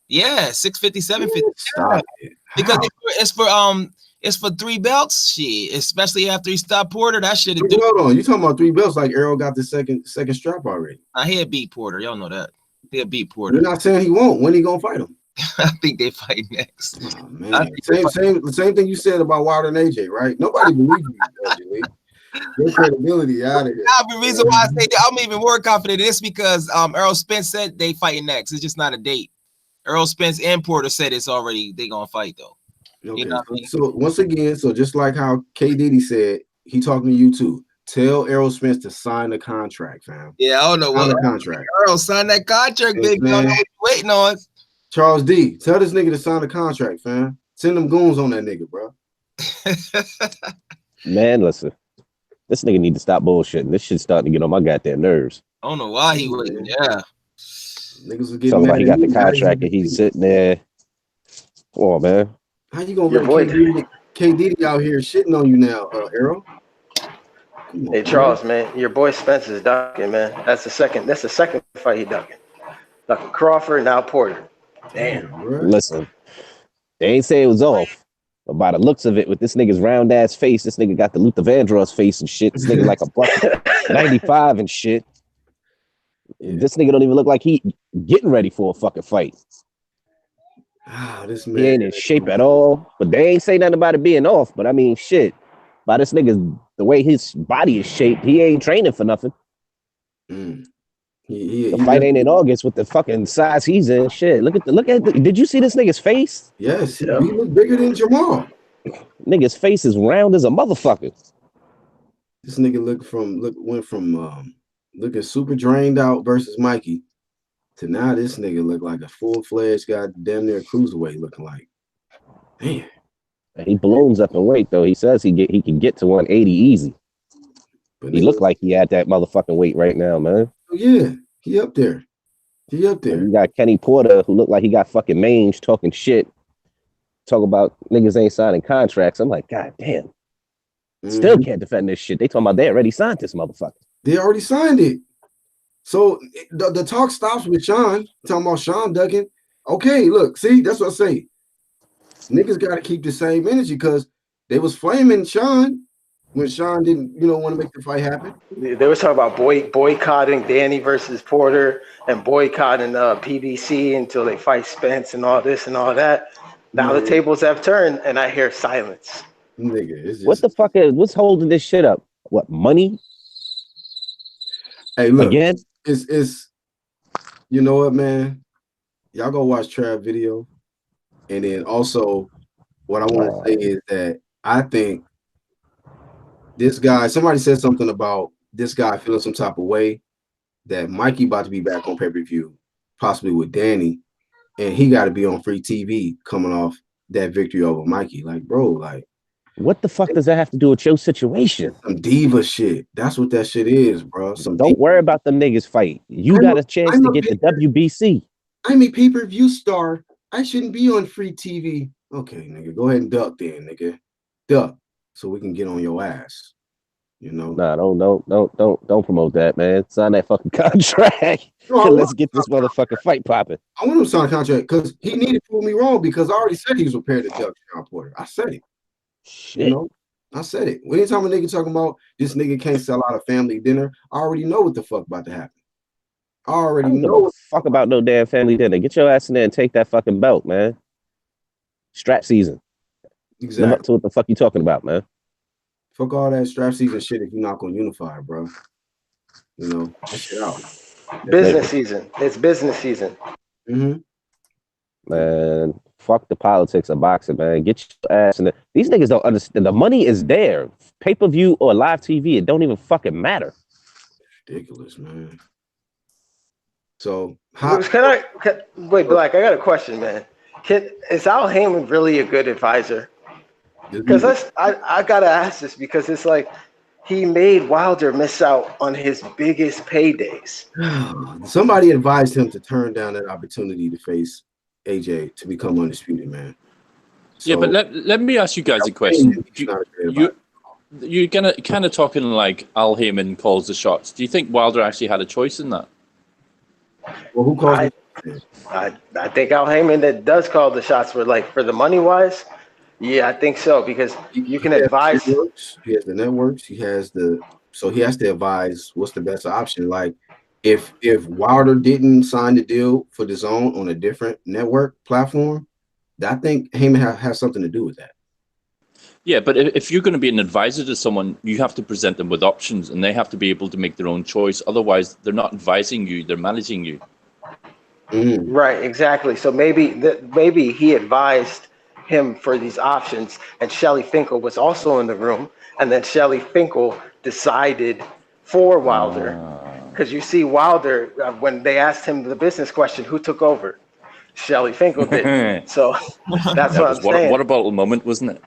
Yeah, 650, 750. Because it's for 3 belts, shit. Especially after he stopped Porter, that shit. Hold on, you talking about 3 belts like Errol got the second strap already? He'll beat Porter. Y'all know that. He'll beat Porter. You're not saying he won't. When he gonna fight him? I think they fight next. Oh, man. Same thing you said about Wilder and AJ, right? Nobody believes you, your credibility out of here. The reason why I say that I'm even more confident in this because Errol Spence said they fighting next. It's just not a date. Errol Spence and Porter said it's already they gonna fight though. Okay. You know what I mean? So once again, just like how K Diddy said, he talking to you too. Tell Errol Spence to sign the contract, fam. Yeah, I don't know what contract. Errol sign that contract, baby. I don't know what you're waiting on. Charles D, tell this nigga to sign the contract, fam. Send them goons on that nigga, bro. Man, listen. This nigga need to stop bullshitting. This shit's starting to get on my goddamn nerves. I don't know why he wouldn't. Yeah. Niggas was getting talking about he got the contract and he's sitting there. Come on, man. How you gonna let K Diddy out here shitting on you now, Errol? Hey Charles, man, your boy Spence is ducking, man. That's the second fight he ducking. Ducking Crawford, now Porter. Damn. Listen, they ain't say it was off. But by the looks of it, with this nigga's round ass face, this nigga got the Luther Vandross face and shit. This nigga like a buck 95 and shit. Yeah. This nigga don't even look like he getting ready for a fucking fight. This man, he ain't in shape at all. But they ain't say nothing about it being off. But I mean, shit. By this nigga's the way his body is shaped, he ain't training for nothing. The fight ain't in August with the fucking size he's in. Shit, look at did you see this nigga's face? Yes, he look bigger than Jamal. Nigga's face is round as a motherfucker. This nigga went from looking super drained out versus Mikey to now this nigga look like a full-fledged guy, damn near cruiserweight looking like. Man. He balloons up in weight though. He says he can get to 180 easy. But he look like he had that motherfucking weight right now, man. Yeah, he up there. You got Kenny Porter, who looked like he got fucking mange talking shit. Talk about niggas ain't signing contracts. I'm like, God damn. Still can't defend this shit. They talking about they already signed this motherfucker. They already signed it. So the talk stops with Sean, talking about Sean ducking. Okay, look, see, that's what I say. Niggas got to keep the same energy because they was flaming Sean when Sean didn't, want to make the fight happen. They were talking about boycotting Danny versus Porter and boycotting PBC until they fight Spence and all this and all that. Now the tables have turned and I hear silence. Nigga, what the fuck what's holding this shit up? What, money? Hey, look, again? It's you know what, man? y'all go watch Trav video, and then also what I want to say is that I think this guy. Somebody said something about this guy feeling some type of way that Mikey about to be back on pay-per-view, possibly with Danny, and he got to be on free TV coming off that victory over Mikey. Like, bro, like, what the fuck does that have to do with your situation? Some diva shit. That's what that shit is, bro. Don't worry about them niggas fight. You got a chance to get the WBC. I'm a pay-per-view star. I shouldn't be on free TV. Okay, nigga, go ahead and duck then, nigga. Duck, so we can get on your ass. You know? Nah, don't promote that, man. Sign that fucking contract. Let's get this motherfucking fight popping. I want him to sign a contract because he needed to prove me wrong because I already said he was prepared to duck Sean Porter. I said it. Shit. You know? I said it. Anytime a nigga talking about this nigga can't sell out a family dinner, I already know what the fuck about to happen. I already know what the fuck about no damn family dinner. Get your ass in there and take that fucking belt, man. Strap season. Exactly. Live up to what the fuck you talking about, man. Fuck all that strap season shit if you're not gonna unify, bro. You know, that shit out. Business season. It's business season. Mm-hmm. Man, fuck the politics of boxing, man. Get your ass in there. These niggas don't understand. The money is there. Pay-per-view or live TV, it don't even fucking matter. Ridiculous, man. So wait, Black? I got a question, man. Is Al Heyman really a good advisor? Because I gotta ask this because it's like he made Wilder miss out on his biggest paydays. Somebody advised him to turn down that opportunity to face AJ to become undisputed, man. So, yeah, but let me ask you guys a question. You're gonna kind of talking like Al Heyman calls the shots. Do you think Wilder actually had a choice in that? Well, who calls it? I think Al Heyman that does call the shots for the money wise. Yeah, I think so because you can advise. He has the networks. He has so he has to advise what's the best option. Like if Wilder didn't sign the deal for DAZN on a different network platform, I think Heyman has something to do with that. Yeah, but if you're going to be an advisor to someone, you have to present them with options, and they have to be able to make their own choice. Otherwise, they're not advising you; they're managing you. Right, exactly. So maybe he advised him for these options, and Shelly Finkel was also in the room, and then Shelly Finkel decided for Wilder, because you see Wilder when they asked him the business question, who took over? Shelly Finkel did. So that's what I'm saying. What a bottle moment, wasn't it?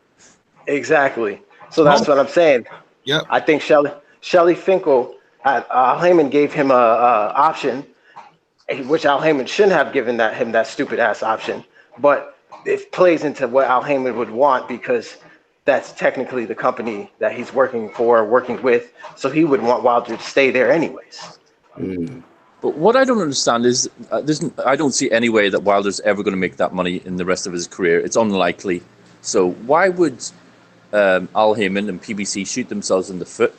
Exactly. So that's what I'm saying. Yeah. I think Shelly Finkel, Al Heyman gave him a option, which Al Heyman shouldn't have given him that stupid ass option, but it plays into what Al Heyman would want because that's technically the company that he's working with. So he would want Wilder to stay there anyways. But what I don't understand is I don't see any way that Wilder's ever going to make that money in the rest of his career. It's unlikely. So why would Al Heyman and PBC shoot themselves in the foot?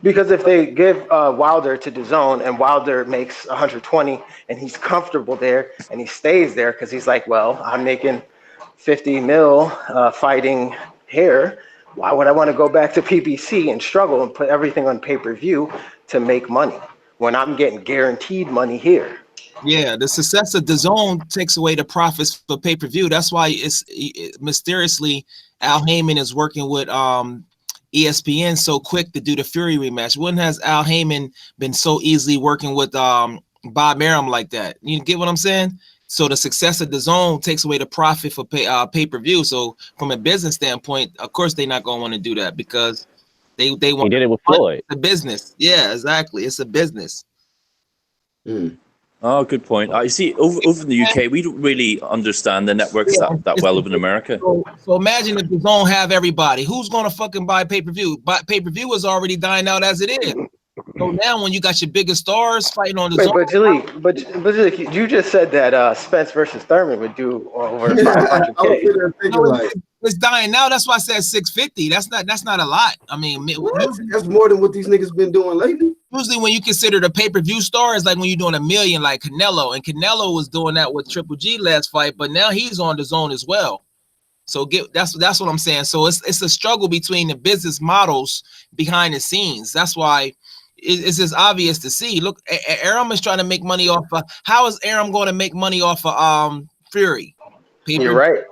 Because if they give Wilder to DAZN and Wilder makes 120 and he's comfortable there and he stays there because he's like, well, I'm making 50 mil fighting here. Why would I want to go back to PBC and struggle and put everything on pay-per-view to make money when I'm getting guaranteed money here? Yeah, the success of DAZN takes away the profits for pay-per-view. That's why it's mysteriously Al Heyman is working with ESPN so quick to do the Fury rematch. When has Al Heyman been so easily working with Bob Arum like that? You get what I'm saying? So the success of DAZN takes away the profit for pay-per-view. So from a business standpoint, of course they're not going to want to do that because they want. He did it with Floyd. The business, yeah, exactly. It's a business. Oh, good point. I see. Over in the UK, we don't really understand the networks that well over in America. So imagine if DAZN have everybody. Who's going to fucking buy pay-per-view? Pay-per-view is already dying out as it is. So now when you got your biggest stars fighting on DAZN. But Jaleel, you just said that Spence versus Thurman would do over 500K. It's dying now. That's why I said 650. That's not a lot. I mean, that's more than what these niggas been doing lately. Usually when you consider the pay-per-view star, it's like when you're doing $1 million, like Canelo. And Canelo was doing that with Triple G last fight, but now he's on DAZN as well. So that's what I'm saying. So it's a struggle between the business models behind the scenes. That's why it's just obvious to see. Look, Arum is trying to make money off of. How is Arum going to make money off of Fury? You're right.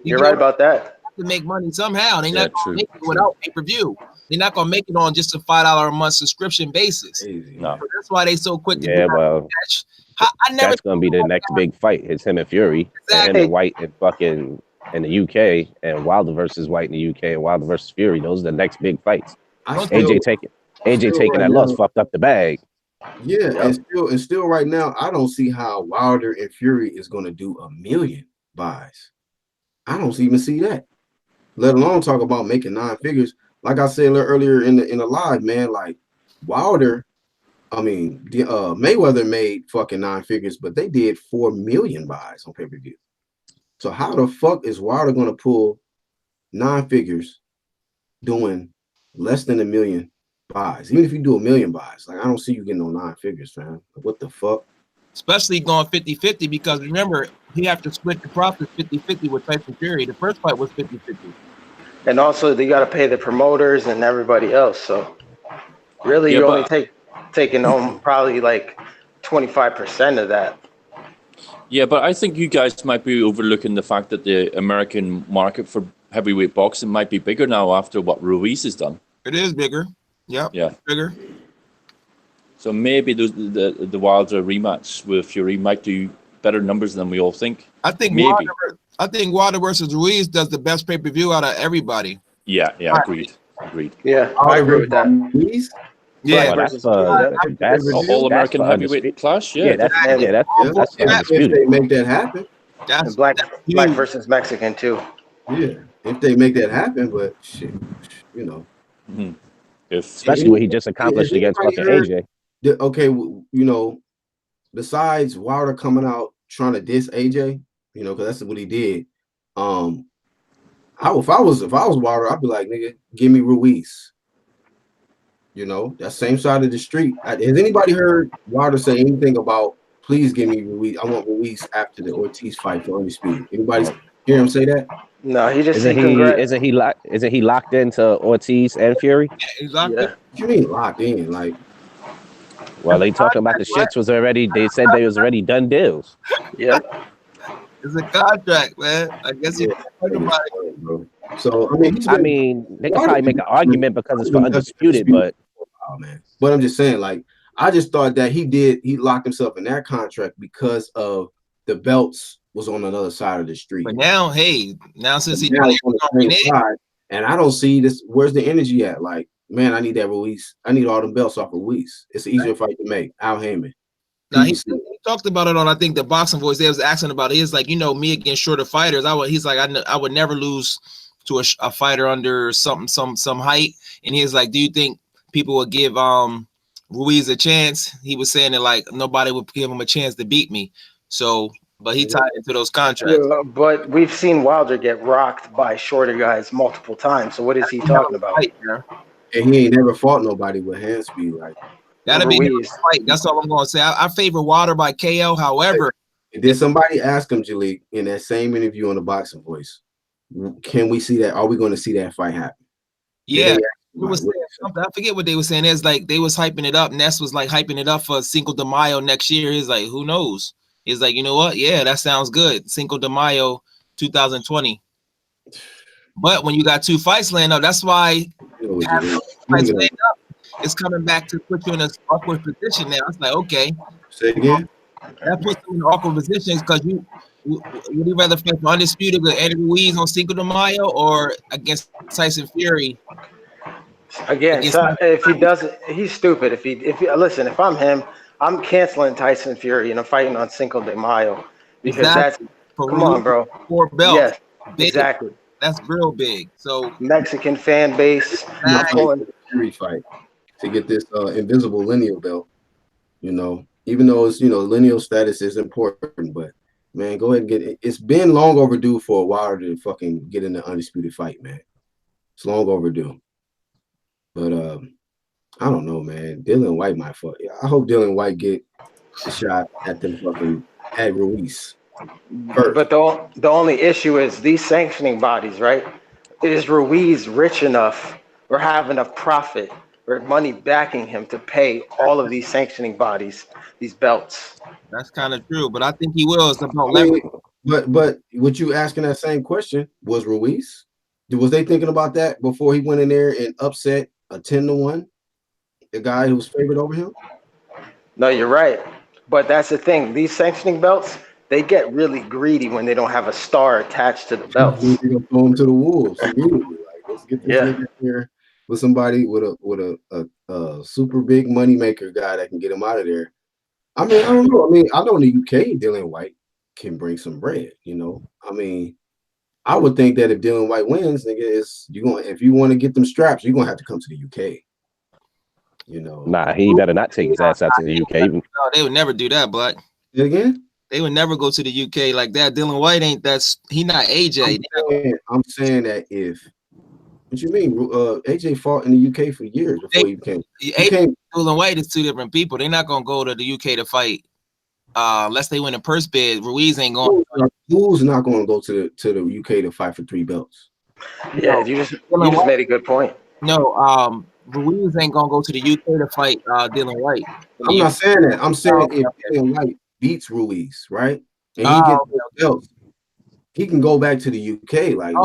You're right about that. To make money somehow. They're not true, make it without pay-per-view. They're not gonna make it on just a $5 a month subscription basis. No. So that's why they so quick to Yeah, do well, match. I never that's gonna be the next big fight. It's him and Fury, and him and White and fucking in the UK, and Wilder versus White in the UK, and Wilder versus Fury. Those are the next big fights. AJ taking that loss fucked up the bag. Yeah, and still right now, I don't see how Wilder and Fury is gonna do 1 million buys. I don't even see that. Let alone talk about making 9 figures. Like I said earlier in the live, man, like Wilder, Mayweather made fucking 9 figures, but they did 4 million buys on pay-per-view. So how the fuck is Wilder gonna pull 9 figures doing less than 1 million buys? Even if you do 1 million buys, like I don't see you getting no 9 figures, fam. Like, what the fuck? Especially going 50-50, because remember, he have to split the profits 50-50 with Tyson Fury. The first fight was 50-50. And also, they got to pay the promoters and everybody else. So, really, you're only taking home probably like 25% of that. Yeah, but I think you guys might be overlooking the fact that the American market for heavyweight boxing might be bigger now after what Ruiz has done. It is bigger. Yep. Yeah. Bigger. So maybe the Wilder rematch with Fury might do better numbers than we all think. I think Wilder versus Ruiz does the best pay-per-view out of everybody. Yeah, agreed. Yeah, I agree with that. Ruiz? Yeah, that's all American heavyweight clash. Yeah, that's If undisputed. they make that happen. And black versus Mexican too. Yeah, if they make that happen, but shit, you know. Mm-hmm. Especially what he just accomplished against fucking AJ. Okay, you know, besides Wilder coming out trying to diss AJ, you know, because that's what he did. If I was Wilder, I'd be like, nigga, give me Ruiz. You know, that same side of the street. Has anybody heard Wilder say anything about, please give me Ruiz? I want Ruiz after the Ortiz fight for Undisputed. Anybody hear him say that? No, he just isn't he locked into Ortiz and Fury? Exactly. Yeah. What you mean locked in? Like, well, they talking about the shits was already. They said they was already done deals. Yeah. It's a contract, man. I guess you bro. So I mean, they can probably make an argument because it's for Undisputed, but man. But I'm just saying, like, I just thought that he locked himself in that contract because of the belts was on another side of the street. But now, since he's on the same side, and I don't see this. Where's the energy at? Like, man, I need that Ruiz. I need all them belts off of Ruiz. It's an easier fight to make. Al Heyman. Now he talked about it on, I think, the Boxing Voice. They was asking about it. He's like, you know, me against shorter fighters. He's like, I would never lose to a fighter under some height. And he's like, do you think people would give Ruiz a chance? He was saying that like nobody would give him a chance to beat me. So, but he tied into those contracts. Yeah, but we've seen Wilder get rocked by shorter guys multiple times. So what is he talking about? And he ain't never fought nobody with hand speed like that. That'll be his fight. That's all I'm going to say. I favor Wilder by KO. However, did somebody ask him, Jalik, in that same interview on the Boxing Voice, can we see that? Are we going to see that fight happen? Yeah. I forget what they were saying. It's like they was hyping it up. Ness was like hyping it up for Cinco de Mayo next year. He's like, who knows? He's like, you know what? Yeah, that sounds good. Cinco de Mayo 2020. But when you got 2 fights laying up, that's why fights laying up. It's coming back to put you in an awkward position now. It's like, okay. Say it again. That puts you in awkward positions because would you rather fight for Undisputed with Eddie Ruiz on Cinco de Mayo or against Tyson Fury? Again, if he doesn't, he's stupid. If listen, if I'm him, I'm canceling Tyson Fury and I'm fighting on Cinco de Mayo because come on, bro. 4 belts. Yes, big. Exactly. That's real big. So Mexican fan base. Fury fight to get this invisible lineal belt, you know, even though it's, you know, lineal status is important, but man, go ahead and get it. It's been long overdue for a while to fucking get in the Undisputed fight, man. It's long overdue. But I don't know, man. Dylan White might fuck. I hope Dylan White get a shot at them fucking at Ruiz. First. But the only issue is these sanctioning bodies, right? Is Ruiz rich enough or have enough profit or money backing him to pay all of these sanctioning bodies these belts. That's kind of true, but I think he will. It's about I leverage. mean, but what you asking that same question was Ruiz? Was they thinking about that before he went in there and upset a 10-1, the guy who was favored over him? No, you're right. But that's the thing. These sanctioning belts, they get really greedy when they don't have a star attached to the belts. They're gonna throw him to the wolves immediately. Like, let's get this nigga here with somebody with a super big money maker guy that can get him out of there. I mean, I don't know. I mean, I know in the UK, Dylan White can bring some bread. You know, I mean, I would think that if Dylan White wins, nigga, if you want to get them straps, you're gonna have to come to the UK. You know, nah, he better not take his ass out to the UK. No, they would never do that, but again, they would never go to the UK like that. Dylan White ain't he not AJ. I'm saying that if what you mean, AJ fought in the UK for years before he became. Dylan White is two different people. They're not gonna go to the UK to fight unless they win a purse bid. Ruiz ain't going. Who's not going to go to the UK to fight for 3 belts? Yeah, you just made a good point. No, Ruiz ain't gonna go to the UK to fight Dylan White. I'm not saying that. I'm saying if Dylan White beats Ruiz, right, and he gets belts, he can go back to the UK. Like,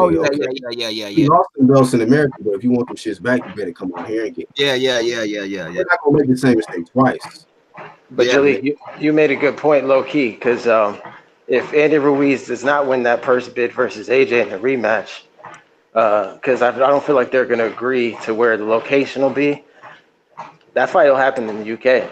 yeah. He lost some belts in America, but if you want them shits back, you better come out here and get. Yeah. They're not gonna make the same mistake twice. But Jaleel, you made a good point, low key, because if Andy Ruiz does not win that purse bid versus AJ in the rematch, because I don't feel like they're going to agree to where the location will be, that fight will happen in the UK.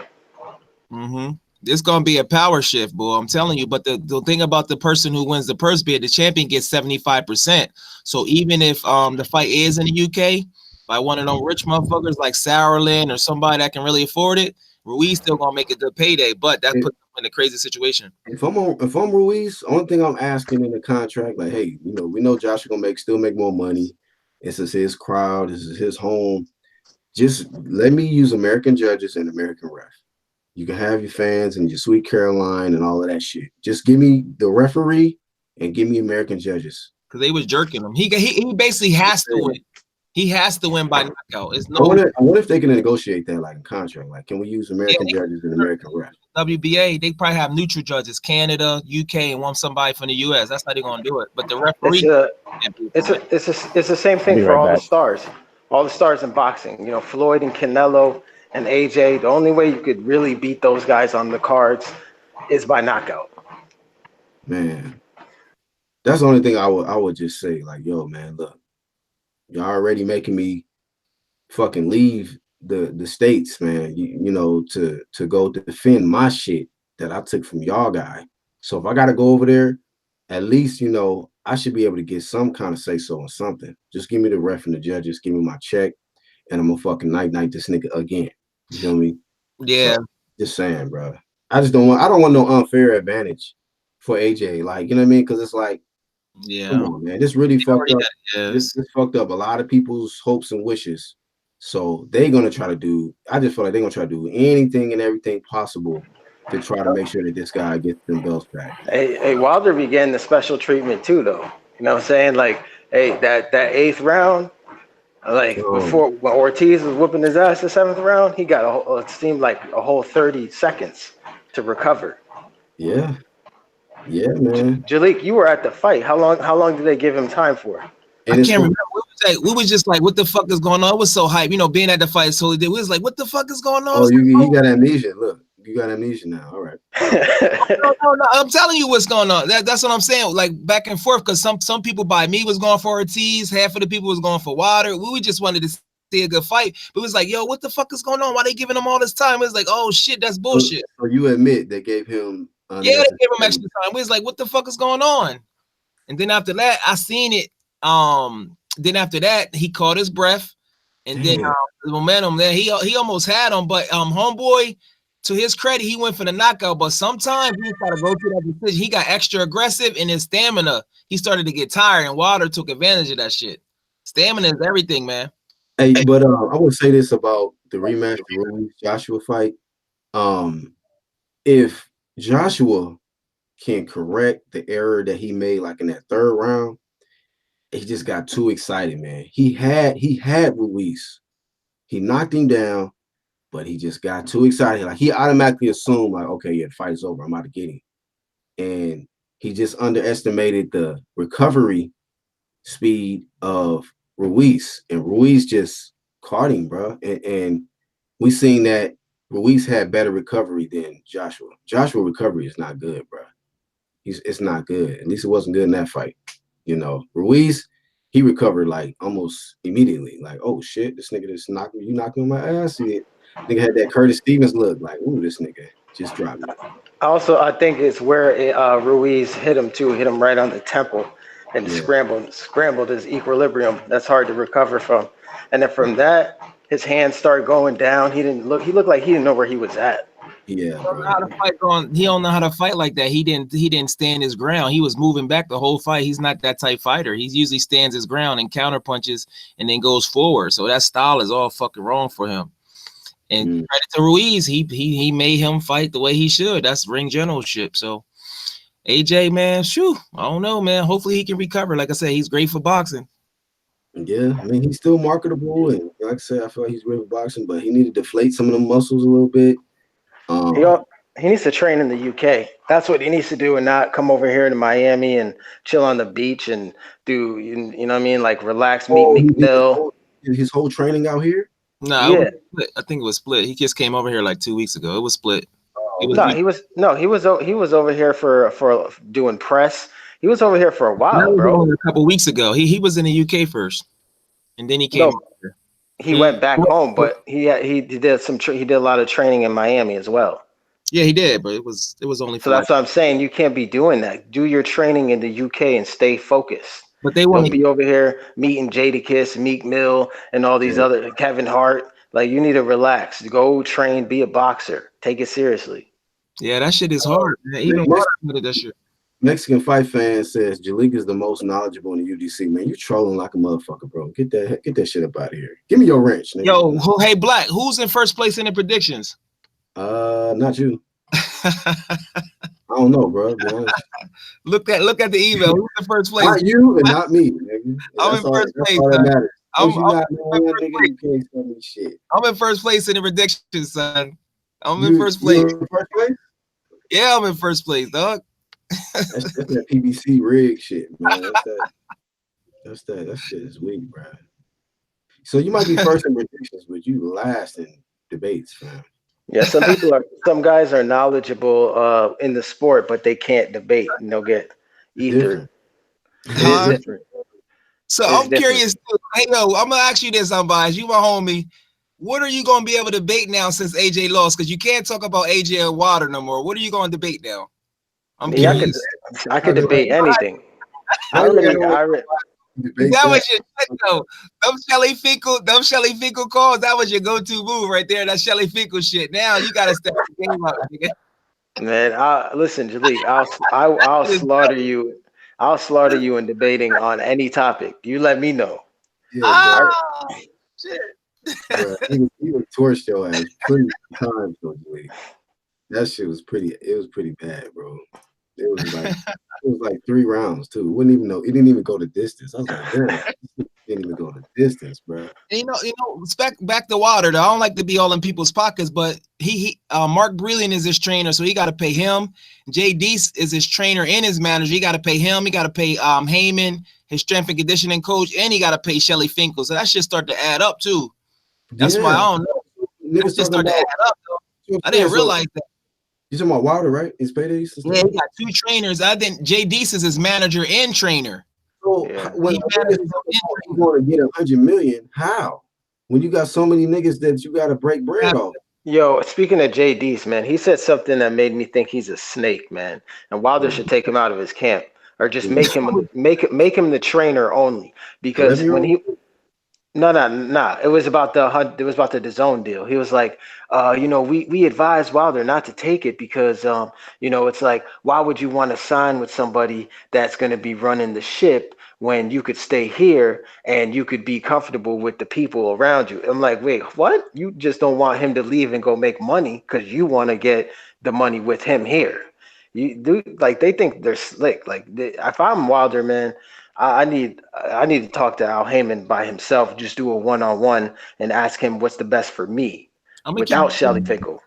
Mm-hmm. It's going to be a power shift, boy. I'm telling you. But the thing about the person who wins the purse bid, the champion gets 75%. So even if the fight is in the UK by one of those rich motherfuckers like Sauerland or somebody that can really afford it, Ruiz still gonna make a good payday, but that puts him in a crazy situation. If I'm Ruiz, only thing I'm asking in the contract, like, hey, you know, we know Josh gonna still make more money. This is his crowd, this is his home. Just let me use American judges and American ref. You can have your fans and your Sweet Caroline and all of that shit. Just give me the referee and give me American judges. Because they was jerking him. He basically has to win. He has to win by knockout. It's no. I wonder if they can negotiate that like in contract. Like, can we use American judges and American refs? WBA, they probably have neutral judges, Canada, UK, and want somebody from the US. That's how they're gonna do it. But the referee, it's the same thing for all the stars. All the stars in boxing. You know, Floyd and Canelo and AJ. The only way you could really beat those guys on the cards is by knockout. Man, that's the only thing I would just say. Like, yo, man, look. You're already making me fucking leave the States, man, you know, to go defend my shit that I took from y'all guy. So if I got to go over there, at least, you know, I should be able to get some kind of say-so on something. Just give me the ref and the judges, give me my check, and I'm gonna fucking night this nigga again. You feel me? Yeah. So, just saying, bro. I don't want no unfair advantage for AJ. Like, you know what I mean? Because it's like, come on, man. This really fucked up. This fucked up a lot of people's hopes and wishes. So they're gonna try to do. I just feel like they're gonna try to do anything and everything possible to try to make sure that this guy gets them belts back. Hey, Wilder be getting the special treatment too, though. You know what I'm saying? Like, hey, that 8th round, like before when Ortiz was whooping his ass the 7th round, he got it seemed like a whole 30 seconds to recover. Yeah. Yeah, man. Jaleel, you were at the fight. How long did they give him time for? I can't remember. We was just like, what the fuck is going on? It was so hype. You know, being at the fight, so we was like, what the fuck is going on? Oh, you got amnesia. Look, you got amnesia now. All right. No. I'm telling you what's going on. That's what I'm saying. Like back and forth, because some people by me was going for Ortiz, half of the people was going for Wilder. We just wanted to see a good fight. But it was like, yo, what the fuck is going on? Why they giving him all this time? It was like, oh shit, that's bullshit. So you admit they gave him they gave him extra time. We was like, what the fuck is going on? And then after that, I seen it. Then after that, he caught his breath, and then the momentum there, he almost had him, but homeboy, to his credit, he went for the knockout. But sometimes he tried to go through that decision. He got extra aggressive in his stamina. He started to get tired, and Wilder took advantage of that shit. Stamina is everything, man. Hey, but I would say this about the rematch, the Ruiz Joshua fight. If Joshua can correct the error that he made, like in that 3rd round, he just got too excited, man. He had Ruiz. He knocked him down, but he just got too excited. Like he automatically assumed, like, okay, yeah, the fight is over. I'm about to get him. And he just underestimated the recovery speed of Ruiz. And Ruiz just caught him, bro. And we seen that Ruiz had better recovery than Joshua. Joshua recovery is not good, bro. It's not good. At least it wasn't good in that fight. You know, Ruiz, he recovered like almost immediately. Like, oh shit, this nigga just knocked me. You knocked me on my ass. Nigga had that Curtis Stevens look. Like, ooh, this nigga just dropped me. Also, I think it's where Ruiz hit him too. Hit him right on the temple and scrambled his equilibrium. That's hard to recover from. And then from that, his hands started going down. He looked like he didn't know where he was at. Yeah, he don't know how to fight like that. He didn't stand his ground. He was moving back the whole fight. He's not that type fighter. He usually stands his ground and counter punches and then goes forward. So that style is all fucking wrong for him. And credit to Ruiz, he made him fight the way he should. That's ring generalship. So AJ, man, I don't know, man. Hopefully he can recover. Like I said, he's great for boxing. Yeah, I mean, he's still marketable, and like I said, I feel like he's great for boxing, but he need to deflate some of the muscles a little bit. He needs to train in the UK. That's what he needs to do, and not come over here to Miami and chill on the beach and do, you know what I mean, like relax, meet Meek Mill. His whole training out here? No, I think it was split. He just came over here like 2 weeks ago. It was split. He was over here for doing press. He was over here for a while, bro. A couple weeks ago. He was in the UK first, and then he came. He went back home, but he did a lot of training in Miami as well. Yeah, he did, but it was only. So that's what I'm saying. You can't be doing that. Do your training in the UK and stay focused. But they won't be over here meeting Jadakiss, Meek Mill, and all these other Kevin Hart. Like, you need to relax. Go train, be a boxer. Take it seriously. Yeah, that shit is hard. Man. Even that shit. Mexican Fight Fan says Jalika is the most knowledgeable in the UDC. Man, you trolling like a motherfucker, bro. Get that shit up out of here. Give me your wrench, nigga. Yo, hey Black, who's in first place in the predictions? Not you. I don't know, bro. Look at the email. Who's in first place? Not you and not me, nigga. I'm in first place. I'm in first place in the predictions, son. I'm in first place. In first place? Yeah, I'm in first place, dog. That's that PBC rig shit, man. That shit is weak, bro. So you might be first in predictions, but you last in debates, fam. Yeah, some guys are knowledgeable in the sport, but they can't debate, and they'll get either. Different. So I'm curious. Hey, yo, I'm gonna ask you this, Unbiased. You my homie. What are you gonna be able to debate now since AJ lost? Because you can't talk about AJ and Water no more. What are you gonna debate now? I'm curious. I could debate anything. Is that was your shit though? Them Shelly Finkel calls. That was your go-to move right there. That Shelly Finkel shit. Now you gotta step the game up, nigga. Man, listen, Jalik, I'll slaughter you. I'll slaughter you in debating on any topic. You let me know. Yeah, shit. Bro, he was torched your ass pretty times though, Jalik. That shit was pretty. It was pretty bad, bro. It was like 3 rounds too. Wouldn't even know. It didn't even go the distance. I was like, damn, it didn't even go the distance, bro. You know, back to Water. Though. I don't like to be all in people's pockets, but Mark Brilliant is his trainer, so he got to pay him. Jay Deese is his trainer and his manager. He got to pay him. He got to pay Heyman, his strength and conditioning coach, and he got to pay Shelly Finkel. So that should start to add up too. That's why I don't know. That should start to add up. Though. I didn't realize that. You talking about Wilder, right? His paydays? Yeah, he got 2 trainers. I think Jay Deese is his manager and trainer. So when you want to get $100 million, how? When you got so many niggas that you got to break bread off. Yo, speaking of Jay Deese, man, he said something that made me think he's a snake, man. And Wilder should take him out of his camp, or just make him the trainer only. Because when he No. It was about the DAZN deal. He was like, we advise Wilder not to take it because, it's like, why would you want to sign with somebody that's going to be running the ship when you could stay here and you could be comfortable with the people around you? I'm like, wait, what? You just don't want him to leave and go make money because you want to get the money with him here. You do, like, they think they're slick. Like, if I'm Wilder, man, I need to talk to Al Heyman by himself, just do a one-on-one and ask him what's the best for me without Shelly Finkel.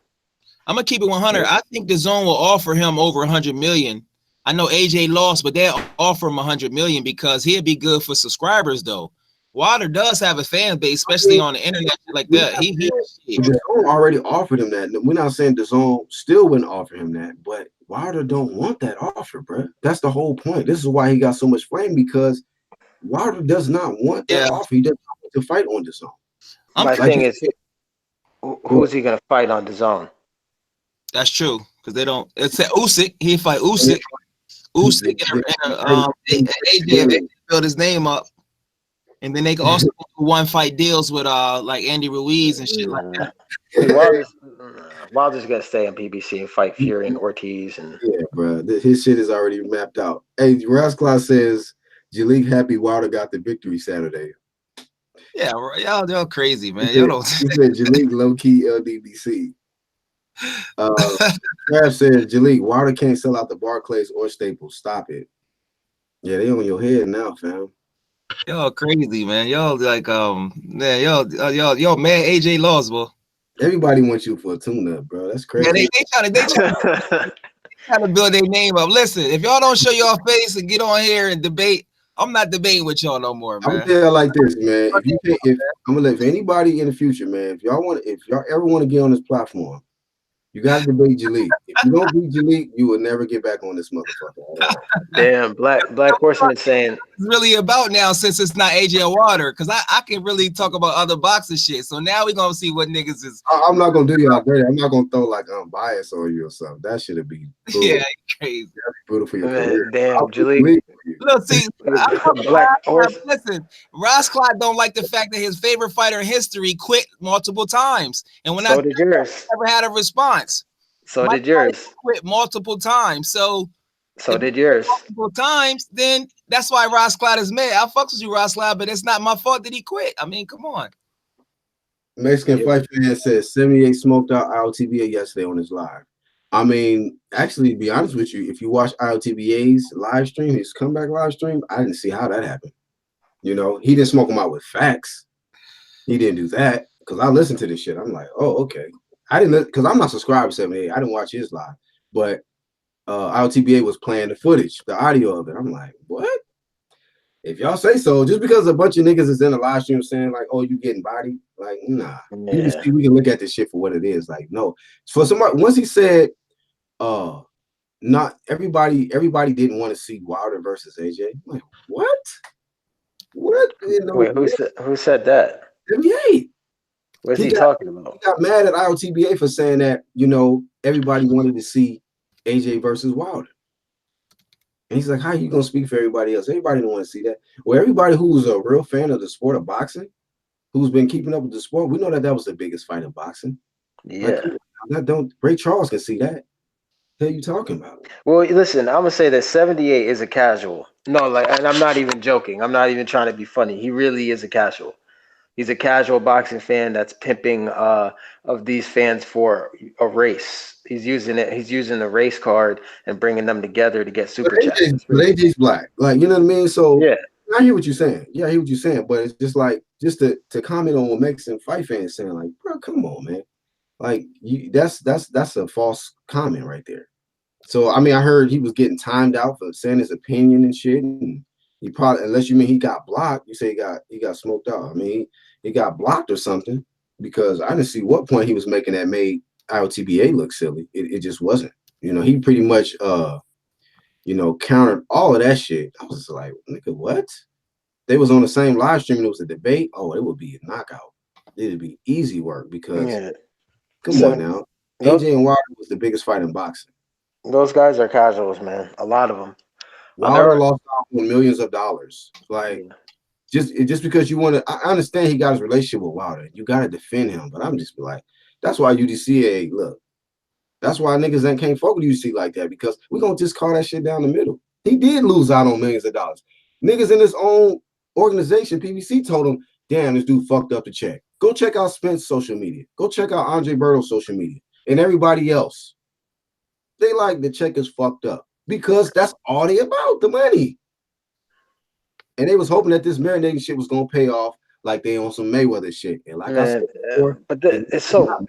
I'm gonna keep it 100. I think the Zone will offer him over 100 million. I know AJ lost, but they'll offer him 100 million because he'll be good for subscribers though. Wilder does have a fan base, especially on the internet like that. The Zone already offered him that. We're not saying the Zone still wouldn't offer him that, but Wilder don't want that offer, bro. That's the whole point. This is why he got so much flame, because Wilder does not want that offer. He doesn't want to fight on the Zone. My thing is, who is he gonna fight on the Zone? That's true, because they don't. It's Usyk. He fight Usyk. Usyk and AJ build his name up, and then they can also do one fight deals with like Andy Ruiz and shit like that. Wilder's gonna stay on PBC and fight Fury and Ortiz and bro, his shit is already mapped out. Hey, Rasclaw says Jalik happy Wilder got the victory Saturday. Yeah, y'all crazy, man. Y'all don't. He said Jalik low key LDBC. Trav said Jalik Wilder can't sell out the Barclays or Staples. Stop it. Yeah, they on your head now, fam. Y'all crazy, man. Y'all like man, y'all man. AJ lost, boy. Everybody wants you for a tune-up, bro. That's crazy. Yeah, they trying to build their name up. Listen, if y'all don't show y'all face and get on here and debate, I'm not debating with y'all no more, man. I'm gonna tell you like this, man. I'm gonna let anybody in the future, man. If y'all ever want to get on this platform, you gotta debate Jalik. If you don't beat Jalik, you will never get back on this motherfucker. Damn, Black Horseman saying it's really about now since it's not AJ Wilder, because I can really talk about other boxing shit. So now we're gonna see what niggas is. I'm not gonna do y'all dirty. I'm not gonna throw like bias on you or something. That should be brutal. Yeah, crazy. That's brutal for your career. Damn, Jalik. Look, see, listen, Ross Clyde don't like the fact that his favorite fighter in history quit multiple times, and when did yours. Never had a response. So did yours. Quit multiple times. So did yours. Multiple times. Then that's why Ross Clyde is mad. I fucks with you, Ross Clyde, but it's not my fault that he quit. I mean, come on. Mexican Fight Fan says 78 smoked out IOTBA yesterday on his live. I mean, actually, to be honest with you, if you watch IOTBA's live stream, his comeback live stream, I didn't see how that happened. You know, he didn't smoke them out with facts. He didn't do that, because I listened to this shit. I'm like, oh, okay. I didn't, because I'm not subscribed to 78. I didn't watch his live, but IOTBA was playing the footage, the audio of it. I'm like, what? If y'all say so, just because a bunch of niggas is in the live stream saying like, oh, you getting bodied, like, nah. We can look at this shit for what it is. Like, no. For somebody, once he said, not everybody didn't want to see Wilder versus AJ. I'm like, what? What? You know, wait, who said that? 78. What's he talking about? He got mad at IOTBA for saying that, you know, everybody wanted to see AJ versus Wilder. And he's like, how are you gonna speak for everybody else? Everybody don't want to see that. Well, everybody who's a real fan of the sport of boxing, who's been keeping up with the sport, we know that was the biggest fight of boxing. Yeah. Like, Ray Charles can see that. What are you talking about? Well, listen, I'm gonna say that 78 is a casual. No, like, and I'm not even joking. I'm not even trying to be funny. He really is a casual. He's a casual boxing fan that's pimping of these fans for a race. He's using it. He's using the race card and bringing them together to get super chats. But AJ's black, like, you know what I mean. So yeah, I hear what you're saying. Yeah, I hear what you're saying. But it's just like, just to comment on what Mexican Fight Fans saying, like, bro, come on, man. Like, that's a false comment right there. So I mean, I heard he was getting timed out for saying his opinion and shit. And he probably, unless you mean he got blocked, you say he got smoked out. I mean, he got blocked or something, because I didn't see what point he was making that made IOTBA look silly. It just wasn't. You know, he pretty much you know, countered all of that shit. I was like, nigga, what? They was on the same live stream and it was a debate. Oh, it would be a knockout. It'd be easy work, because come on now. AJ and Wilder was the biggest fight in boxing. Those guys are casuals, man. A lot of them. Wilder lost out on millions of dollars. Like, just because you want to, I understand he got his relationship with Wilder. You got to defend him, but I'm just like, that's why UDCA, look, that's why niggas can't fuck with UDC like that, because we're going to just call that shit down the middle. He did lose out on millions of dollars. Niggas in his own organization, PBC, told him, damn, this dude fucked up the check. Go check out Spence's social media. Go check out Andre Berto's social media and everybody else. They like the check is fucked up, because that's all they about, the money. and they was hoping that this marinating shit was gonna pay off, like they on some Mayweather shit. And like I said before, but it's so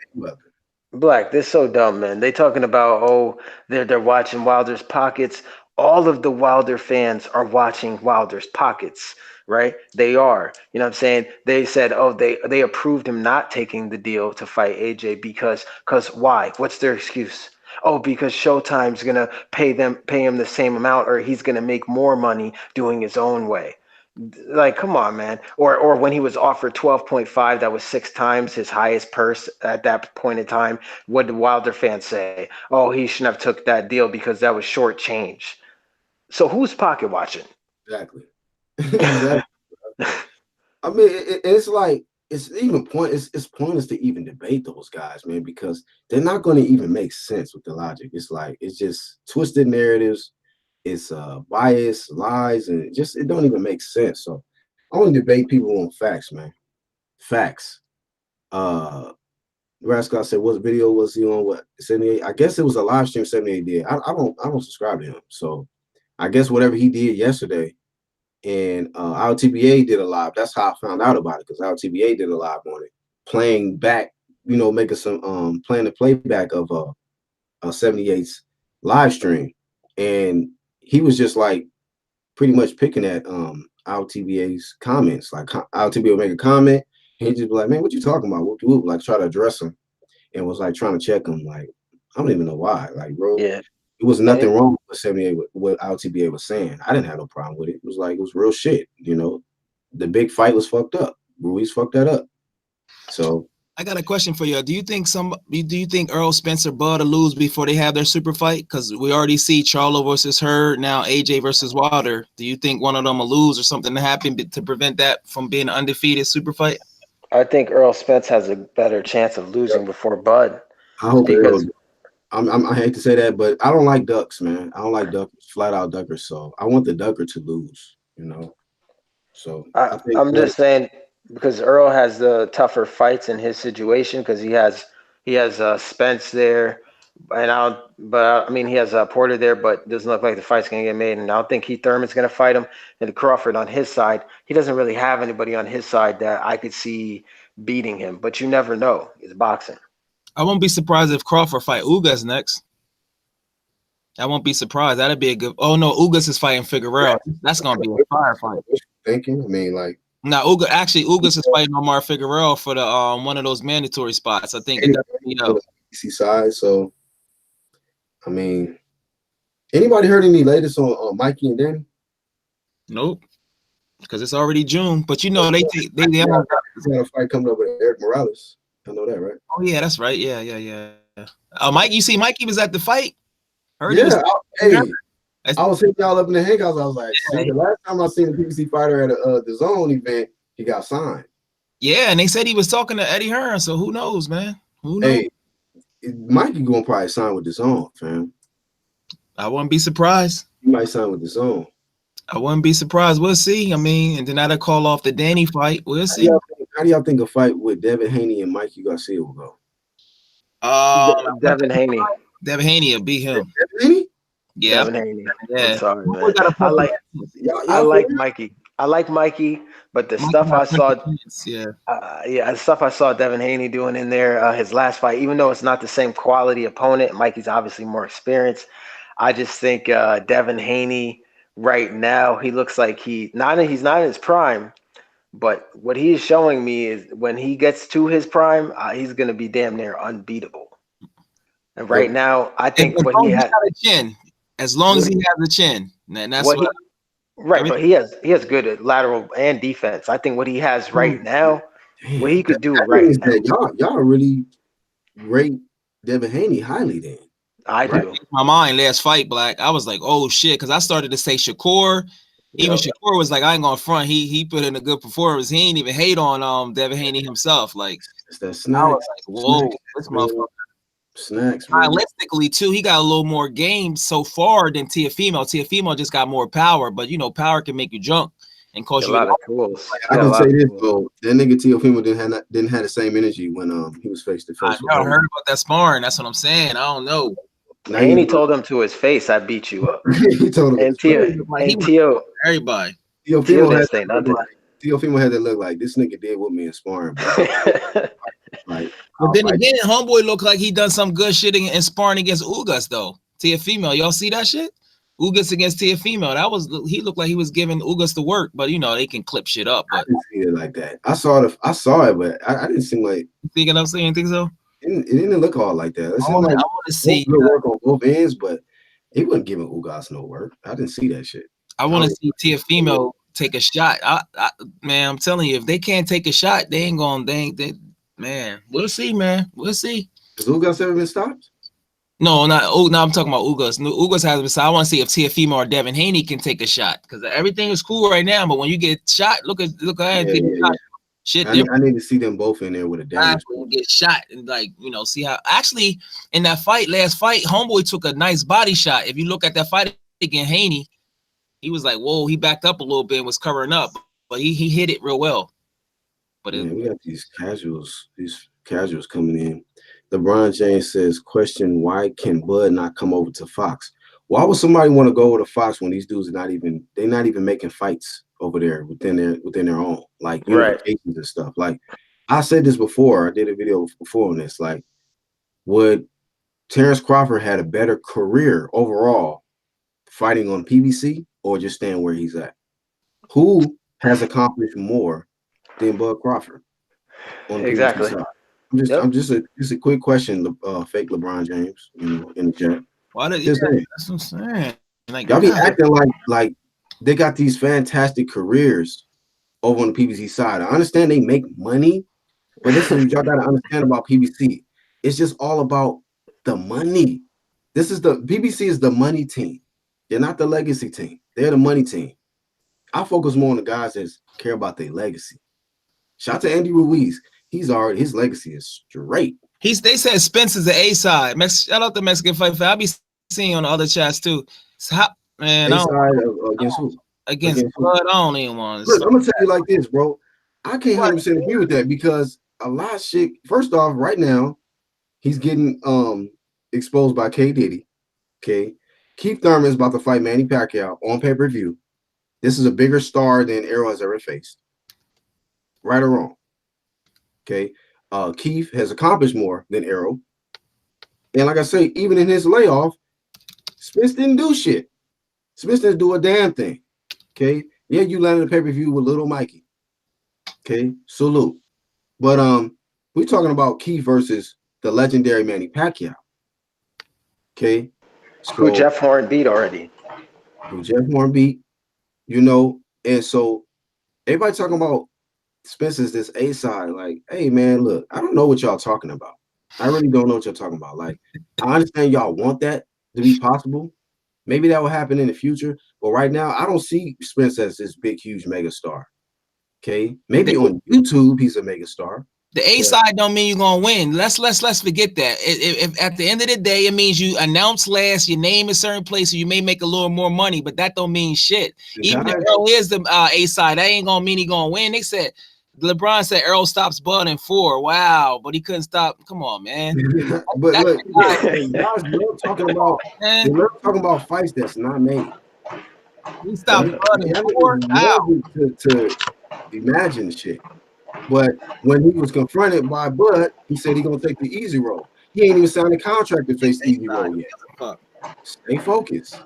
Black. This is so dumb, man. They talking about they're watching Wilder's pockets. All of the Wilder fans are watching Wilder's pockets, right? They are. You know what I'm saying? They said, they approved him not taking the deal to fight AJ because why? What's their excuse? Oh, because Showtime's gonna pay him the same amount, or he's gonna make more money doing his own way. Like, come on, man. Or when he was offered 12.5, that was 6 times his highest purse at that point in time. What did Wilder fans say? Oh, he shouldn't have took that deal because that was short change. So who's pocket watching? Exactly. I mean, it's like it's pointless to even debate those guys, man, because they're not going to even make sense with the logic. It's like it's just twisted narratives. It's bias, lies, and it don't even make sense. So I want to debate people on facts, man. Facts. Rascal said, "What video was he on? What 78? I guess it was a live stream 78 did. I don't subscribe to him, so I guess whatever he did yesterday, and our TBA did a live. That's how I found out about it because our TBA did a live on it, playing back, making some playing the playback of 78's live stream, and he was just like pretty much picking at our TBA's comments. Like our TBA would make a comment, and he'd just be like, "Man, what you talking about?" Whoop, whoop, like try to address him, and was like trying to check him. Like I don't even know why. Like, bro, yeah. It was nothing wrong with 78 what our TBA was saying. I didn't have no problem with it. It was like it was real shit. The big fight was fucked up. Ruiz fucked that up. So I got a question for you. Do you think Earl Spencer Bud will lose before they have their super fight? Because we already see Charlo versus Hurd, now AJ versus Wilder. Do you think one of them will lose or something to happen to prevent that from being an undefeated super fight? I think Earl Spence has a better chance of losing before Bud. I hope because I hate to say that, but I don't like ducks, man. I don't like duckers, flat out duckers. So I want the ducker to lose, So I'm just saying because Earl has the tougher fights in his situation because he has Spence there, and I mean he has Porter there, but it doesn't look like the fight's gonna get made. And I don't think Keith Thurman's gonna fight him. And Crawford on his side, he doesn't really have anybody on his side that I could see beating him. But you never know. It's boxing. I won't be surprised if Crawford fight Ugas next. I won't be surprised. That'd be a good. Oh no, Ugas is fighting Figueroa. That's gonna be a fire fight. Thinking, I mean, like. Now, Ugas is fighting Omar Figueroa for the one of those mandatory spots. I think it DC side. So, I mean, anybody heard any latest on Mikey and Danny? Nope, because it's already June. But they have a fight coming up with Eric Morales. I know that, right? Oh yeah, that's right. Yeah. Mike, you see, Mikey was at the fight. I was hitting y'all up in the hangouts. I was like, the last time I seen a PBC fighter at the Zone event, he got signed. Yeah, and they said he was talking to Eddie Hearn. So who knows, man? Who knows? Hey, Mikey gonna probably sign with the Zone, fam. I wouldn't be surprised. He might sign with the Zone. I wouldn't be surprised. We'll see. I mean, and then that'll call off the Danny fight. We'll see. How do y'all think a fight with Devin Haney and Mikey Garcia will go? Devin Haney. Devin Haney will beat him. Devin Haney? Yeah. Devin Haney. Yeah. I'm sorry, man. I like Mikey. I like Mikey, but the stuff I saw, the stuff I saw Devin Haney doing in there, his last fight, even though it's not the same quality opponent, Mikey's obviously more experienced. I just think Devin Haney right now, he looks like he's not in his prime, but what he is showing me is when he gets to his prime, he's going to be damn near unbeatable. And right now, I think what he has a chin, as long as he has a chin, and that's what but he has good lateral and defense. I think what he has right now, what he could do right now. Y'all really rate Devin Haney highly then. I do. My mind last fight, Black. I was like, oh shit, because I started to say Shakur. Even Shakur was like, I ain't gonna front. He put in a good performance. He ain't even hate on Devin Haney himself. Like it's that snack. I was like, whoa, this motherfucker. Snacks. Stylistically too, he got a little more game so far than Teofimo. Teofimo just got more power, but power can make you jump and cause you a lot of tools. I can say this though, that nigga Teofimo didn't have the same energy when he was face to face. I heard about that sparring. That's what I'm saying. I don't know. And he told him to his face, "I beat you up." He told him. And Teo, everybody. Teofimo had that look like this nigga did with me in sparring, bro. Like, but then again, homeboy looked like he done some good shit in sparring against Ugas though. Teofimo, y'all see that shit? Ugas against Teofimo. He looked like he was giving Ugas the work, but you know they can clip shit up. But I didn't see it like that. I saw it, but I didn't seem like. You thinking I'm saying? Think so? It didn't look all like that. I want to see good work on both ends, but he wasn't giving Ugas no work. I didn't see that shit. I want to see Teofimo take a shot. Man, I'm telling you, if they can't take a shot, they ain't gonna. Man, we'll see, man. We'll see. Has Ugas ever been stopped? No, no, I'm talking about Ugas. No, Ugas hasn't been stopped. I want to see if Teofimo or Devin Haney can take a shot because everything is cool right now. But when you get shot, look at shit. I need to see them both in there with a damage. Get shot and see how. Actually, in that last fight, homeboy took a nice body shot. If you look at that fight against Haney, he was like, whoa, he backed up a little bit and was covering up, but he hit it real well. But we got these casuals coming in. LeBron James says, question, why can Bud not come over to Fox? Why would somebody want to go over to Fox when these dudes are not even making fights over there within their own, like unifications and stuff? Like I said this before, I did a video before on this. Like, would Terrence Crawford had a better career overall fighting on PBC or just staying where he's at? Who has accomplished more than Bud Crawford? Exactly. I'm just a quick question, fake LeBron James, in the chat. That's what I'm saying. Like, y'all be acting like they got these fantastic careers over on the PBC side. I understand they make money, but this is what y'all gotta understand about PBC. It's just all about the money. PBC is the money team. They're not the legacy team. They're the money team. I focus more on the guys that care about their legacy. Shout out to Andy Ruiz. His legacy is straight. They said Spence is the A side. Shout out to Mexican Fight. I be seeing on the other chats too. Man, against who? Against Blood. I don't even want to. Look, I'm gonna tell you like this, bro. I can't 100% agree with that because a lot of shit. First off, right now, he's getting exposed by K Diddy. Okay, Keith Thurman is about to fight Manny Pacquiao on pay-per-view. This is a bigger star than Errol has ever faced. Right or wrong? Okay, Keith has accomplished more than Errol. And like I say, even in his layoff, Spence didn't do shit. Spence didn't do a damn thing. Okay, yeah, you landed a pay-per-view with Little Mikey. Okay, salute. But we're talking about Keith versus the legendary Manny Pacquiao. Okay, who Jeff Horn beat already. And so everybody talking about Spence is this A side. Like, hey man, look, I don't know what y'all talking about. I really don't know what y'all talking about. Like, I understand y'all want that to be possible. Maybe that will happen in the future, but right now I don't see Spence as this big, huge mega star. Okay, maybe on YouTube he's a mega star. The A side don't mean you're gonna win. Let's forget that. If at the end of the day, it means you announce last, your name is certain place, so you may make a little more money, but that don't mean shit. Even if Earl is the A side, that ain't gonna mean he gonna win. They said LeBron said Earl stops Bud in 4. Wow, but he couldn't stop. Come on, man. But look, y'all talking about fights that's not made. He stopped Bud in 4. To imagine shit. But when he was confronted by Bud, he said he's gonna take the easy road. He ain't even signed a contract to face the easy road yet. Stay focused.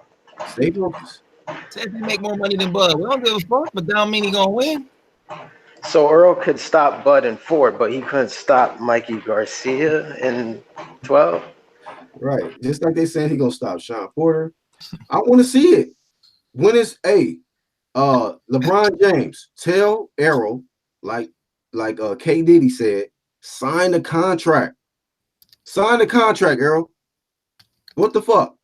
Stay focused. Say if he make more money than Bud, we don't give a fuck, but that don't mean he gonna win. So Earl could stop Bud in 4, but he couldn't stop Mikey Garcia in 12. Right. Just like they saying he gonna stop Sean Porter. I want to see it. When it's LeBron James, tell Errol, like K Diddy said, sign the contract. Sign the contract, Errol. What the fuck?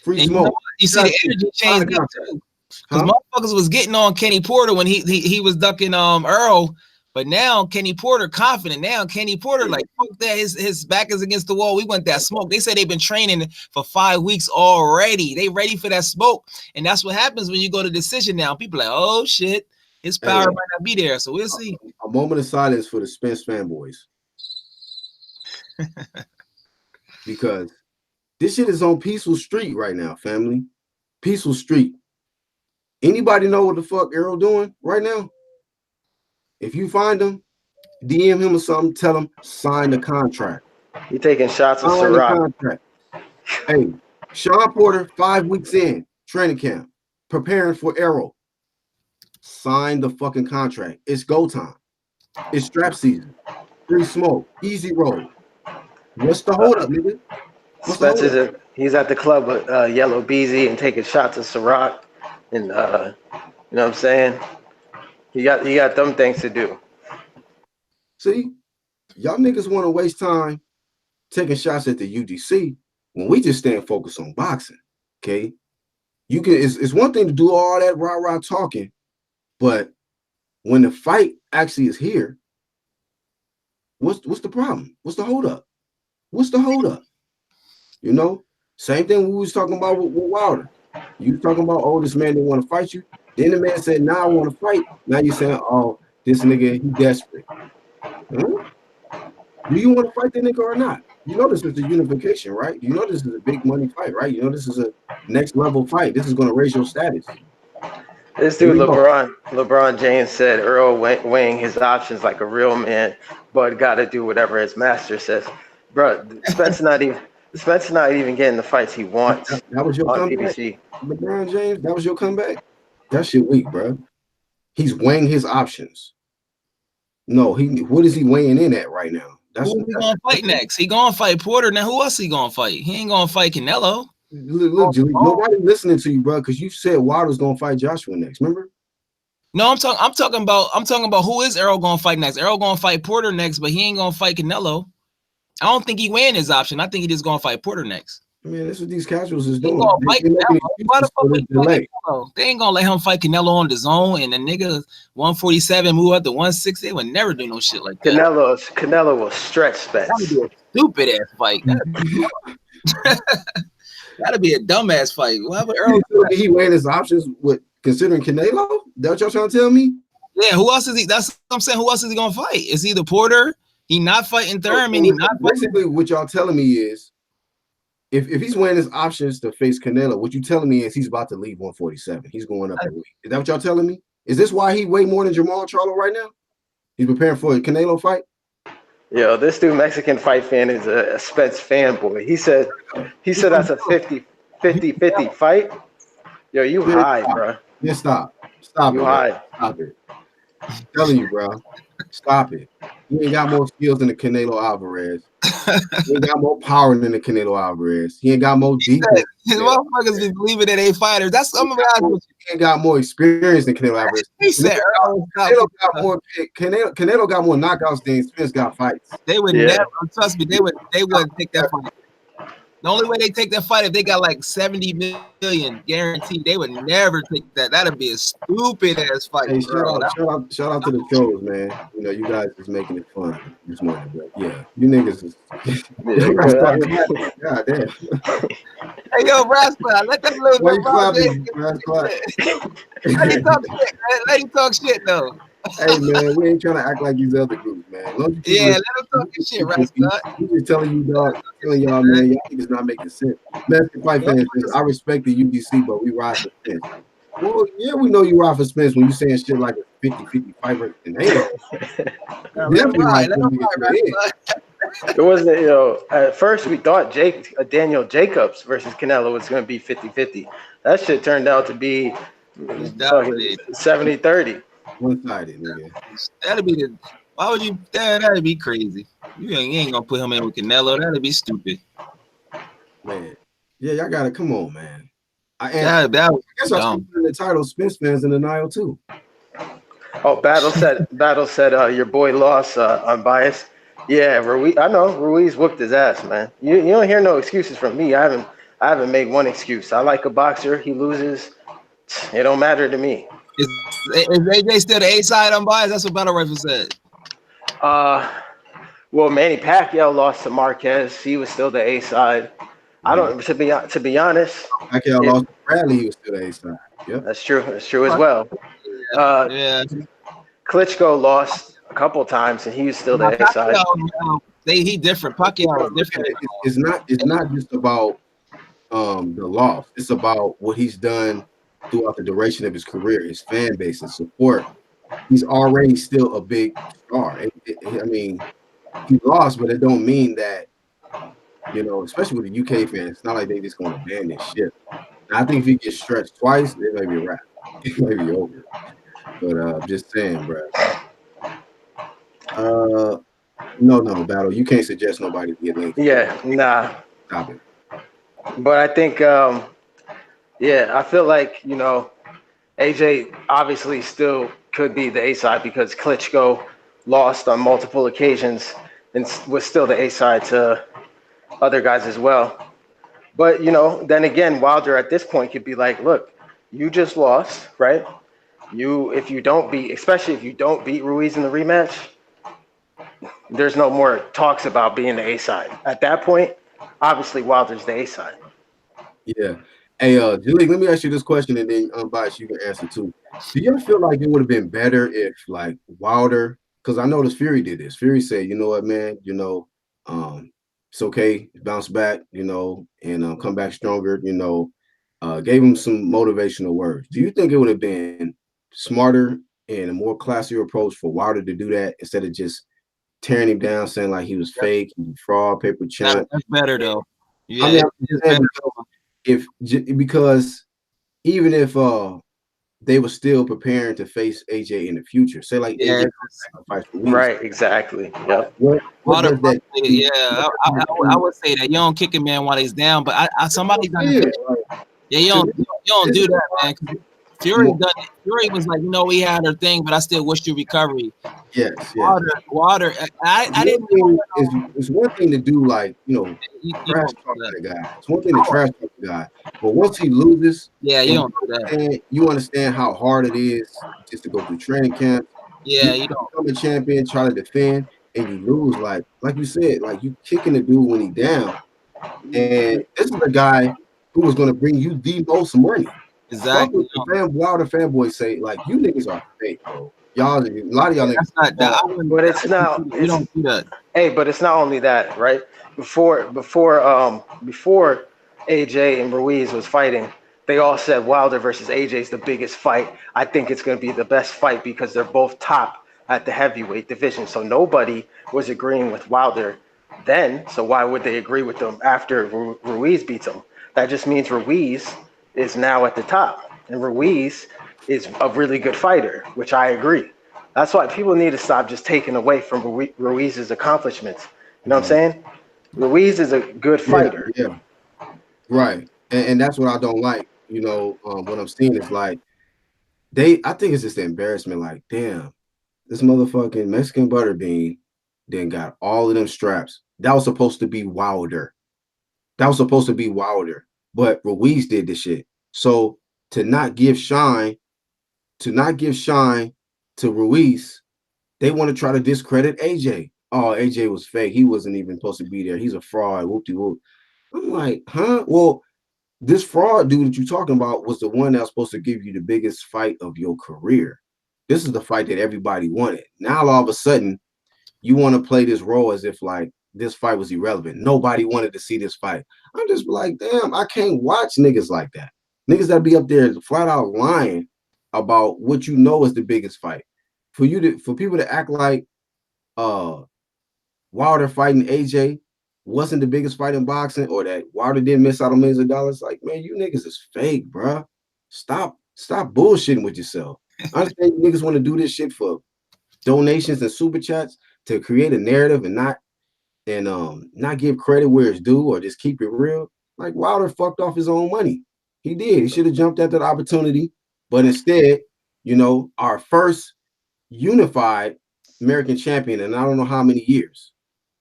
Free smoke. You see the energy change too. Because motherfuckers was getting on Kenny Porter when he was ducking Earl, but now Kenny Porter confident. Now Kenny Porter like fuck that, his back is against the wall. We want that smoke. They said they've been training for 5 weeks already. They ready for that smoke, and that's what happens when you go to decision. Now people are like, oh shit, his power might not be there. So we'll see. A moment of silence for the Spence fanboys, because this shit is on Peaceful Street right now, family. Peaceful Street. Anybody know what the fuck Errol doing right now? If you find him, DM him or something, tell him sign the contract. You taking shots at Sign the Ciroc. contract. Hey, Sean Porter, 5 weeks in training camp, preparing for Errol. Sign the fucking contract. It's go time. It's strap season. Free smoke. Easy roll. What's the hold up, nigga? He's at the club with Yellow Beezy and taking shots at Ciroc, and you know what I'm saying? He got them things to do. See, y'all niggas want to waste time taking shots at the UDC when we just stand focused on boxing. Okay, you can. It's one thing to do all that rah-rah talking, but when the fight actually is here, what's the problem? What's the hold up? What's the hold up? You know, same thing we was talking about with Wilder. You talking about, oh, this man didn't want to fight you. Then the man said, "Now I want to fight." Now you're saying, "Oh, this nigga, he desperate." Do you want to fight the nigga or not? You know this is the unification, right? You know this is a big money fight, right? You know this is a next level fight. This is going to raise your status. This dude LeBron James said Earl weighing his options like a real man, but got to do whatever his master says. Bro, Spence not even getting the fights he wants. That was your comeback, PBC. LeBron James. That was your comeback. That shit weak, bro. He's weighing his options. No, what is he weighing in at right now? Who he gonna fight next? He gonna fight Porter. Now who else he gonna fight? He ain't gonna fight Canelo. Look, Julie, nobody listening to you, bro, because you said Wilder's gonna fight Joshua next. Remember? No, I'm talking about who is Errol gonna fight next? Errol gonna fight Porter next, but he ain't gonna fight Canelo. I don't think he weighing his option. I think he just gonna fight Porter next. Man, that's what these casuals is doing. Why the fuck they ain't gonna let him fight Canelo on the zone and the nigga 147 move up to 160. They would never do no shit like that. Canelo will stretch Spence. That'd be a stupid ass fight. That'd be a dumbass fight. He weighing his options with considering Canelo? That what y'all trying to tell me? Yeah, who else is he? That's what I'm saying. Who else is he gonna fight? Is he the Porter? He not fighting Thurman. He not basically what y'all telling me is if he's weighing his options to face Canelo, what you telling me is he's about to leave 147. He's going up a weight. Is that what y'all telling me? Is this why he weigh more than Jamal Charlo right now? He's preparing for a Canelo fight? Yo, this dude Mexican fight fan is a Spence fanboy. He said that's a 50-50 fight. Yo, you high, bro. Yeah, stop you it. High. Stop it. I'm telling you, bro. Stop it. He ain't got more skills than the Canelo Alvarez. He ain't got more power than the Canelo Alvarez. He ain't got more defense. His motherfuckers be believing that they fighters. That's some of He ain't got more experience than Canelo Alvarez. He said Canelo got more knockouts than Spence got fights. They would never, trust me, they wouldn't take that fight. The only way they take that fight if they got like 70 million guaranteed, they would never take that. That'd be a stupid ass fight. Hey, shout out to the trolls, man. You know, you guys is making it fun this morning, but yeah, you niggas is God damn. Hey yo, Rascal, let that little let him talk shit though. Hey man, we ain't trying to act like these other groups, man. Let him talk his shit, Rascal. We just telling y'all, man, y'all niggas not making sense. Mexican fight fans, I respect the UDC, but we ride for Spence. Well, yeah, we know you ride for Spence when you saying shit like a 50-50 fight rate in Halo. It wasn't, at first we thought Daniel Jacobs versus Canelo was going to be 50-50. That shit turned out to be 70-30. One-sided, nigga. That'd be crazy. You ain't gonna put him in with Canelo. That'd be stupid. Man. Yeah, y'all gotta come on, man. I guess I'm the title Spence fans in denial too. Oh, Battle said your boy lost unbiased. Yeah, Ruiz. I know Ruiz whooped his ass, man. You don't hear no excuses from me. I haven't made one excuse. I like a boxer. He loses. It don't matter to me. Is AJ still the A side unbiased? That's what Battle Rifle said. Well, Manny Pacquiao lost to Marquez. He was still the A side. I don't. To be honest, Pacquiao lost to Bradley. He was still the A side. Yep. That's true. That's true as well. Klitschko lost a couple times, and he was still the A side. He different. Pacquiao is different. It's not just about the loss. It's about what he's done throughout the duration of his career, his fan base and support, he's already still a big star. I mean, he lost, but it don't mean that, you know, especially with the UK fans, it's not like they just going to ban this shit. And I think if he gets stretched twice, it may be a wrap. It may be over. But just saying, bro. No, Battle. You can't suggest nobody to get linked. Yeah, nah. Stop it. But I think, I feel like, you know, AJ obviously still could be the A side because Klitschko lost on multiple occasions and was still the A side to other guys as well. But, you know, then again, Wilder at this point could be like, look, you just lost, right? Especially if you don't beat Ruiz in the rematch, there's no more talks about being the A side. At that point, obviously Wilder's the A side. Yeah. Hey, Julie, let me ask you this question, and then Bias, you can answer too. Do you feel like it would have been better if, like, Wilder? Because I noticed Fury did this. Fury said, "You know what, man? You know, it's okay. Bounce back. You know, and come back stronger. You know." Gave him some motivational words. Do you think it would have been smarter and a more classier approach for Wilder to do that instead of just tearing him down, saying like he was fake, he was fraud, paper champ? That's better though. Yeah, I mean, because even if they were still preparing to face AJ in the future, say like AJ fights for Ruiz. Right, exactly. Yeah. What does that do? Yeah, I would say that you don't kick a man while he's down, but somebody's gonna. Yeah, you don't do that, man. Fury done it. Fury was like, you know, we had our thing, but I still wish you recovery. Yes. Water. I didn't. It's one thing to do, like, you know, trash talk to the guy. It's one thing to trash talk the guy, but once he loses, yeah, you don't do that. And you understand how hard it is just to go through training camp. Yeah, you don't become a champion, try to defend, and you lose. Like you said, like you kicking the dude when he's down, and this is a guy who was going to bring you the most money. Exactly. Wilder fanboys say, like, you niggas are fake, bro. Y'all, a lot of y'all niggas. But it's not. You don't do that. Hey, but it's not only that, right? Before AJ and Ruiz was fighting, they all said Wilder versus AJ is the biggest fight. I think it's going to be the best fight because they're both top at the heavyweight division. So nobody was agreeing with Wilder then. So why would they agree with them after Ruiz beats him? That just means Ruiz is now at the top, and Ruiz is a really good fighter, which I agree. That's why people need to stop just taking away from Ruiz's accomplishments. You know what I'm saying? Ruiz is a good fighter. Yeah. Right. And that's what I don't like. You know, what I'm seeing is like I think it's just an embarrassment. Like, damn, this motherfucking Mexican butterbean then got all of them straps. That was supposed to be Wilder. But Ruiz did this shit. So to not give shine to Ruiz, they want to try to discredit AJ. Oh, AJ was fake. He wasn't even supposed to be there. He's a fraud. Whoop-de-whoop. I'm like, huh? Well, this fraud dude that you're talking about was the one that was supposed to give you the biggest fight of your career. This is the fight that everybody wanted. Now, all of a sudden, you want to play this role as if like this fight was irrelevant. Nobody wanted to see this fight. I'm just like, damn, I can't watch niggas like that. Niggas that be up there flat out lying about what you know is the biggest fight. For people to act like Wilder fighting AJ wasn't the biggest fight in boxing, or that Wilder didn't miss out on millions of dollars. Like, man, you niggas is fake, bro. Stop bullshitting with yourself. I understand you niggas want to do this shit for donations and super chats to create a narrative and not give credit where it's due, or just keep it real. Like, Wilder fucked off his own money. He did. He should have jumped at that opportunity, but instead, you know, our first unified American champion in I don't know how many years.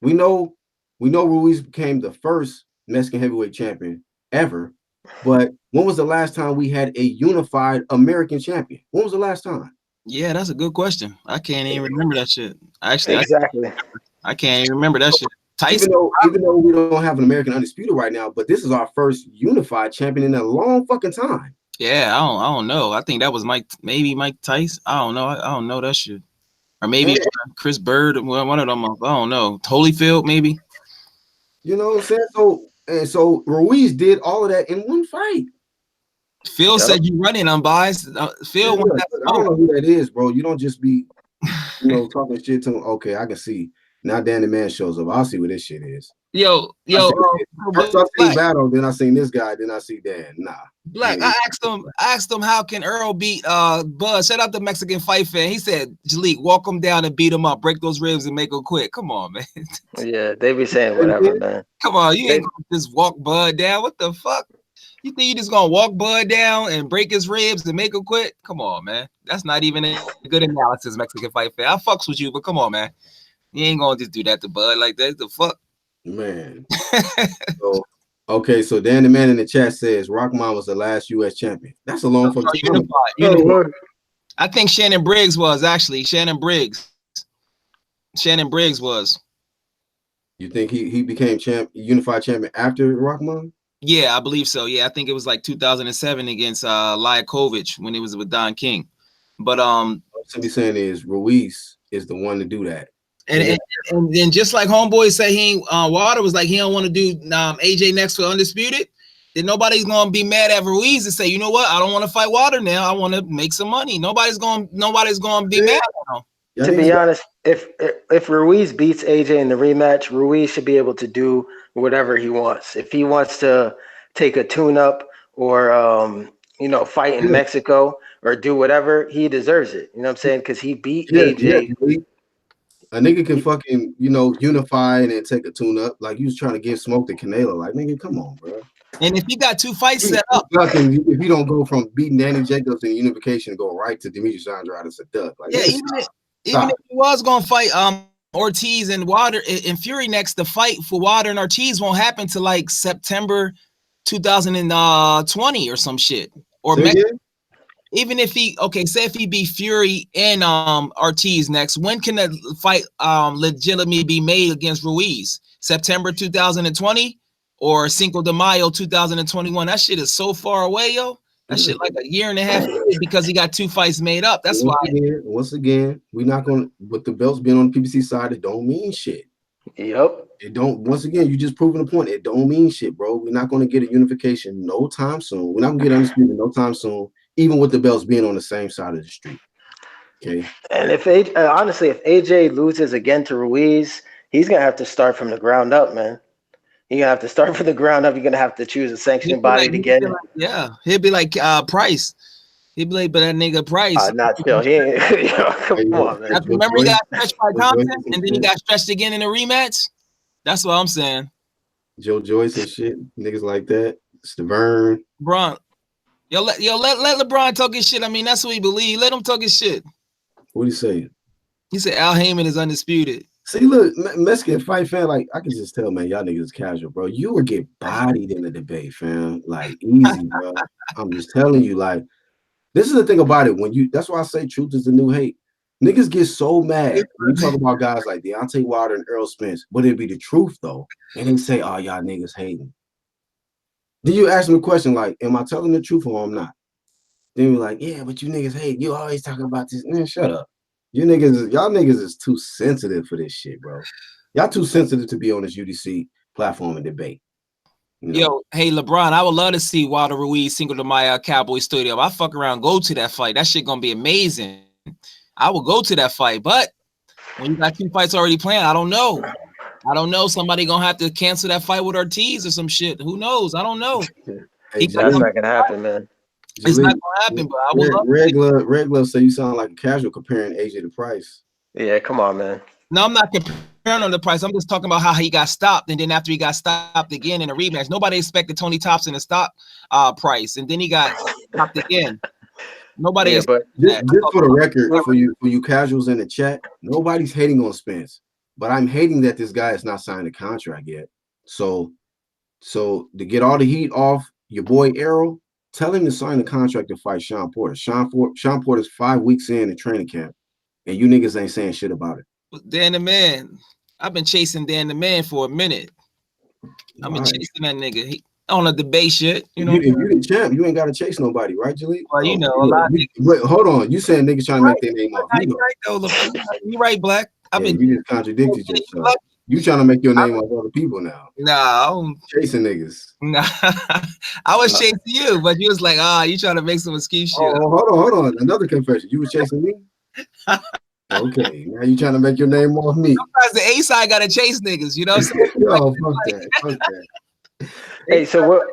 We know Ruiz became the first Mexican heavyweight champion ever, but when was the last time we had a unified American champion? When was the last time? Yeah, that's a good question. I can't even remember that shit. Actually, exactly. I can't even remember that shit. Tyson, even though we don't have an American undisputed right now, but this is our first unified champion in a long fucking time. Yeah, I don't know. I think that was Mike Tyson. I don't know. I don't know that shit. Or maybe Chris Bird, one of them. I don't know. Holyfield, maybe. You know what I'm saying? So Ruiz did all of that in one fight. Phil said you running unbiased. Phil, yeah, I don't know who that is, bro. You don't just be, talking shit to him. Okay, I can see. Now Dan the Man shows up. I'll see what this shit is. Yo, first I seen Battle, then I seen this guy, then I see Dan. Nah. Black, I asked him how can Earl beat Buzz? Shout out the Mexican fight fan. He said, Jalik, walk him down and beat him up, break those ribs and make him quit. Come on, man. Yeah, they be saying whatever, man. Come on, you ain't gonna just walk Bud down. What the fuck? You think you just gonna walk Bud down and break his ribs and make him quit? Come on, man. That's not even a good analysis, Mexican fight fan. I fucks with you, but come on, man. You ain't gonna just do that to Bud like that. The fuck? Man. So Dan the Man in the chat says Rockman was the last U.S. champion. That's a long fucking unified. I think Shannon Briggs was actually. Shannon Briggs was. You think he became unified champion after Rockman? Yeah, I believe so. Yeah, I think it was like 2007 against Liakovic when it was with Don King. But what he's saying is Ruiz is the one to do that. And then just like Homeboy said, Water was like he don't want to do AJ next for Undisputed. Then nobody's gonna be mad at Ruiz and say, you know what, I don't want to fight Water now. I want to make some money. Nobody's gonna be mad at him. To be honest, if Ruiz beats AJ in the rematch, Ruiz should be able to do whatever he wants. If he wants to take a tune-up or fight in Mexico or do whatever, he deserves it. You know what I'm saying? Because he beat AJ. Yeah. A nigga can fucking, unify and then take a tune-up. Like, you was trying to give smoke to Canelo. Like, nigga, come on, bro. And if you got 2 fights set up. If you don't go from beating Danny Jacobs in unification and go right to Demetrius Andrade as a duck. Like, yeah, even if he was going to fight Ortiz and Water and Fury next, the fight for Water and Ortiz won't happen till like September 2020 or some shit. Or even if say if he beat Fury and Ortiz next, when can that fight legitimately be made against Ruiz? September 2020 or Cinco de Mayo 2021? That shit is so far away, yo. That shit like a year and a half because he got 2 fights made up. That's why. Once again, we're not going to, with the belts being on the PBC side, it don't mean shit. Yep. It don't. Once again, you just proving the point. It don't mean shit, bro. We're not going to get a unification no time soon. We're not going to get Undisputed no time soon, even with the belts being on the same side of the street. Okay. And if AJ loses again to Ruiz, he's gonna have to start from the ground up, man. You're gonna have to start from the ground up. You're gonna have to choose a sanctioning body to get it. He'll be like Price. He'd be like, but that nigga Price. Not still. He ain't. Come on, man. Remember he got stretched by Thompson, and then he got stretched again in the rematch. That's what I'm saying. Joe Joyce and shit, niggas like that. Stavern. LeBron. Let LeBron talk his shit. I mean, that's what he believe. Let him talk his shit. What he say? He said Al Heyman is undisputed. See, look, Mexican fight fan, like, I can just tell, man, y'all niggas is casual, bro. You would get bodied in the debate, fam. Like, easy, bro. I'm just telling you, like, this is the thing about it. That's why I say truth is the new hate. Niggas get so mad when you talk about guys like Deontay Wilder and Errol Spence, but it'd be the truth, though. And they say, oh, y'all niggas hating. Then you ask them a question like, am I telling the truth or I'm not? Then you're like, yeah, but you niggas hate. You always talking about this. Man, shut up. Y'all niggas is too sensitive for this shit, bro. Y'all too sensitive to be on this UDC platform and debate. Yo, hey LeBron, I would love to see Wilder Ruiz Cinco de Mayo Cowboy Stadium. I fuck around, go to that fight. That shit gonna be amazing. I will go to that fight, but when you got 2 fights already planned, I don't know. Somebody gonna have to cancel that fight with Ortiz or some shit. Who knows? I don't know. Hey, that's not gonna happen, man. It's not gonna happen, but I will. Red Glove say you sound like a casual comparing AJ to Price. Yeah, come on, man. No, I'm not comparing on the Price. I'm just talking about how he got stopped, and then after he got stopped again in a rematch, nobody expected Tony Thompson to stop Price, and then he got stopped again. Nobody. Yeah, but just for the record, for you casuals in the chat, nobody's hating on Spence, but I'm hating that this guy has not signed a contract yet. So to get all the heat off your boy Errol, tell him to sign a contract to fight Sean Porter. Sean Porter's 5 weeks in training camp, and you niggas ain't saying shit about it. Dan the Man. I've been chasing Dan the Man for a minute. I've been chasing that nigga. He on a debate shit. You know, if you the champ, you ain't got to chase nobody, right, Jalik? Well, you know, a lot of niggas. Wait, hold on. You saying niggas trying to make their name off. You right, Black. I've been. You just contradicted yourself. You trying to make your name off other people now? No, chasing niggas. No, I was chasing you, but you was like, you trying to make some excuse shit. Oh, hold on. Another confession. You was chasing me? Okay, now you trying to make your name off me. Sometimes the A side gotta chase niggas, you know what I'm saying? Yo, fuck that. Hey, so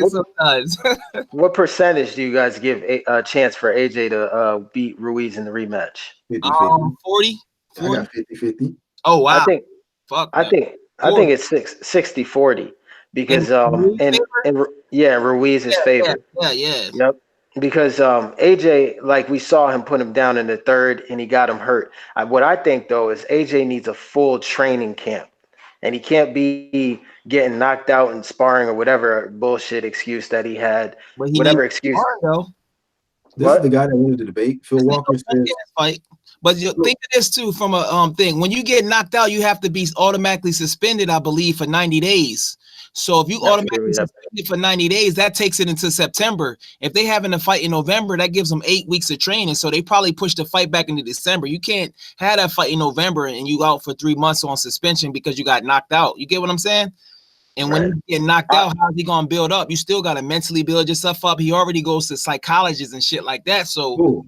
sometimes. what percentage do you guys give a chance for AJ to beat Ruiz in the rematch? 50-50. 40? I got 50-50. Oh wow. I think it's 60-40 because Ruiz is favored. Yeah. Yep. Because AJ, like we saw him put him down in the third and he got him hurt. What I think though is AJ needs a full training camp, and he can't be getting knocked out in sparring or whatever bullshit excuse that he had. Whatever excuse. This is the guy that wanted to debate. Phil Walker says fight. But you think of this too from a thing. When you get knocked out, you have to be automatically suspended, I believe, for 90 days. So if you automatically suspended for 90 days, that takes it into September. If they having a fight in November, that gives them 8 weeks of training. So they probably push the fight back into December. You can't have that fight in November and you out for 3 months on suspension because you got knocked out. You get what I'm saying? And when you get knocked out, how's he gonna build up? You still gotta mentally build yourself up. He already goes to psychologists and shit like that. So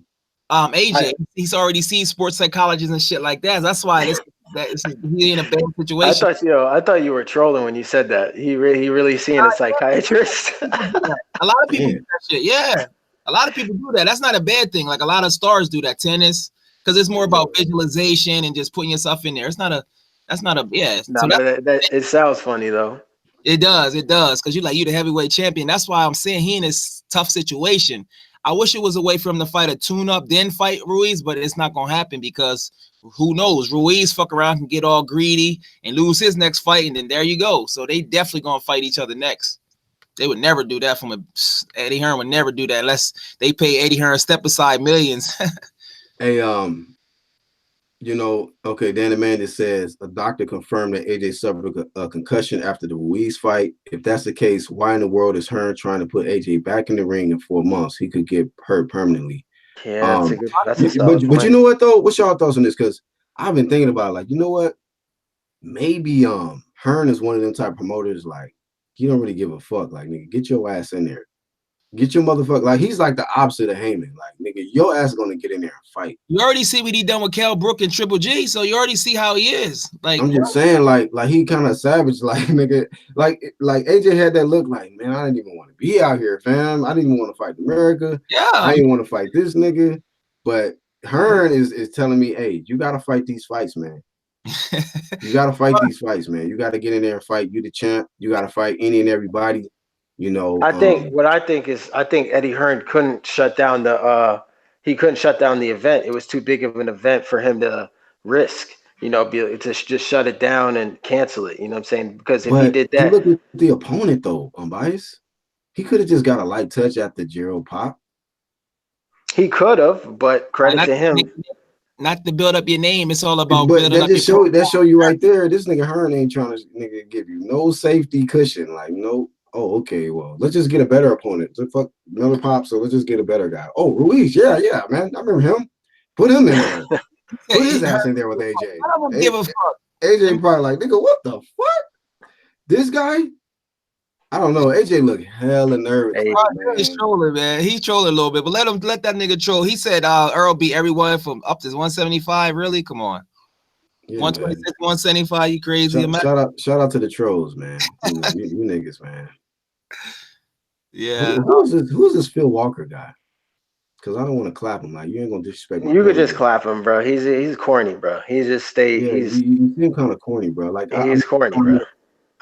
AJ, he's already seen sports psychologists and shit like that. That's why he in a bad situation. I thought you were trolling when you said that. He really seeing a psychiatrist. A lot of people do that shit. Yeah, a lot of people do that. That's not a bad thing. Like a lot of stars do that. Tennis, because it's more about visualization and just putting yourself in there. It's not a. That's not a. Yeah. No, so it sounds funny though. It does, because you the heavyweight champion. That's why I'm saying he in this tough situation. I wish it was a way for him to fight a tune-up, then fight Ruiz, but it's not gonna happen because who knows? Ruiz fuck around and get all greedy and lose his next fight, and then there you go. So they definitely gonna fight each other next. They would never do that Eddie Hearn would never do that unless they pay Eddie Hearn step aside millions. Hey, okay, Dan Amanda says a doctor confirmed that AJ suffered a concussion after the Ruiz fight. If that's the case, why in the world is Hearn trying to put AJ back in the ring in 4 months? He could get hurt permanently. Yeah, that's a but you know what though? What's y'all thoughts on this? Because I've been thinking about like, you know what? Maybe Hearn is one of them type of promoters like he don't really give a fuck. Like nigga, get your ass in there. Get your motherfucker. Like he's like the opposite of Heyman. Like nigga, your ass is gonna get in there and fight. You already see what he done with Kell Brook and Triple G, so you already see how he is. Like I'm just saying, like he kind of savage, like nigga, like AJ had that look like, man, I didn't even want to be out here, fam. I didn't even want to fight America. Yeah, I didn't want to fight this nigga. But Hearn is telling me, hey, you gotta fight these fights, man. You gotta fight these fights, man. You gotta get in there and fight. You the champ. You gotta fight any and everybody. You know, I think Eddie Hearn couldn't shut down the event. It was too big of an event for him to risk, to just shut it down and cancel it. You know what I'm saying? Because if he did that, look at the opponent though, unbiased. He could have just got a light touch after Gerald pop. He could have, but credit to him. Not to build up your name. It's all about building up your that show you right there. This nigga Hearn ain't trying to give you no safety cushion. Like no. Oh, okay. Well, let's just get a better opponent. So fuck Miller Pop. So let's just get a better guy. Oh, Ruiz. Yeah, man. I remember him. Put him in there. Put his ass in there with AJ. I don't give a fuck. AJ probably like, nigga, what the fuck? This guy? I don't know. AJ look hella nervous. He's trolling, man. He's trolling a little bit, but let that nigga troll. He said Earl beat everyone from up to 175. Really? Come on. Yeah, 126, 175. You crazy? Shout out to the trolls, man. you niggas, man. Yeah. Who's this Phil Walker guy? Because I don't want to clap him. Like you ain't gonna disrespect me. You could just clap him, bro. He's corny, bro. He just stay. Yeah, you seem kind of corny, bro. Like he's corny, bro.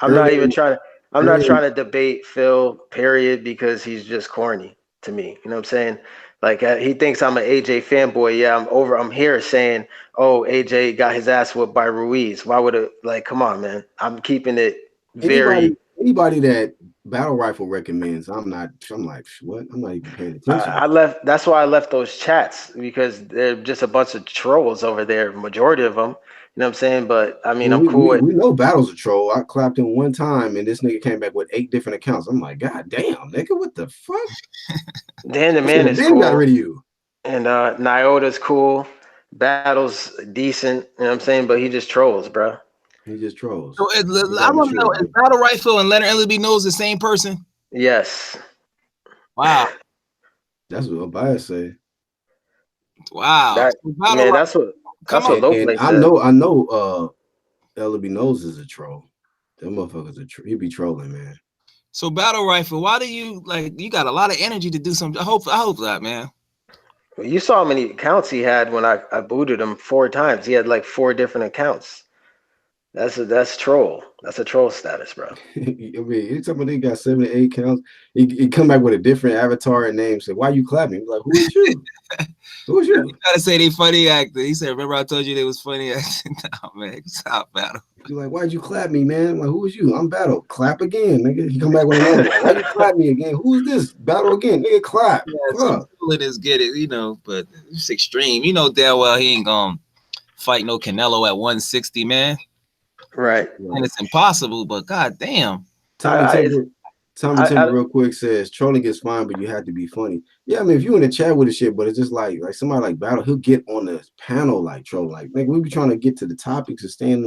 I'm not trying to debate Phil, period, because he's just corny to me. You know what I'm saying? Like he thinks I'm an AJ fanboy. Yeah, I'm here saying, oh, AJ got his ass whooped by Ruiz. Why would it? Like, come on, man. I'm keeping it very. Anybody that Battle Rifle recommends, I'm like, what? I'm not even paying attention. That's why I left those chats, because they're just a bunch of trolls over there. Majority of them, you know what I'm saying? But I mean, I'm cool. We know Battle's a troll. I clapped him one time, and this nigga came back with 8 different accounts. I'm like, God damn, nigga, what the fuck? Dan the man is cool. Got rid of you. And Nyota's cool. Battle's decent. You know what I'm saying? But he just trolls, bro. He just trolls. So I want to know, is Battle Rifle and Leonard Ellerby Knows the same person? Yes. Wow. That's what Bias say. Wow. That's what Lope said. I know. Ellerby Knows is a troll. Them motherfuckers he be trolling, man. So Battle Rifle, why do you you got a lot of energy to do something? I hope that, man. Well, you saw how many accounts he had when I booted him 4 times. He had like 4 different accounts. That's troll. That's a troll status, bro. I mean, he's talking about he got 7 to 8 counts. He come back with a different avatar and name. Say, why you clapping? He's like, who is you? Who is you? You gotta say they funny acting. He said, remember I told you they was funny acting? No, man, stop Battle. You're like, why'd you clap me, man? I'm like, who is you? I'm Battle. Clap again, nigga. He come back with another one. Why you clap me again? Who is this? Battle again, nigga. Clap. Yeah, some people in this get it, but it's extreme. You know damn well he ain't gonna fight no Canelo at 160, man. Right. And it's impossible, but god damn. Tommy Timber real quick says trolling is fine, but you have to be funny. Yeah, I mean, if you in the chat with the shit, but it's just like somebody like Battle, he'll get on the panel like troll. Like we be trying to get to the topics and stand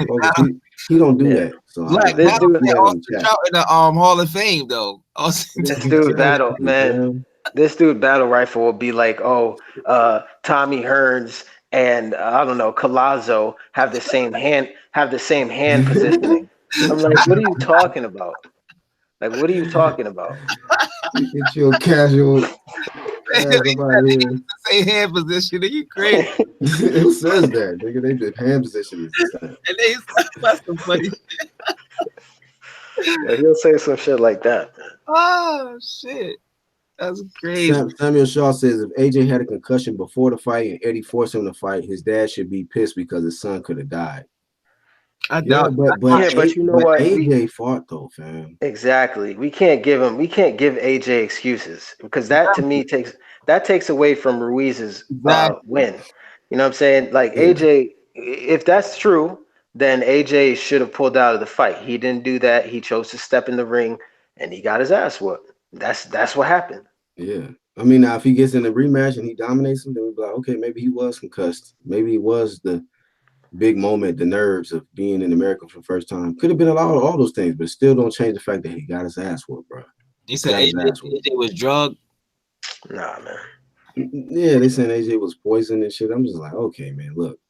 focused. He don't do that. So this dude in the Hall of Fame though. This dude Battle, man. This dude Battle Rifle will be like, Tommy Hearns and I don't know, Collazo have the same hand positioning. I'm like, what are you talking about? Like, what are you talking about? Get your casual. Say hand position. Are you crazy? Who says that? Nigga, they did hand position. And that's some funny. Yeah, he'll say some shit like that. Oh shit. That's crazy. Samuel Shaw says if AJ had a concussion before the fight and Eddie forced him to fight, his dad should be pissed because his son could have died. But you know what? AJ fought though, fam. Exactly. We can't give AJ excuses because that to me takes away from Ruiz's win. You know what I'm saying? Like AJ, if that's true, then AJ should have pulled out of the fight. He didn't do that. He chose to step in the ring and he got his ass whooped. That's what happened. Yeah. I mean, now if he gets in the rematch and he dominates him, then we'll be like, okay, maybe he was concussed. Maybe he was the big moment, the nerves of being in America for the first time. Could have been a lot of all those things, but still don't change the fact that he got his ass whooped, bro. He said AJ was drugged. Nah, man. Yeah, they saying AJ was poisoned and shit. I'm just like, okay, man, look.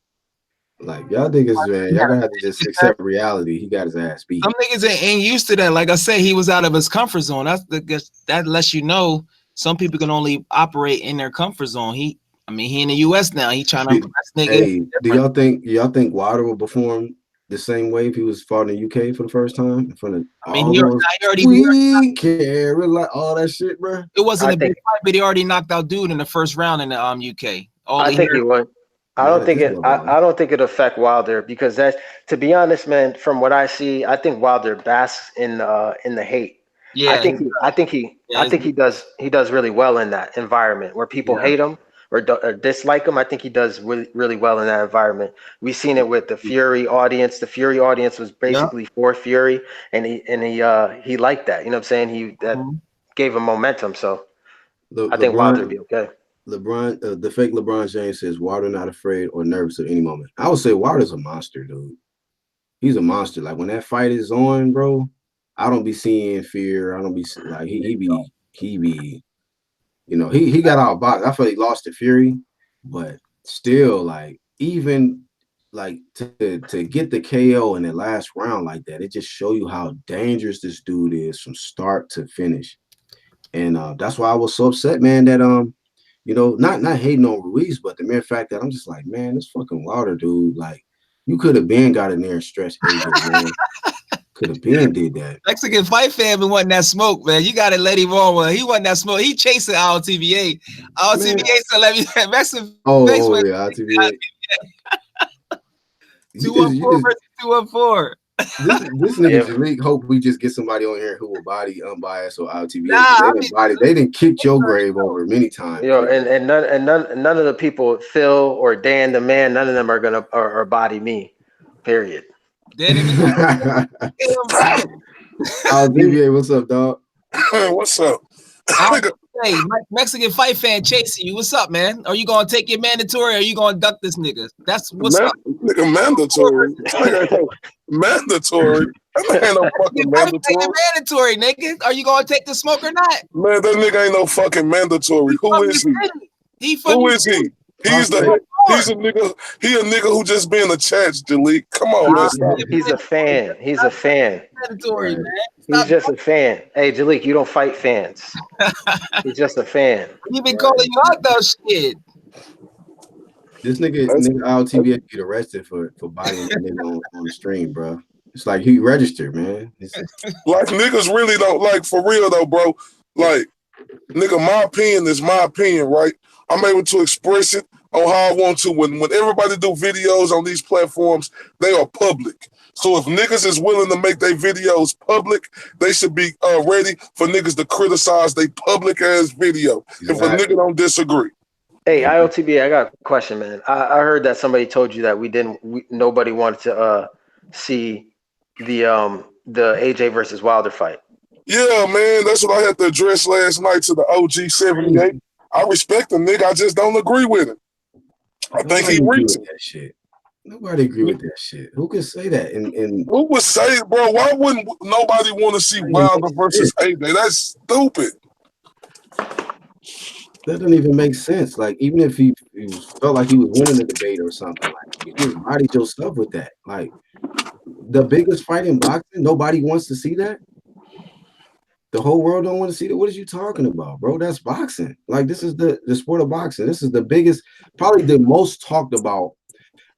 Like, y'all niggas, man, y'all gonna have to just accept reality. He got his ass beat. Some niggas ain't used to that. Like I said, he was out of his comfort zone. That lets you know some people can only operate in their comfort zone. He in the US now. He trying to nigga. Hey, do y'all think Wilder will perform the same way if he was fought in the UK for the first time in front of he already all that shit, bro? It wasn't a big fight, but he already knocked out dude in the first round in the UK. I think he would. I don't think it'll affect Wilder because to be honest, man, from what I see, I think Wilder basks in the hate. Yeah, I think he does really well in that environment where people hate him or dislike him. I think he does really, really well in that environment. We've seen it with the Fury audience. The Fury audience was basically for Fury, and he liked that. You know what I'm saying? That gave him momentum. So I think Wilder will be okay. The fake LeBron James says Wilder not afraid or nervous at any moment. I would say Wilder's a monster, dude. He's a monster. Like when that fight is on, bro, I don't be seeing fear. I don't be like he be, you know, he got out boxed. I feel he lost to Fury, but still, like even like to get the KO in the last round like that, it just show you how dangerous this dude is from start to finish. And that's why I was so upset, man, that you know, not hating on Ruiz, but the mere fact that I'm just like, man, this fucking Wilder dude, like, you could have been got in there and stretched AJ, man. Could have been did that. Mexican fight family wasn't that smoke, man. You got to let him on. Well, he wasn't that smoke. He chasing LTBA. LTBA said, let me Mexican. Oh yeah, LTBA. 214 versus 214. This nigga's elite. Hope we just get somebody on here who will body unbiased or LTBA. They didn't kick your grave over many times. Yo, and none of the people, Phil or Dan the man, none of them are gonna or body me. Period. LTBA, what's up, dog? What's up? Hey, Mexican fight fan chasing you. What's up, man? Are you gonna take your mandatory or are you gonna duck this nigga? That's what's up. Nigga mandatory. Mandatory? That ain't no fucking mandatory. Mandatory, nigga. Are you gonna take the smoke or not? Man, that nigga ain't no fucking mandatory. Who is he? Who is he? He's a nigga. He a nigga who just being attached, Jalik. Come on, man. Stop. He's a fan. He's a fan. Mandatory, man. He's just a fan. Hey, Jalik, you don't fight fans. He's just a fan. He been calling you out though, shit. This nigga IOTBA get arrested for biting that nigga on the stream, bro. It's like he registered, man. Like niggas really don't like for real though, bro. Like, nigga, my opinion is my opinion, right? I'm able to express it on how I want to. When everybody do videos on these platforms, they are public. So if niggas is willing to make their videos public, they should be ready for niggas to criticize their public ass video. If a nigga don't disagree. Hey, IOTB, I got a question, man. I heard that somebody told you that nobody wanted to see the AJ versus Wilder fight. Yeah, man, that's what I had to address last night to the OG 78. I respect the nigga, I just don't agree with him. I think he reached that shit. Nobody agree with that shit. Who could say that? And who would say, bro? Why wouldn't nobody want to see Wilder versus AJ? That's stupid. That doesn't even make sense. Like, even if he felt like he was winning the debate or something, like, you just bodied your stuff with that. Like, the biggest fight in boxing, nobody wants to see that. The whole world don't want to see that. What are you talking about, bro? That's boxing. Like, this is the sport of boxing. This is the biggest, probably the most talked about.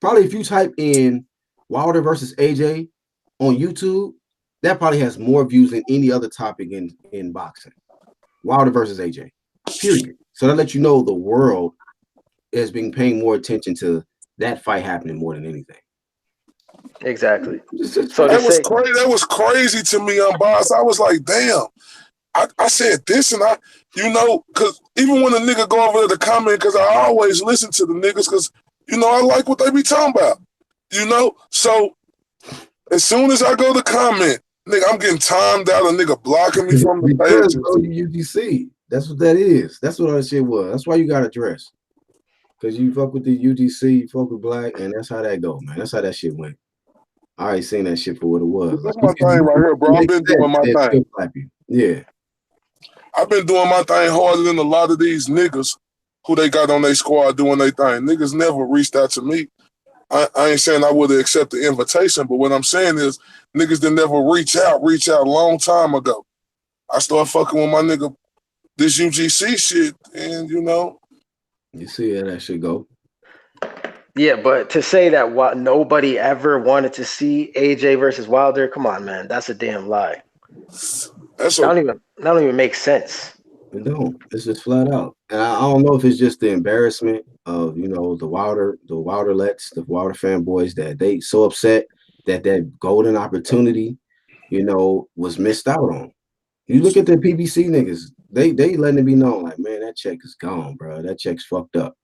Probably if you type in Wilder versus AJ on YouTube, that probably has more views than any other topic in boxing. Wilder versus AJ, period. So that lets you know the world has been paying more attention to that fight happening more than anything. Exactly. So that was crazy to me, unbiased. I was like, damn. I said this, and because even when a nigga go over there to comment, because I always listen to the niggas, because I like what they be talking about. So as soon as I go to comment, nigga, I'm getting timed out. A nigga blocking me from the page. UGC. That's what that is. That's what that shit was. That's why you got to dress. Because you fuck with the UGC, you fuck with black, and that's how that go, man. That's how that shit went. I already seen that shit for what it was. That's my thing right here, bro. I've been doing my thing. Yeah. I've been doing my thing harder than a lot of these niggas who they got on their squad doing their thing. Niggas never reached out to me. I ain't saying I would have accepted the invitation, but what I'm saying is niggas that never reach out a long time ago. I started fucking with my nigga this UGC shit, and you see how that shit go. Yeah, but to say that nobody ever wanted to see AJ versus Wilder, come on, man, that's a damn lie. That don't even make sense. It don't. It's just flat out. And I don't know if it's just the embarrassment of the Wilderlets, the Wilder fanboys, that they so upset that golden opportunity, was missed out on. You look at the PBC niggas, they letting it be known, like, man, that check is gone, bro. That check's fucked up,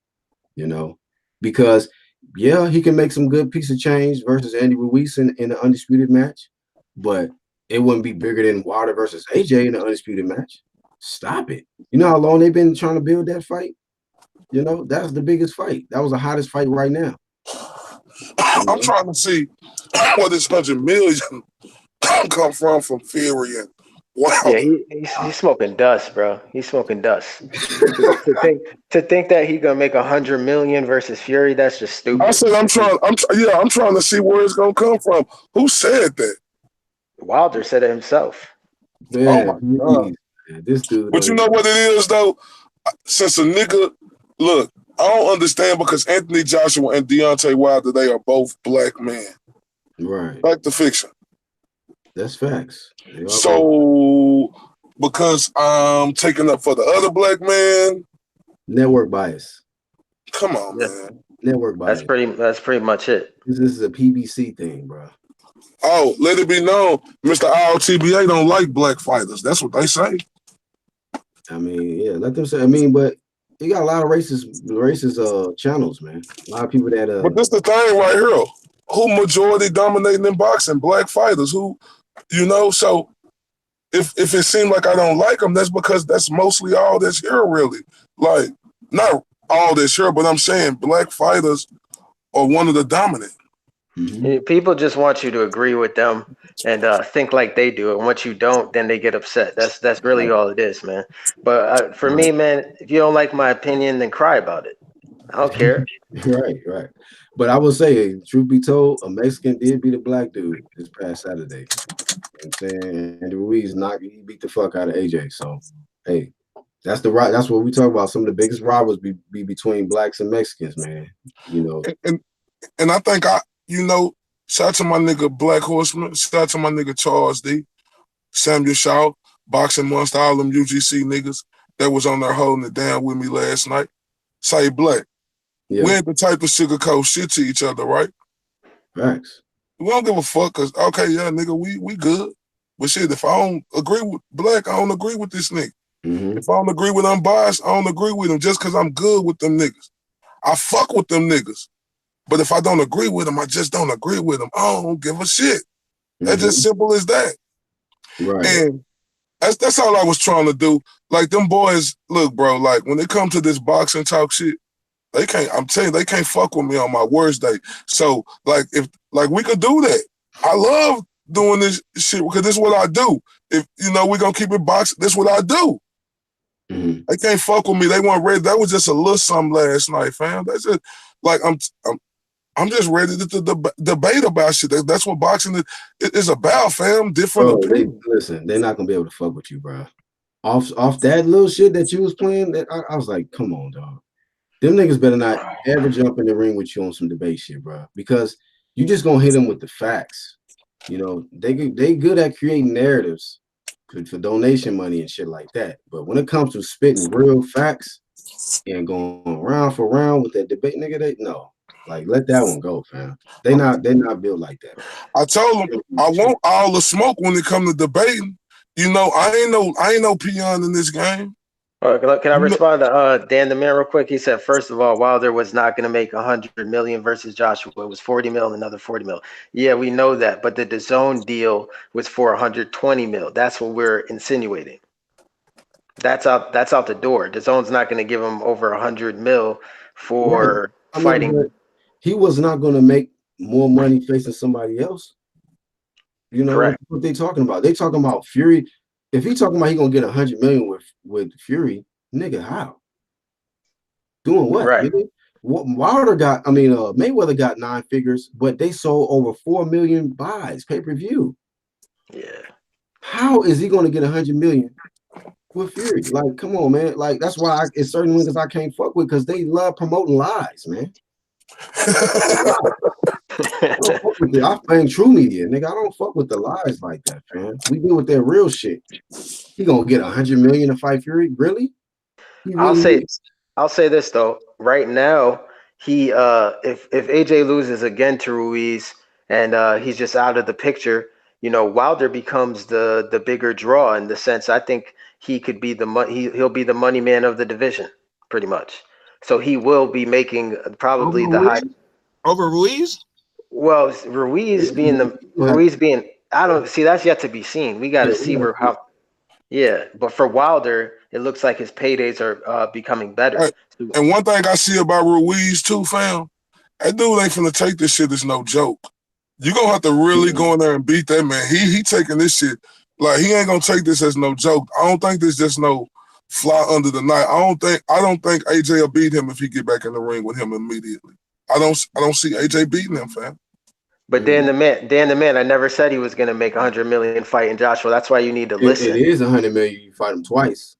because he can make some good piece of change versus Andy Ruiz in the undisputed match, but it wouldn't be bigger than Wilder versus AJ in the undisputed match. Stop it. You know how long they've been trying to build that fight? That's the biggest fight. That was the hottest fight right now. I'm trying to see where this 100 million come from Fury. And wow. Yeah, he's smoking dust, bro. He's smoking dust. to think that he gonna make 100 million versus Fury, that's just stupid. I said I'm trying to see where it's gonna come from. Who said that? Wilder said it himself. Man, oh my God. This dude. But you know what it is though? Since a nigga, look, I don't understand, because Anthony Joshua and Deontay Wilder, they are both black men. Right. Back to fiction. That's facts. So because I'm taking up for the other black man. Network bias. Come on, man. Network bias. That's pretty much it. This is a PBC thing, bro. Oh, let it be known, Mr. IOTBA don't like black fighters. That's what they say. I mean, yeah, let them say. I mean, but you got a lot of racist channels, man. A lot of people that. But this the thing right here. Who majority dominating in boxing? Black fighters. Who, So if it seems like I don't like them, that's because that's mostly all that's here, really. Like, not all that's here, but I'm saying black fighters are one of the dominant. People just want you to agree with them and think like they do, and once you don't, then they get upset. That's really all it is, man. But for me, man, if you don't like my opinion, then cry about it. I don't care. Right. But I will say, truth be told, a Mexican did beat a black dude this past Saturday. You know what I'm saying? And Ruiz he beat the fuck out of AJ. So, hey, that's what we talk about. Some of the biggest rivals be between blacks and Mexicans, man. You know. And I think shout out to my nigga Black Horseman, shout out to my nigga Charles D, Samuel Shaw, Boxing Monster, all them UGC niggas that was on there holding it down with me last night. Say Black. Yeah. We ain't the type of sugarcoat shit to each other, right? Thanks. We don't give a fuck, cause okay, yeah, nigga, we good. But shit, if I don't agree with Black, I don't agree with this nigga. If I don't agree with Unbiased, I don't agree with him just cause I'm good with them niggas. I fuck with them niggas. But if I don't agree with them, I just don't agree with them. I don't give a shit. That's just simple as that. Right. And that's all I was trying to do. Like them boys, look, bro, like when it comes to this boxing talk shit, they can't fuck with me on my worst day. So like if we could do that. I love doing this shit because this is what I do. If we gonna keep it boxing, this is what I do. They can't fuck with me. They weren't ready. That was just a little something last night, fam. That's it. Like I'm just ready to debate about shit. That's what boxing is about, fam. Different opinions. Listen, they're not gonna be able to fuck with you, bro. Off that little shit that you was playing, I was like, come on, dog. Them niggas better not ever jump in the ring with you on some debate shit, bro. Because you just gonna hit them with the facts. They good at creating narratives for donation money and shit like that. But when it comes to spitting real facts and going round for round with that debate, nigga, no. Like, let that one go, fam. They're not built like that. I told them I want all the smoke when it comes to debating. I ain't no peon in this game. Can I respond to Dan the Man real quick? He said, first of all, Wilder was not going to make 100 million versus Joshua. It was 40 mil and another 40 mil. Yeah, we know that, but the DAZN deal was for 120 mil. That's what we're insinuating. That's out the door. DAZN's not going to give him over 100 mil for fighting. He was not going to make more money facing somebody else. Correct. What they talking about? They talking about Fury. If he talking about he gonna get 100 million with Fury, nigga, how? Doing what? Right. Mayweather got 9 figures, but they sold over 4 million buys pay-per-view. Yeah. How is he gonna get 100 million with Fury? Like, come on, man. Like, that's why it's certain niggas I can't fuck with because they love promoting lies, man. I find true media, nigga. I don't fuck with the lies like that, fam. We deal with that real shit. He gonna get 100 million to fight Fury? Really? I'll say this though. Right now, he if AJ loses again to Ruiz and he's just out of the picture, Wilder becomes the bigger draw in the sense. I think he could be he'll be the money man of the division, pretty much. So he will be making probably the high over Ruiz. Well, Ruiz being I don't see that's yet to be seen. We got to see but for Wilder, it looks like his paydays are becoming better. Right. And one thing I see about Ruiz too, fam, that dude ain't finna take this shit as no joke. You gonna have to really go in there and beat that man. He taking this shit like he ain't gonna take this as no joke. I don't think this just no fly under the knife. I don't think AJ will beat him if he get back in the ring with him immediately. I don't see AJ beating him, fam. But Dan the Man, I never said he was gonna make 100 million fighting Joshua. That's why you need to listen. It is 100 million. You fight him twice.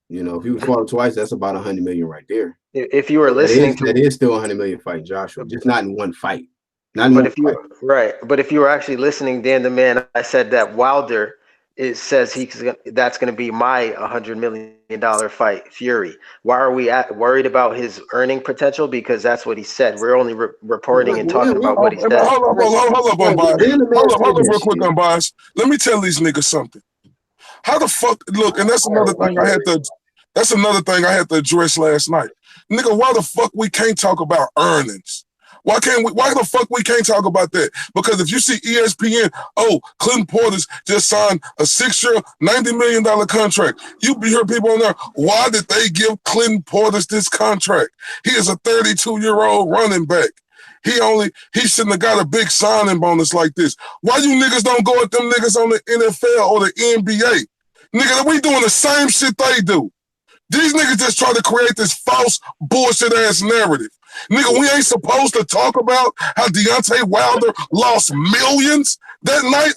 If you fought him twice, that's about 100 million right there. If you were listening, that is still 100 million fighting Joshua, just not in one fight. But if you were actually listening, Dan the Man, I said that Wilder says that's going to be my $100 million fight, Fury. Why are we worried about his earning potential? Because that's what he said. We're only reporting and talking about what he said. Hold up, real quick, Unbiased. Let me tell these niggas something. How the fuck? Look, and that's another thing I had to address last night, nigga. Why the fuck we can't talk about earnings? Why the fuck we can't talk about that? Because if you see ESPN, Clinton Portis just signed a 6-year, $90 million contract. You hear people on there, why did they give Clinton Portis this contract? He is a 32-year-old running back. he shouldn't have got a big signing bonus like this. Why you niggas don't go at them niggas on the NFL or the NBA? Nigga, we doing the same shit they do. These niggas just try to create this false bullshit ass narrative. Nigga, we ain't supposed to talk about how Deontay Wilder lost millions that night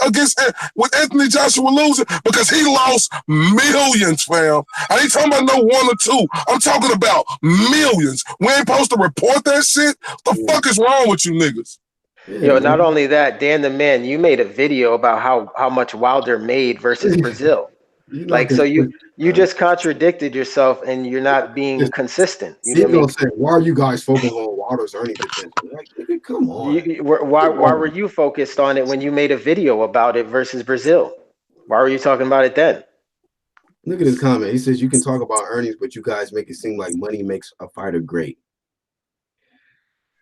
with Anthony Joshua losing because he lost millions, fam. I ain't talking about no 1 or 2. I'm talking about millions. We ain't supposed to report that shit. What the fuck is wrong with you niggas? Yo, not only that, Dan the Man, you made a video about how much Wilder made versus Brazil. Like, so you just contradicted yourself and you're not being consistent. You know what I mean? Why are you guys focused on Wilder's earning potential? Like, nigga, come on. Why were you focused on it when you made a video about it versus Brazil? Why were you talking about it then? Look at his comment. He says you can talk about earnings, but you guys make it seem like money makes a fighter great.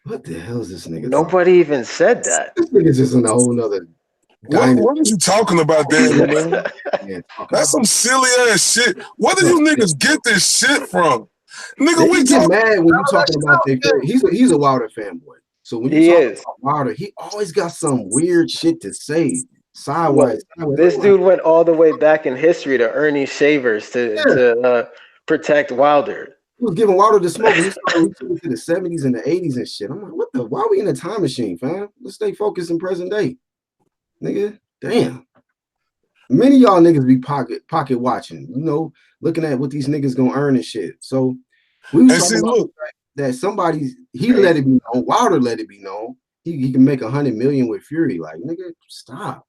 What the hell is this nigga? Nobody even said that. This nigga's just in a whole nother. What are you talking about, Dan? Man? That's some silly ass shit. Where do you niggas get this shit from? Nigga, we get mad when you talking about their favorite. He's a Wilder fanboy. So when you talk about Wilder, he always got some weird shit to say. Sideways. This dude went all the way back in history to Ernie Shavers to protect Wilder. He was giving Wilder the smoke. He started to the 70s and the 80s and shit. I'm like, why are we in a time machine, fam? Let's stay focused in present day. Nigga, damn. Many of y'all niggas be pocket watching, you know, looking at what these niggas gonna earn and shit. So we was talking about that he let it be known, Wilder let it be known. He can make 100 million with Fury. Like, nigga, stop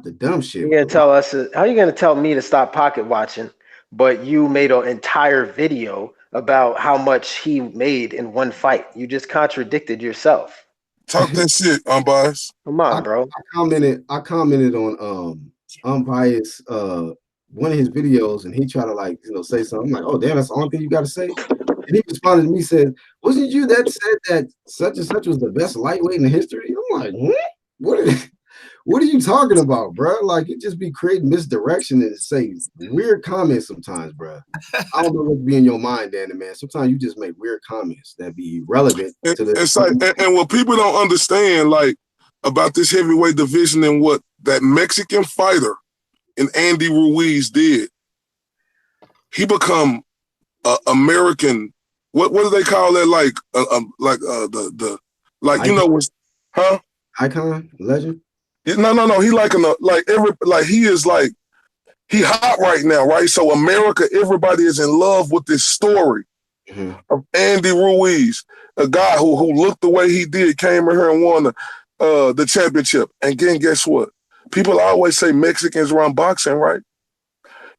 the dumb shit. You're gonna tell us how you gonna tell me to stop pocket watching, but you made an entire video about how much he made in one fight. You just contradicted yourself. Talk that shit, Unbiased. Come on, bro. I commented on Unbiased one of his videos, and he tried to say something. I'm like, oh damn, that's the only thing you gotta say. And he responded to me, said, wasn't you that said that such and such was the best lightweight in history? I'm like, what are you talking about, bro? Like, you just be creating misdirection and say weird comments sometimes, bro. I don't know what be in your mind, Danny, man. Sometimes you just make weird comments that be relevant to the. It's like, and what people don't understand, like, about this heavyweight division and what that Mexican fighter and Andy Ruiz did, he become American. What do they call that? Icon. You know what's icon, legend. No. He he hot right now, right? So America, everybody is in love with this story of Andy Ruiz, a guy who looked the way he did, came in here and won the championship. And again, guess what? People always say Mexicans run boxing, right?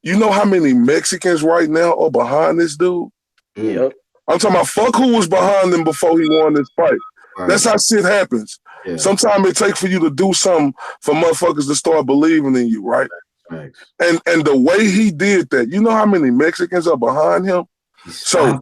You know how many Mexicans right now are behind this dude? Yep. I'm talking about fuck who was behind him before he won this fight. Right. That's how shit happens. Yeah. Sometimes it takes for you to do something for motherfuckers to start believing in you, right? Right. And the way he did that, you know how many Mexicans are behind him? So,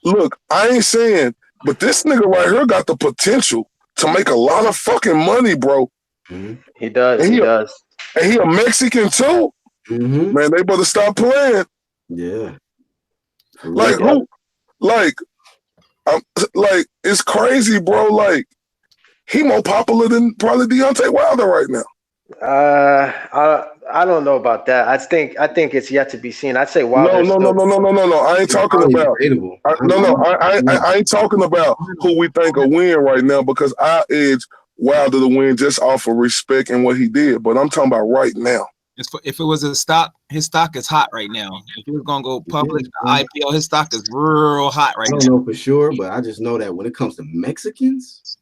look, I ain't saying, but this nigga right here got the potential to make a lot of fucking money, bro. Mm-hmm. He does. He does. And he a Mexican too. Mm-hmm. Man, they better stop playing. Yeah. Like who? Like it's crazy, bro. Like he more popular than probably Deontay Wilder right now. I don't know about that. I think it's yet to be seen. I'd say Wilder. No. I ain't talking about. I ain't talking about who we think will win right now because I edge Wilder to win just off of respect and what he did. But I'm talking about right now. If it was a stock, his stock is hot right now. If he was gonna go public, IPO, his stock is real hot right now. I don't know for sure, but I just know that when it comes to Mexicans.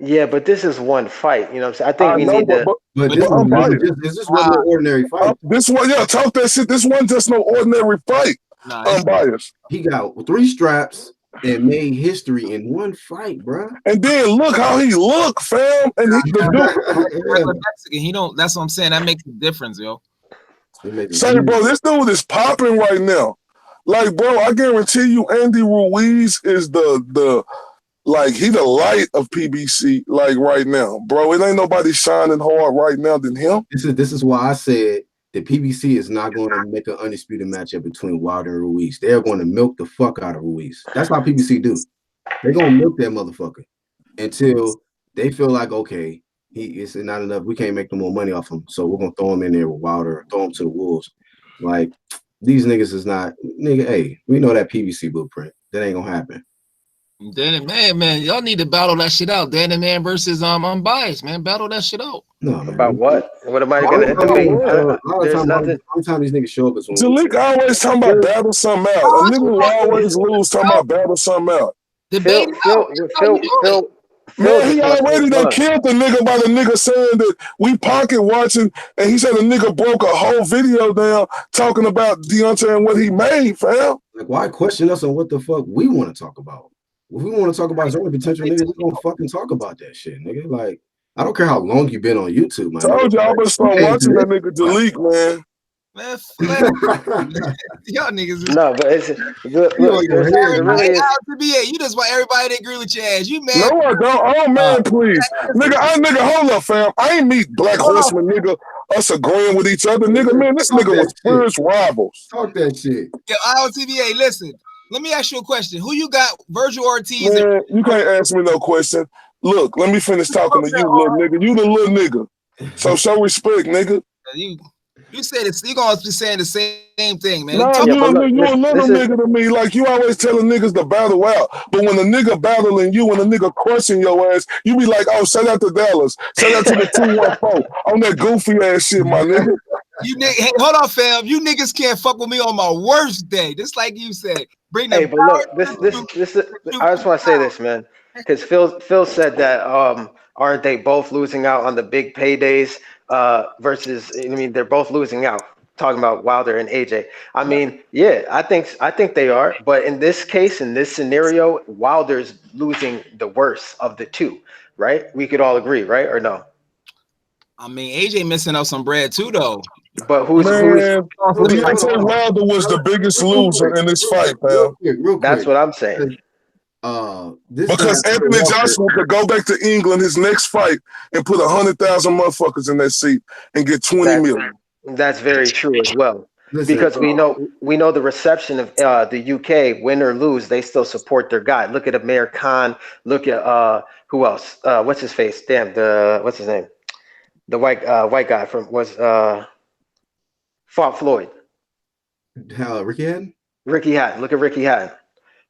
Yeah, but this is one fight. You know what I'm saying? I think we need to. But this is not an ordinary fight. This one, talk that shit. This one just no ordinary fight. Unbiased. He got 3 straps and made history in one fight, bro. And then look how he look, fam. And Mexican, he don't. That's what I'm saying. That makes a difference, yo. Say, bro, this dude is popping right now. Like, bro, I guarantee you, Andy Ruiz is he the light of PBC, like right now, bro. It ain't nobody shining hard right now than him. This is why I said the PBC is not going to make an undisputed matchup between Wilder and Ruiz. They're going to milk the fuck out of Ruiz. That's how PBC do. They're going to milk that motherfucker. until they feel like, okay, it's not enough. We can't make no more money off him, so we're gonna throw him in there with Wilder, throw him to the wolves. Like these niggas is not nigga. Hey, we know that PBC blueprint. That ain't gonna happen. Danny Man, y'all need to battle that shit out. Danny Man versus Unbiased, man. Battle that shit out. No, man. About what? What am I gonna debate? There's nothing. Every time these niggas show up, it's Jalek always talking about battle something out. A nigga will always lose talking about battle something out. Phil, man, he already done killed the nigga by the nigga saying that we pocket watching, and he said the nigga broke a whole video down talking about Deontay and what he made, fam. Like, why question us on what the fuck we want to talk about? If we want to talk about his only potential niggas, we gonna fucking talk about that shit, nigga. Like, I don't care how long you been on YouTube, man. Told y'all, but start watching that nigga Jalek, man. Man, y'all niggas. No, but it's look, you just want everybody to agree with your ass. You mad? No, I don't. Oh man, please, nigga, hold up, fam. I ain't meet Black Horseman, nigga. Us agreeing with each other, nigga. Man, this nigga was first rivals. Talk that shit. Yeah, IOTBA. Listen, let me ask you a question. Who you got, Virgil Ortiz? Man, you can't ask me no question. Look, let me finish talking to you, little nigga. You the little nigga. So show respect, nigga. You said it's you gonna be saying the same thing, man. Nah, you a little nigga to me. Like you always telling niggas to battle out, but when a nigga battling you, when a nigga crushing your ass, you be like, "Oh, shout out to Dallas, shout out to the 214 on that goofy ass shit, my nigga." Hey, hold on, fam. You niggas can't fuck with me on my worst day. Just like you said. Bring hey, but look, this. I just want to say this, man, because Phil said that aren't they both losing out on the big paydays? Versus, I mean, they're both losing out. Talking about Wilder and AJ. I mean, yeah, I think they are. But in this case, in this scenario, Wilder's losing the worst of the two, right? We could all agree, right, or no? I mean, AJ missing out some bread too, though. But Deontay Wilder was the biggest loser in this fight, pal. That's what I'm saying. Because Anthony Joshua could go back to England his next fight and put 100,000 motherfuckers in that seat and get 20 million. That's very true as well. Because we know the reception of the UK, win or lose, they still support their guy. Look at Amir Khan. Look at who else? What's his face? Damn, what's his name? The white guy from fought Floyd. Ricky Hatton? Ricky Hatton. Look at Ricky Hatton.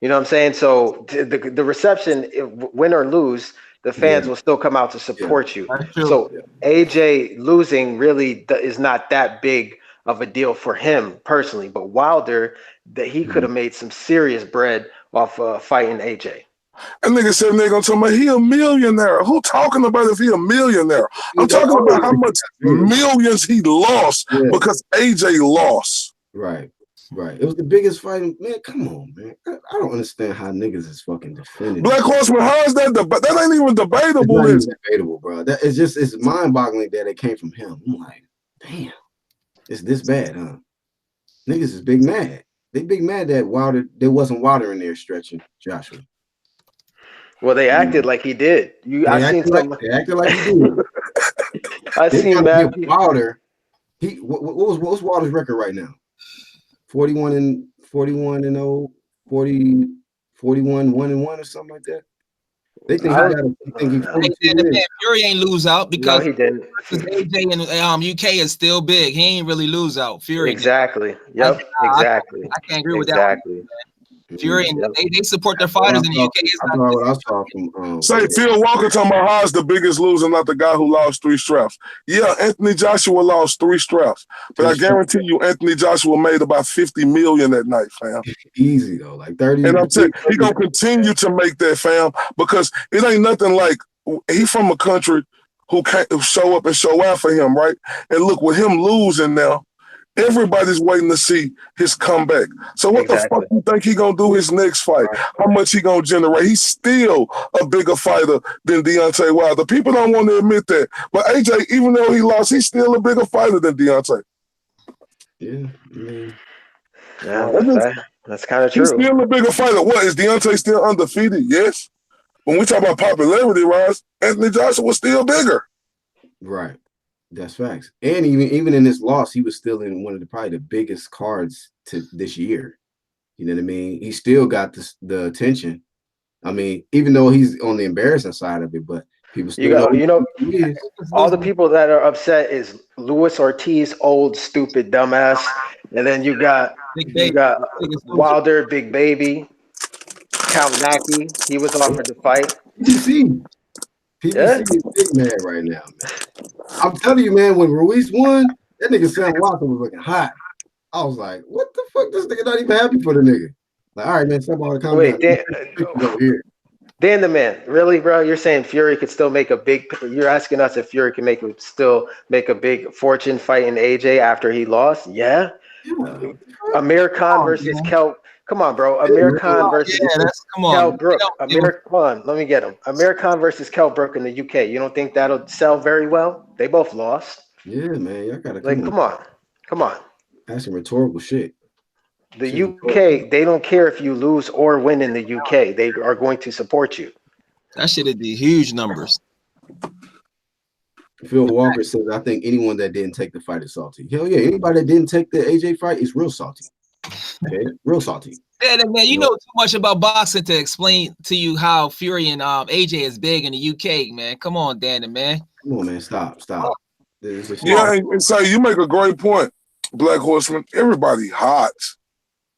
You know what I'm saying? So the reception, win or lose, the fans will still come out to support you. So AJ losing really is not that big of a deal for him personally, but Wilder, that he could have made some serious bread off fighting AJ. That nigga said they're gonna talk about he a millionaire. Who talking about if he a millionaire? I'm talking about how much millions he lost because AJ lost. Right. It was the biggest fight. Man, come on, man. I don't understand how niggas is fucking defending. Black Horseman, how is that? That ain't even debatable. It's not even debatable, bro. It's mind-boggling that it came from him. I'm like, damn, it's this bad, huh? Niggas is big mad. They big mad that there wasn't Wilder in there stretching Joshua. Well, they acted like he did. They acted like he did. I seen that Wilder. What's Wilder's record right now? 41 and 0, 41 1-1 or something like that. They think Fury ain't lose out because he didn't. AJ in UK is still big. He ain't really lose out. Fury exactly. Yep. Exactly. I can't agree with that. Fury and they support their fighters in the UK. Say Phil Walker talking about how is the biggest loser, not the guy who lost 3 straps. Yeah, Anthony Joshua lost 3 straps, but I guarantee you, Anthony Joshua made about 50 million that night, fam. Easy though, like 30. And I'm saying he gonna continue to make that, fam, because it ain't nothing like he from a country who can't show up and show out for him, right? And look, with him losing now, everybody's waiting to see his comeback. So what the fuck you think he gonna do his next fight? How much he gonna generate? He's still a bigger fighter than Deontay Wilder. People don't want to admit that. But AJ, even though he lost, he's still a bigger fighter than Deontay. That's kind of true. He's still a bigger fighter. What, is Deontay still undefeated? Yes. When we talk about popularity rise, Anthony Joshua was still bigger. Right. That's facts. And even in this loss, he was still in one of probably the biggest cards to this year. You know what I mean? He still got the attention. I mean, even though he's on the embarrassing side of it, but people still know who he is. All the people that are upset is Luis Ortiz, old stupid dumbass, and then you got Wilder, Big Baby, Count Naki. He was offered to fight. PBC is big mad right now, man. I'm telling you, man, when Ruiz won, that nigga Sam Walker was looking hot. I was like, what the fuck? This nigga not even happy for the nigga. Like, all right, man, stop all the comments. Wait, Dan the Man, really, bro? You're saying Fury could still make a big? You're asking us if Fury can still make a big fortune fighting AJ after he lost? Yeah. Amir Khan versus Kel. Come on, bro. Amir Khan versus Kel Brook. Amir Khan. Let me get him. Amir Khan versus Kel Brook in the UK. You don't think that'll sell very well? They both lost. Yeah, man. Y'all gotta come on. That's some rhetorical shit. The UK, they don't care if you lose or win in the UK. They are going to support you. That shit would be huge numbers. Phil Walker says, I think anyone that didn't take the fight is salty. Hell yeah, anybody that didn't take the AJ fight is real salty. Okay, real salty. Yeah, man, you know too much about boxing to explain to you how Fury and AJ is big in the UK, man. Come on, Danny, man. Come on, man. Stop. Yeah, and so you make a great point, Black Horseman. Everybody hot.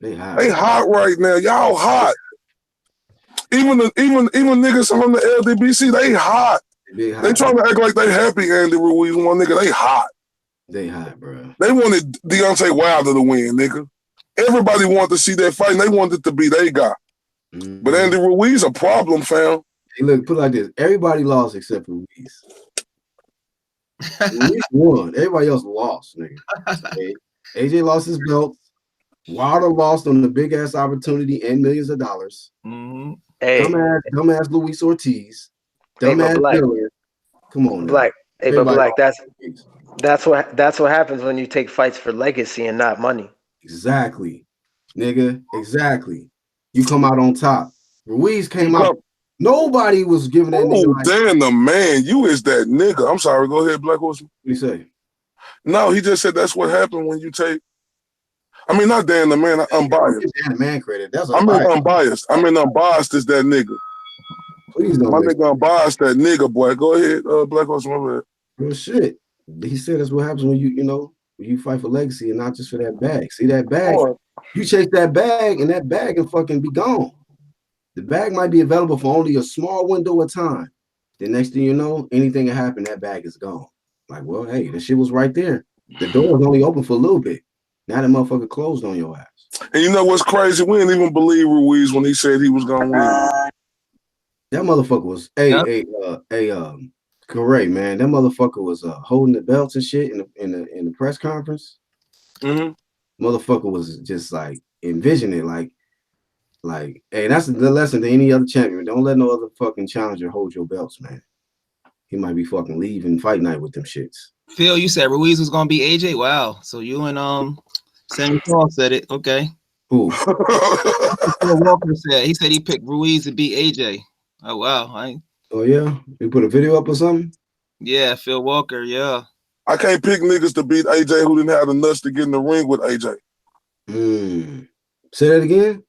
They hot right now. Y'all hot. Even niggas from the LDBC, they hot. They trying to act like they happy Andy Ruiz won, nigga. They hot. They hot, bro. They wanted Deontay Wilder to win, nigga. Everybody wanted to see that fight, and they wanted it to be their guy. Mm-hmm. But Andy Ruiz a problem, fam. Hey, look, put it like this. Everybody lost except for Ruiz. Ruiz won. Everybody else lost, nigga. Okay? AJ lost his belt. Wilder lost on the big ass opportunity and millions of dollars. Mm-hmm. Hey, dumbass Luis Ortiz, dumbass Miller. Come on, Black. Hey, but Black, that's what happens when you take fights for legacy and not money. Exactly, nigga. Exactly. You come out on top. Ruiz came out. Nobody was giving that nigga. Damn, the man. You is that nigga. I'm sorry. Go ahead, Black Horseman. What you say? No, he just said that's what happened when you take. I mean, not Dan the Man. I'm biased. Dan the Man credit. Unbiased. I mean, unbiased is that nigga. Please don't. My nigga unbiased that nigga, boy. Go ahead, Black Horseman. Real shit. He said that's what happens when you fight for legacy and not just for that bag. See that bag? You chase that bag and that bag can fucking be gone. The bag might be available for only a small window of time. The next thing you know, anything can happen, that bag is gone. Like, well, hey, the shit was right there. The door was only open for a little bit. Now that motherfucker closed on your ass. And you know what's crazy? We didn't even believe Ruiz when he said he was gonna win. That motherfucker was Corey, man. That motherfucker was holding the belts and shit in the press conference. Mm-hmm. Motherfucker was just like envisioning like, hey, that's the lesson to any other champion. Don't let no other fucking challenger hold your belts, man. He might be fucking leaving fight night with them shits. Phil, you said Ruiz was gonna be AJ. Wow. So you and Sammy Paul said it. Okay. Who? Phil Walker said he picked Ruiz to beat AJ. Oh wow. Oh yeah. You put a video up or something? Yeah, Phil Walker. Yeah. I can't pick niggas to beat AJ who didn't have the nuts to get in the ring with AJ. Say that again.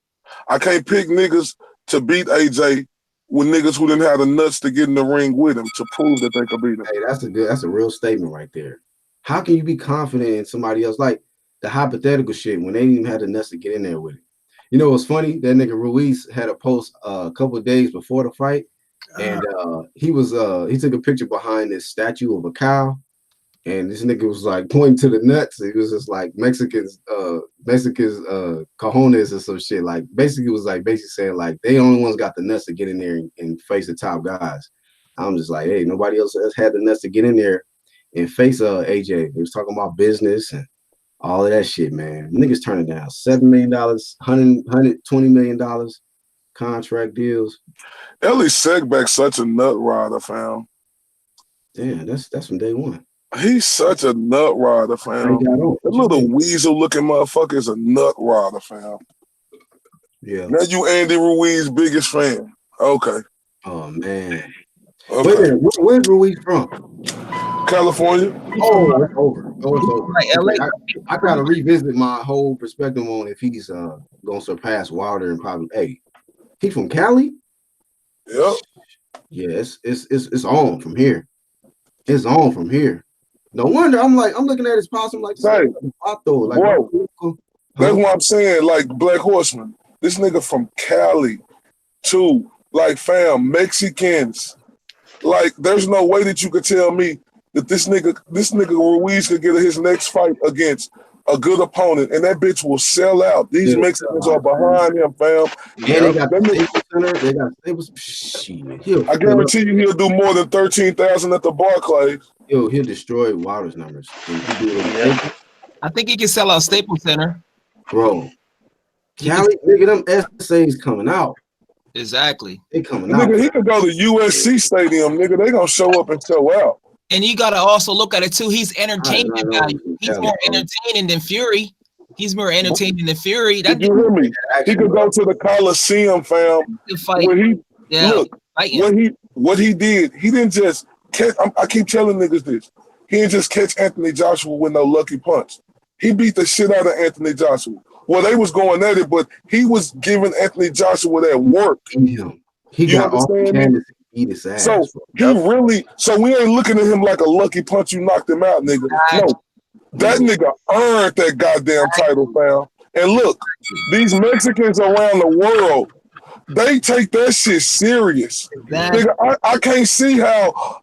I can't pick niggas to beat AJ with niggas who didn't have the nuts to get in the ring with him to prove that they could beat him. Hey, that's a real statement right there. How can you be confident in somebody else? Like the hypothetical shit when they didn't even have the nuts to get in there with it. You know what's funny? That nigga Ruiz had a post a couple of days before the fight, and he took a picture behind this statue of a cow, and this nigga was like pointing to the nuts. He was just like Mexicans cojones or some shit. Like basically saying like they the only ones got the nuts to get in there and face the top guys. I'm just like, hey, nobody else has had the nuts to get in there and face AJ. He was talking about business and all of that shit, man. Niggas turning down $7 million, $120 million contract deals. Ellie Segback's such a nut rider, fam. Damn, that's from day one. He's such a nut rider, fam. That little weasel looking motherfucker is a nut rider, fam. Yeah. Now you Andy Ruiz biggest fan. Okay. Oh man. Okay. Wait a minute, where's Ruiz from? California. Oh, it's over. Right, LA. I gotta revisit my whole perspective on if he's gonna surpass Wilder and probably. Hey, he's from Cali. Yep. Yeah, it's on from here. It's on from here. No wonder I'm looking at his possum like this. Hey, Like, bro, huh? that's what I'm saying. Like Black Horseman, this nigga from Cali, too. Like, fam, Mexicans. Like, there's no way that you could tell me that this nigga Ruiz could get his next fight against a good opponent, and that bitch will sell out. These Mexicans are behind him, fam. And they got Staples Center. They got Staples. Shit. I guarantee you he'll do more than 13,000 at the Barclays. He'll destroy Wilder's numbers. I think he can sell out Staples Center. Bro, Cali, nigga, them essays coming out. Exactly. They coming out. Nigga, he could go to USC Stadium, nigga. They gonna show up and show out. And you gotta also look at it too. He's entertainment value. He's more entertaining than Fury. He's more entertaining than Fury. Did you hear me? He could go to the Coliseum, fam. What he did, he didn't just catch. I keep telling niggas this. He didn't just catch Anthony Joshua with no lucky punch. He beat the shit out of Anthony Joshua. Well, they was going at it, but he was giving Anthony Joshua that work. He got off the canvas and beat his ass. So so we ain't looking at him like a lucky punch. You knocked him out, nigga. No, that nigga earned that goddamn title, fam. And look, these Mexicans around the world, they take that shit serious. Nigga, I can't see how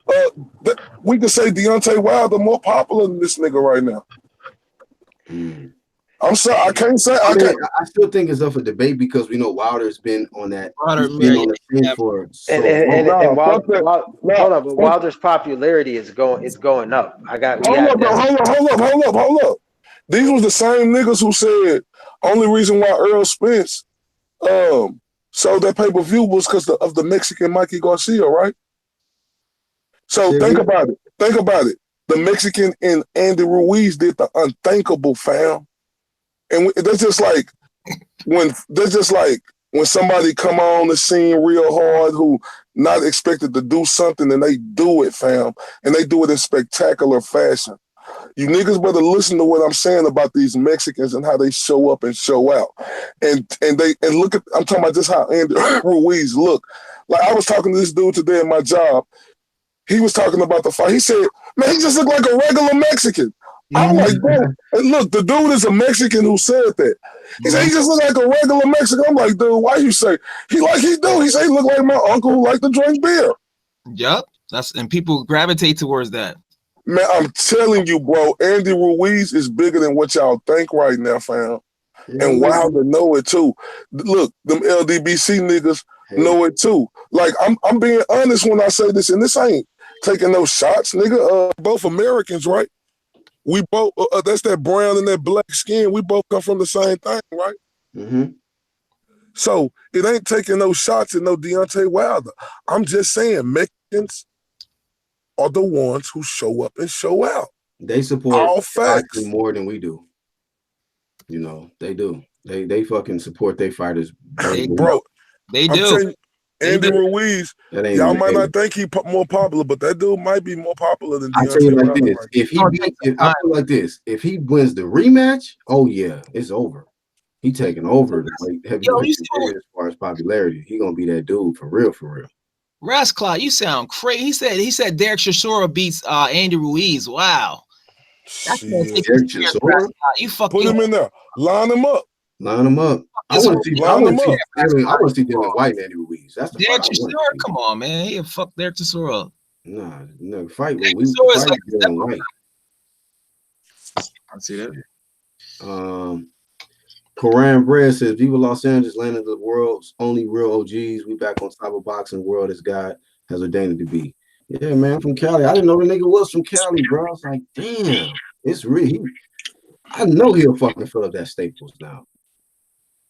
we can say Deontay Wilder more popular than this nigga right now. I'm sorry, I can't say. I still think it's up for debate because we know Wilder's been on that. For so long. Hold up, Wilder's popularity is going up. Hold up. These was the same niggas who said only reason why Earl Spence sold that pay-per-view was because of the Mexican Mikey Garcia, right? So think about it. The Mexican and Andy Ruiz did the unthinkable, fam. And that's just like when somebody come on the scene real hard who not expected to do something and they do it, fam, and they do it in spectacular fashion. You niggas better listen to what I'm saying about these Mexicans and how they show up and show out. And look at, I'm talking about just how Andy Ruiz look. Like I was talking to this dude today at my job. He was talking about the fight. He said, man, he just looked like a regular Mexican. I'm like, bro, and look, the dude is a Mexican who said that. He said he just look like a regular Mexican. I'm like, dude, why you say he do? He say he look like my uncle who like to drink beer. Yep, and people gravitate towards that. Man, I'm telling you, bro, Andy Ruiz is bigger than what y'all think right now, fam. And Wilder know it too. Look, them LDBC niggas know it too. Like I'm being honest when I say this, and this ain't taking no shots, nigga. Both Americans, right? We both, that's that brown and that black skin. We both come from the same thing, right? Mm-hmm. So it ain't taking no shots at no Deontay Wilder. I'm just saying Mexicans are the ones who show up and show out. They support all facts more than we do. You know, they do. They fucking support their fighters. Bro, they do. Andy Ruiz, y'all might not think he more popular, but that dude might be more popular than Deontay. I tell you like this: I feel like this, if he wins the rematch, oh yeah, it's over. He taking over the heavyweight as far as popularity. He gonna be that dude for real, for real. Rasclot, you sound crazy. He said Derek Chisora beats Andy Ruiz. Wow. That's Derek Chisora? You fucking put him in there. Line him up. Line him up. I want to see Dylan White and Andy Ruiz. That's the Derek Chisora. Come on, man. He'll fuck Derek Chisora up. Nah, no fight. Derek We Chisora fight Dylan White. I see that. Koran Bread says, Viva Los Angeles, land of the world's only real OGs. We back on top of boxing world as God has ordained it to be. Yeah, man, from Cali. I didn't know the nigga was from Cali, bro. I was like, damn, it's real. I know he'll fucking fill up that Staples now.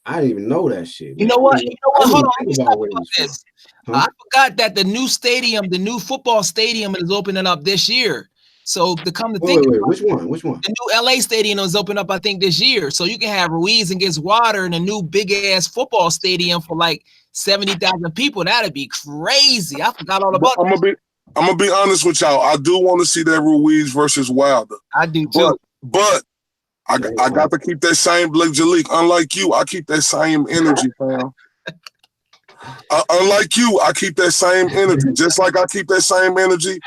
I didn't even know that shit. You know what? Hold on. Let's talk about this. I forgot that the new stadium, the new football stadium is opening up this year. So to come to think, which one? The new LA stadium is opening up, I think, this year. So you can have Ruiz against Wilder in a new big ass football stadium for like 70,000 people. That'd be crazy. I forgot all about that. I'm gonna be honest with y'all. I do want to see that Ruiz versus Wilder. I do too. But I got to keep that same Blake Jalik. Unlike you, I keep that same energy, fam. unlike you, I keep that same energy, just like I keep that same energy.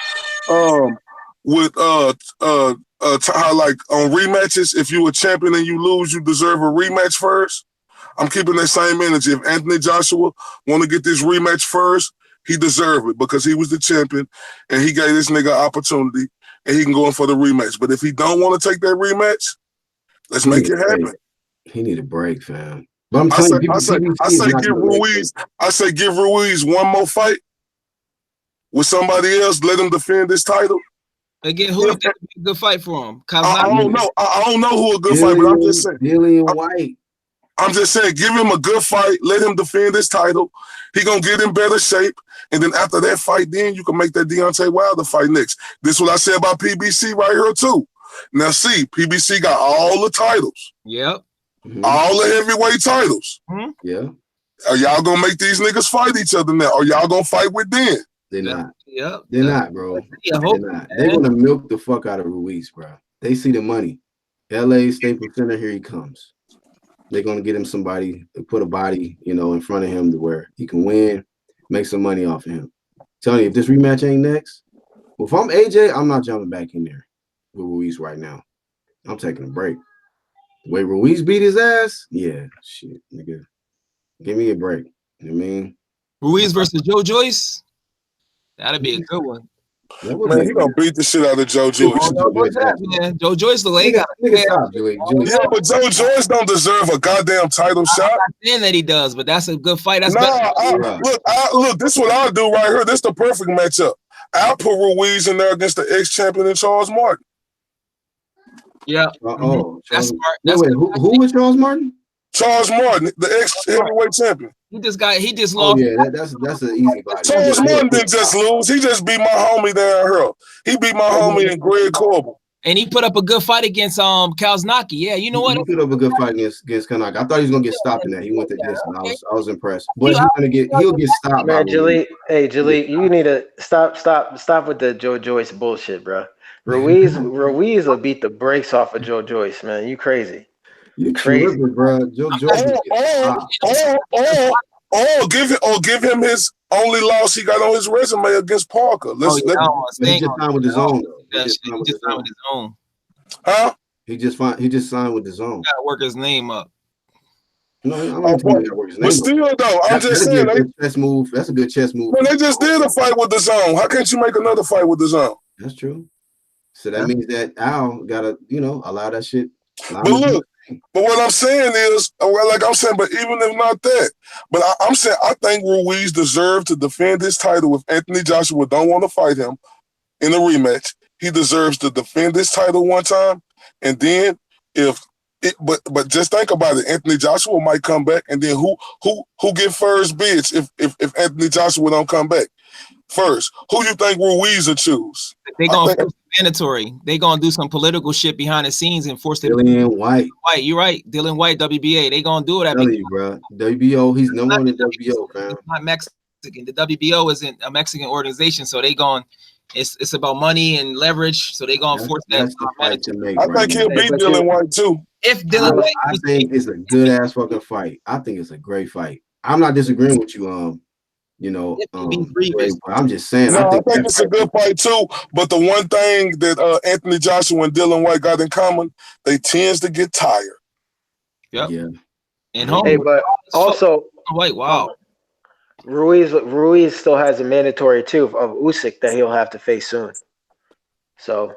With how like on rematches, if you a champion and you lose, you deserve a rematch first. I'm keeping that same energy. If Anthony Joshua want to get this rematch first, he deserve it because he was the champion and he gave this nigga an opportunity and he can go in for the rematch. But if he don't want to take that rematch, let's make it happen. He need a break, fam. But I'm telling you, I say give Ruiz one more fight with somebody else. Let him defend this title. Again, who would be a good fight for him? I don't know. I don't know who a good fight, but I'm just saying. Dillian White. I'm just saying, give him a good fight. Let him defend his title. He gonna get in better shape, and then after that fight, then you can make that Deontay Wilder fight next. This is what I said about PBC right here too. Now see, PBC got all the titles. Yep. All the heavyweight titles. Yeah. Are y'all gonna make these niggas fight each other now? Or y'all gonna fight with them? They're not. Yep. They're not, bro. They're not. They're gonna milk the fuck out of Ruiz, bro. They see the money. LA Staples Center, here he comes. They're gonna get him somebody to put a body, in front of him to where he can win, make some money off of him. Tell you, if this rematch ain't next, well, if I'm AJ, I'm not jumping back in there with Ruiz right now. I'm taking a break. The way Ruiz beat his ass, yeah, shit, nigga. Give me a break. You know what I mean? Ruiz versus Joe Joyce? That'd be a good one. Man, he gonna beat the shit out of Joe Joyce. Joe Joyce, the way yeah, but Joe Joyce don't deserve a goddamn title shot. I'm not saying that he does, but that's a good fight. That's look, this is what I'll do right here. This is the perfect matchup. I'll put Ruiz in there against the ex-champion and Charles Martin. Yeah. That's smart. Wait, who is Charles Martin? Charles Martin, the ex-heavyweight champion. He just lost. Yeah, that's an easy body. Charles Martin didn't just lose. He just beat my homie down here. He beat my homie in Greg Corbin. And he put up a good fight against Kaznaki. Yeah, you know what? He put up a good fight against Kaznaki. I thought he was gonna get stopped in that. He went to this, and I was impressed. But he'll get stopped. Man, Jaleel, you need to stop with the Joe Joyce bullshit, bro. Ruiz will beat the brakes off of Joe Joyce, man. You crazy. You crazy, bro. Joe Joyce. Give him his only loss he got on his resume against Parker. He just signed with his own. He just signed with his own. Huh? He just signed with his own. Gotta work his name up. No, I don't think he gotta work his name but still, though, I'm just saying. That's a good chess move. Well, they just did a fight with the zone. How can't you make another fight with the zone? That's true. So that means that Al gotta, allow that shit. But look, but what I'm saying is, but even if not that, but I'm saying I think Ruiz deserves to defend his title. If Anthony Joshua don't want to fight him in a rematch, he deserves to defend his title one time, and then but just think about it. Anthony Joshua might come back, and then who get first bids if Anthony Joshua don't come back first? Who you think Ruiz will choose? They gonna force mandatory. They gonna do some political shit behind the scenes and force them. Dillian White. You're right. Dillian White, WBA. They gonna do it. I tell you, bro. WBO. He's number one in WBO, fam. It's not Mexican. The WBO isn't a Mexican organization, so they going. It's about money and leverage, so they gonna force that. I think he'll beat Dillian White too. If Dillian White, I think it's a good ass fucking fight. I think it's a great fight. I'm not disagreeing with you. I'm just saying. No, I think it's a good fight too. But the one thing that Anthony Joshua and Dillian White got in common, they tends to get tired. Yep. Yeah. And but also White. Wow. Ruiz still has a mandatory too of Usyk that he'll have to face soon. So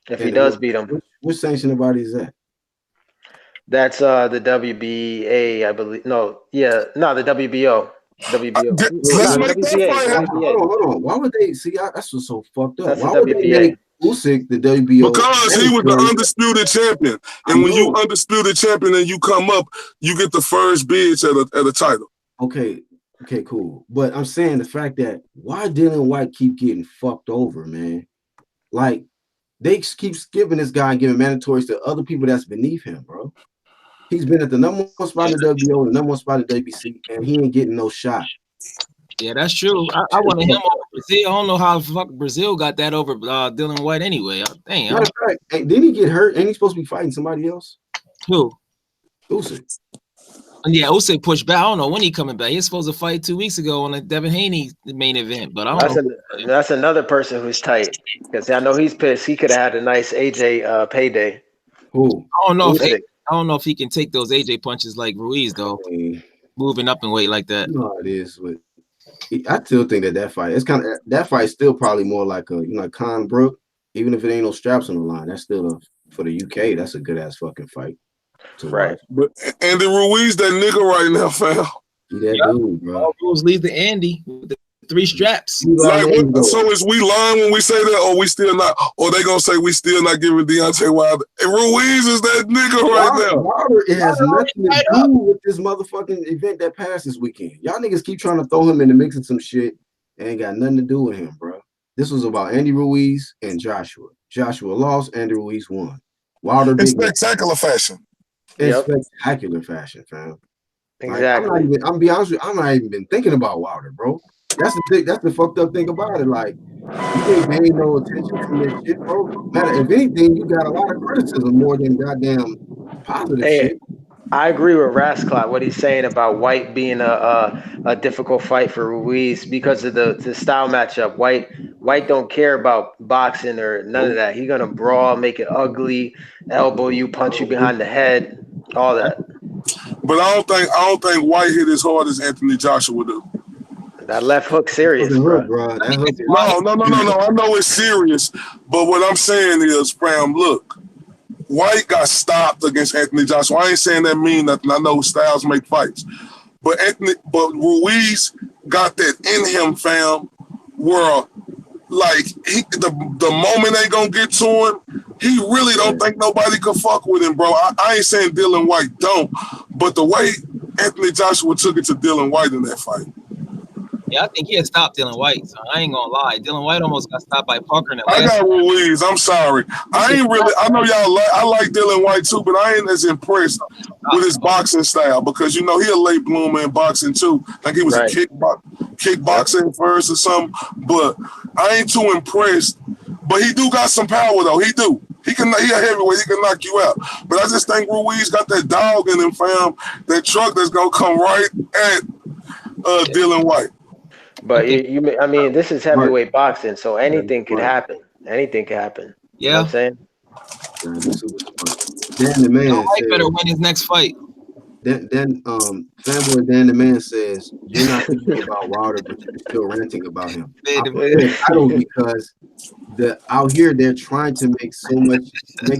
if he does beat him, which sanctioned body is that? That's the WBA, I believe. The WBO. Let's make that fight happen. Hold on. Why would they see? That's what's so fucked up. That's Why would they make Usyk the WBO? Because he was the undisputed champion, and when you undisputed champion and you come up, you get the first bids at a title. Okay, cool. But I'm saying the fact that why Dillian White keep getting fucked over, man? Like they keep skipping this guy and giving mandatories to other people that's beneath him, bro. He's been at the number one spot in the WBO, the number one spot in the WBC, and he ain't getting no shot. Yeah, that's true. I wanted him over Brazil. I don't know how the fuck Brazil got that over Dillian White anyway. Dang. Matter of fact, didn't he get hurt? Ain't he supposed to be fighting somebody else? Who? Usyk. Yeah, Usyk pushed back. I don't know when he coming back. He was supposed to fight 2 weeks ago on the Devin Haney main event, but I don't know. That's another person who's tight because I know he's pissed. He could have had a nice AJ payday. Who? I don't know if he can take those AJ punches like Ruiz though. Moving up in weight like that. No, it is. But I still think that fight. It's kind of that fight's still probably more like a Con Brook. Even if it ain't no straps on the line, that's still for the UK. That's a good ass fucking fight. Right. But Andy Ruiz, that nigga right now, fam. He that dude, bro. All rules lead to Andy with the 3 straps. Like, so is we lying when we say that, or we still not? Or they gonna say we still not giving Deontay Wilder? And Ruiz is that nigga right now. Wilder, it has nothing to do with this motherfucking event that passed this weekend. Y'all niggas keep trying to throw him in the mix of some shit. It ain't got nothing to do with him, bro. This was about Andy Ruiz and Joshua. Joshua lost, Andy Ruiz won. Wilder in spectacular fashion. In spectacular fashion, fam. Exactly. Like, I'm be honest with you, I'm not even been thinking about Wilder, bro. That's the thing. That's the fucked up thing about it. Like, you ain't paying no attention to this shit, bro. Matter if anything, you got a lot of criticism more than goddamn positive shit. I agree with Rasclot, what he's saying about White being a difficult fight for Ruiz because of the style matchup. White don't care about boxing or none of that. He's gonna brawl, make it ugly, elbow you, punch you behind the head, all that. But I don't think White hit as hard as Anthony Joshua do. That left hook serious, bro. No. I know it's serious, but what I'm saying is, fam, look. White got stopped against Anthony Joshua. I ain't saying that mean nothing. I know styles make fights. But Ruiz got that in him, fam, where like the moment they gonna get to him, he really don't think nobody could fuck with him, bro. I ain't saying Dylan White don't, but the way Anthony Joshua took it to Dylan White in that fight. Yeah, I think he had stopped Dylan White, so I ain't gonna lie. Dylan White almost got stopped by Parker in the I got Ruiz. I'm sorry. I know y'all I like Dylan White too, but I ain't as impressed with his boxing style because, he a late bloomer in boxing too. Like he was a kickboxing first or something, but I ain't too impressed. But he do got some power though. He do. He a heavyweight. He can knock you out. But I just think Ruiz got that dog in him, fam. That truck that's gonna come right at Dylan White. But this is heavyweight boxing, so anything could happen. Anything can happen. Yeah. You know what I'm saying? Dan the Man White better win his next fight. Then fanboy Dan the Man says you're not thinking about Wilder, but you're still ranting about him. I don't, because out here they're trying to make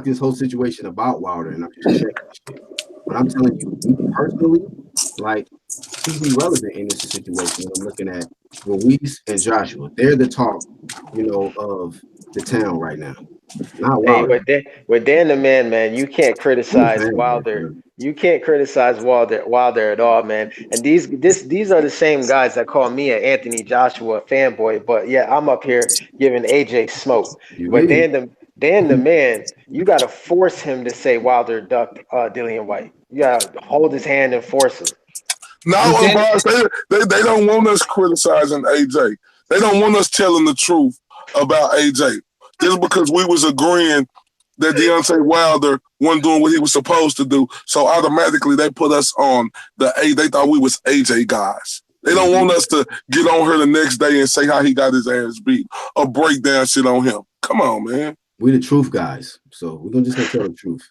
this whole situation about Wilder, and I'm just checking shit. But I'm telling you, personally, like, he's irrelevant in this situation. I'm looking at Ruiz and Joshua. They're the talk, of the town right now. Not Wilder. Hey, with Dan the Man, you can't criticize Wilder. You can't criticize Wilder at all, man. And these are the same guys that call me an Anthony Joshua fanboy. But yeah, I'm up here giving AJ smoke. But Dan the Man, you got to force him to say Wilder ducked Dillian White. You got to hold his hand and force him. No, they don't want us criticizing AJ. They don't want us telling the truth about AJ. Just because we was agreeing that Deontay Wilder wasn't doing what he was supposed to do, so automatically they put us on the A. They thought we was AJ guys. They don't want us to get on her the next day and say how he got his ass beat or break down shit on him. Come on, man. We the truth guys, so we're gonna just tell the truth.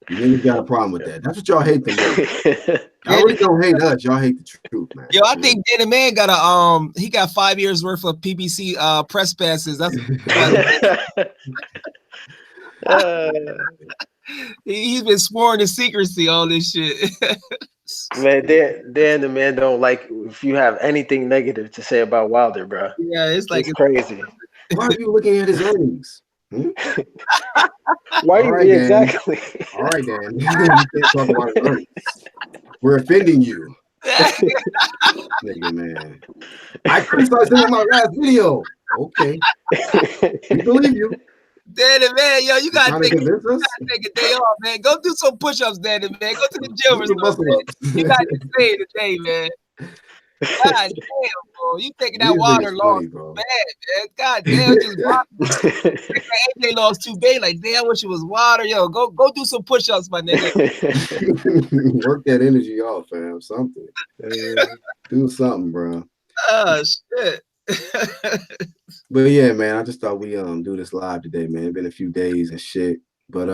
You niggas got a problem with that. That's what y'all hate the most. Y'all really don't hate us. Y'all hate the truth, man. Yo, I think Dan the Man got he got 5 years worth of PBC press passes. That's he's been sworn to secrecy, all this shit. Man, Dan the Man don't like if you have anything negative to say about Wilder, bro. Yeah, it's crazy. Why are you looking at his earnings? Why are you exactly? All right, Dan. You can't talk about his earnings. We're offending you. Nigga, man. I criticized him in my last video. Okay. We believe you. Dan the Man, yo, you gotta take a day off, man. Go do some push-ups, Dan the Man. Go to the gym or something. You got to stay today, man. God damn, bro. You taking that These water niggas lost funny, bro. bad, man. God damn, just AJ lost 2 days. Like, damn, I wish it was water. Yo, go do some push-ups, my nigga. Work that energy off, fam. Something. Do something, bro. Oh shit. But yeah, man, I just thought we do this live today, man. It's been a few days and shit. But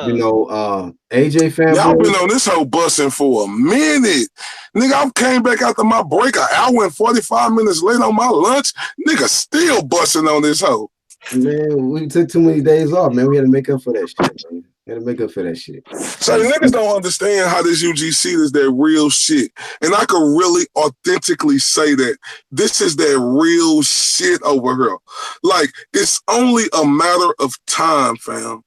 you know, AJ fan. Y'all been on this whole busting for a minute. Nigga, I came back after my break an hour and 45 minutes late on my lunch. Nigga still busting on this hoe. Man, we took too many days off, man. We had to make up for that shit, man. We had to make up for that shit. So niggas don't understand how this UGC is their real shit. And I can really authentically say that this is their real shit over here. Like, it's only a matter of time, fam.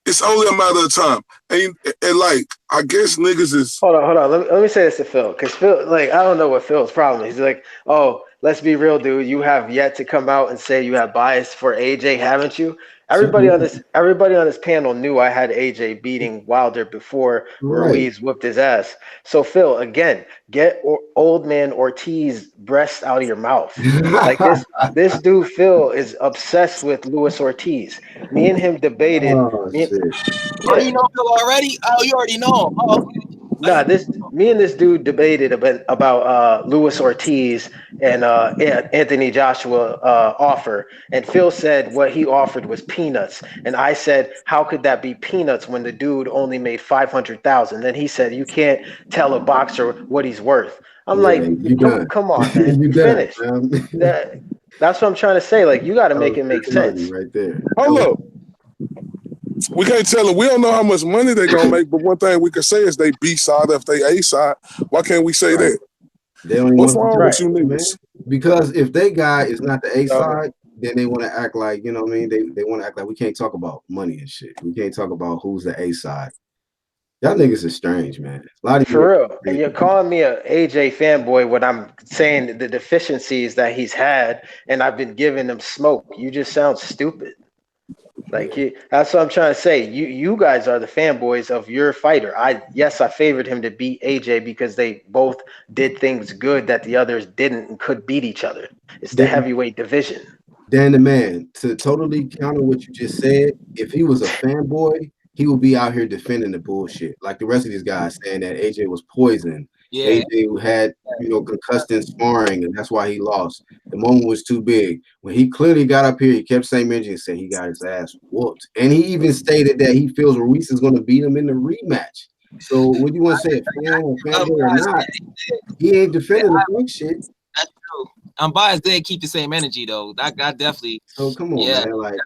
It's only a matter of time. And like, I guess niggas is... Hold on. Let me say this to Phil. Because Phil, like, I don't know what Phil's problem is. He's like, oh, let's be real, dude. You have yet to come out and say you have bias for AJ, haven't you? Everybody on this panel knew I had AJ beating Wilder before Ruiz whooped his ass. So Phil, again, get old man Ortiz breast out of your mouth. Like this dude Phil is obsessed with Luis Ortiz. Me and him debated. Oh, you know Phil already? Oh, you already know him. Oh, okay. Nah, me and this dude debated about Luis Ortiz and Anthony Joshua offer, and Phil said what he offered was peanuts, and I said, how could that be peanuts when the dude only made $500,000? Then he said, you can't tell a boxer what he's worth. I'm like, come on, man, you finished. That's what I'm trying to say. Like, you got to make it make sense. Right there. Hold up. We can't tell them. We don't know how much money they're gonna make, but one thing we can say is they B side if they A side. Why can't we say that? They don't What's wrong with you niggas? Man? Because if they guy is not the A side, then they want to act like, you know what I mean? They want to act like we can't talk about money and shit. We can't talk about who's the A side. Y'all niggas is strange, man. A lot of For real. And you're calling me a AJ fanboy when I'm saying the deficiencies that he's had, and I've been giving him smoke. You just sound stupid. Like, that's what I'm trying to say. You guys are the fanboys of your fighter. I favored him to beat AJ because they both did things good that the others didn't and could beat each other. It's the heavyweight division. Dan the Man, to totally counter what you just said, if he was a fanboy, he would be out here defending the bullshit. Like the rest of these guys saying that AJ was poisoned. Yeah. AJ had, concussed in sparring, and that's why he lost. The moment was too big. When he clearly got up here, he kept saying energy and said he got his ass whooped. And he even stated that he feels Ruiz is going to beat him in the rematch. So what do you want to say, fanboy or not? He ain't defending the fuck shit. That's true. I'm biased. They keep the same energy though. I definitely. So come on, man. Like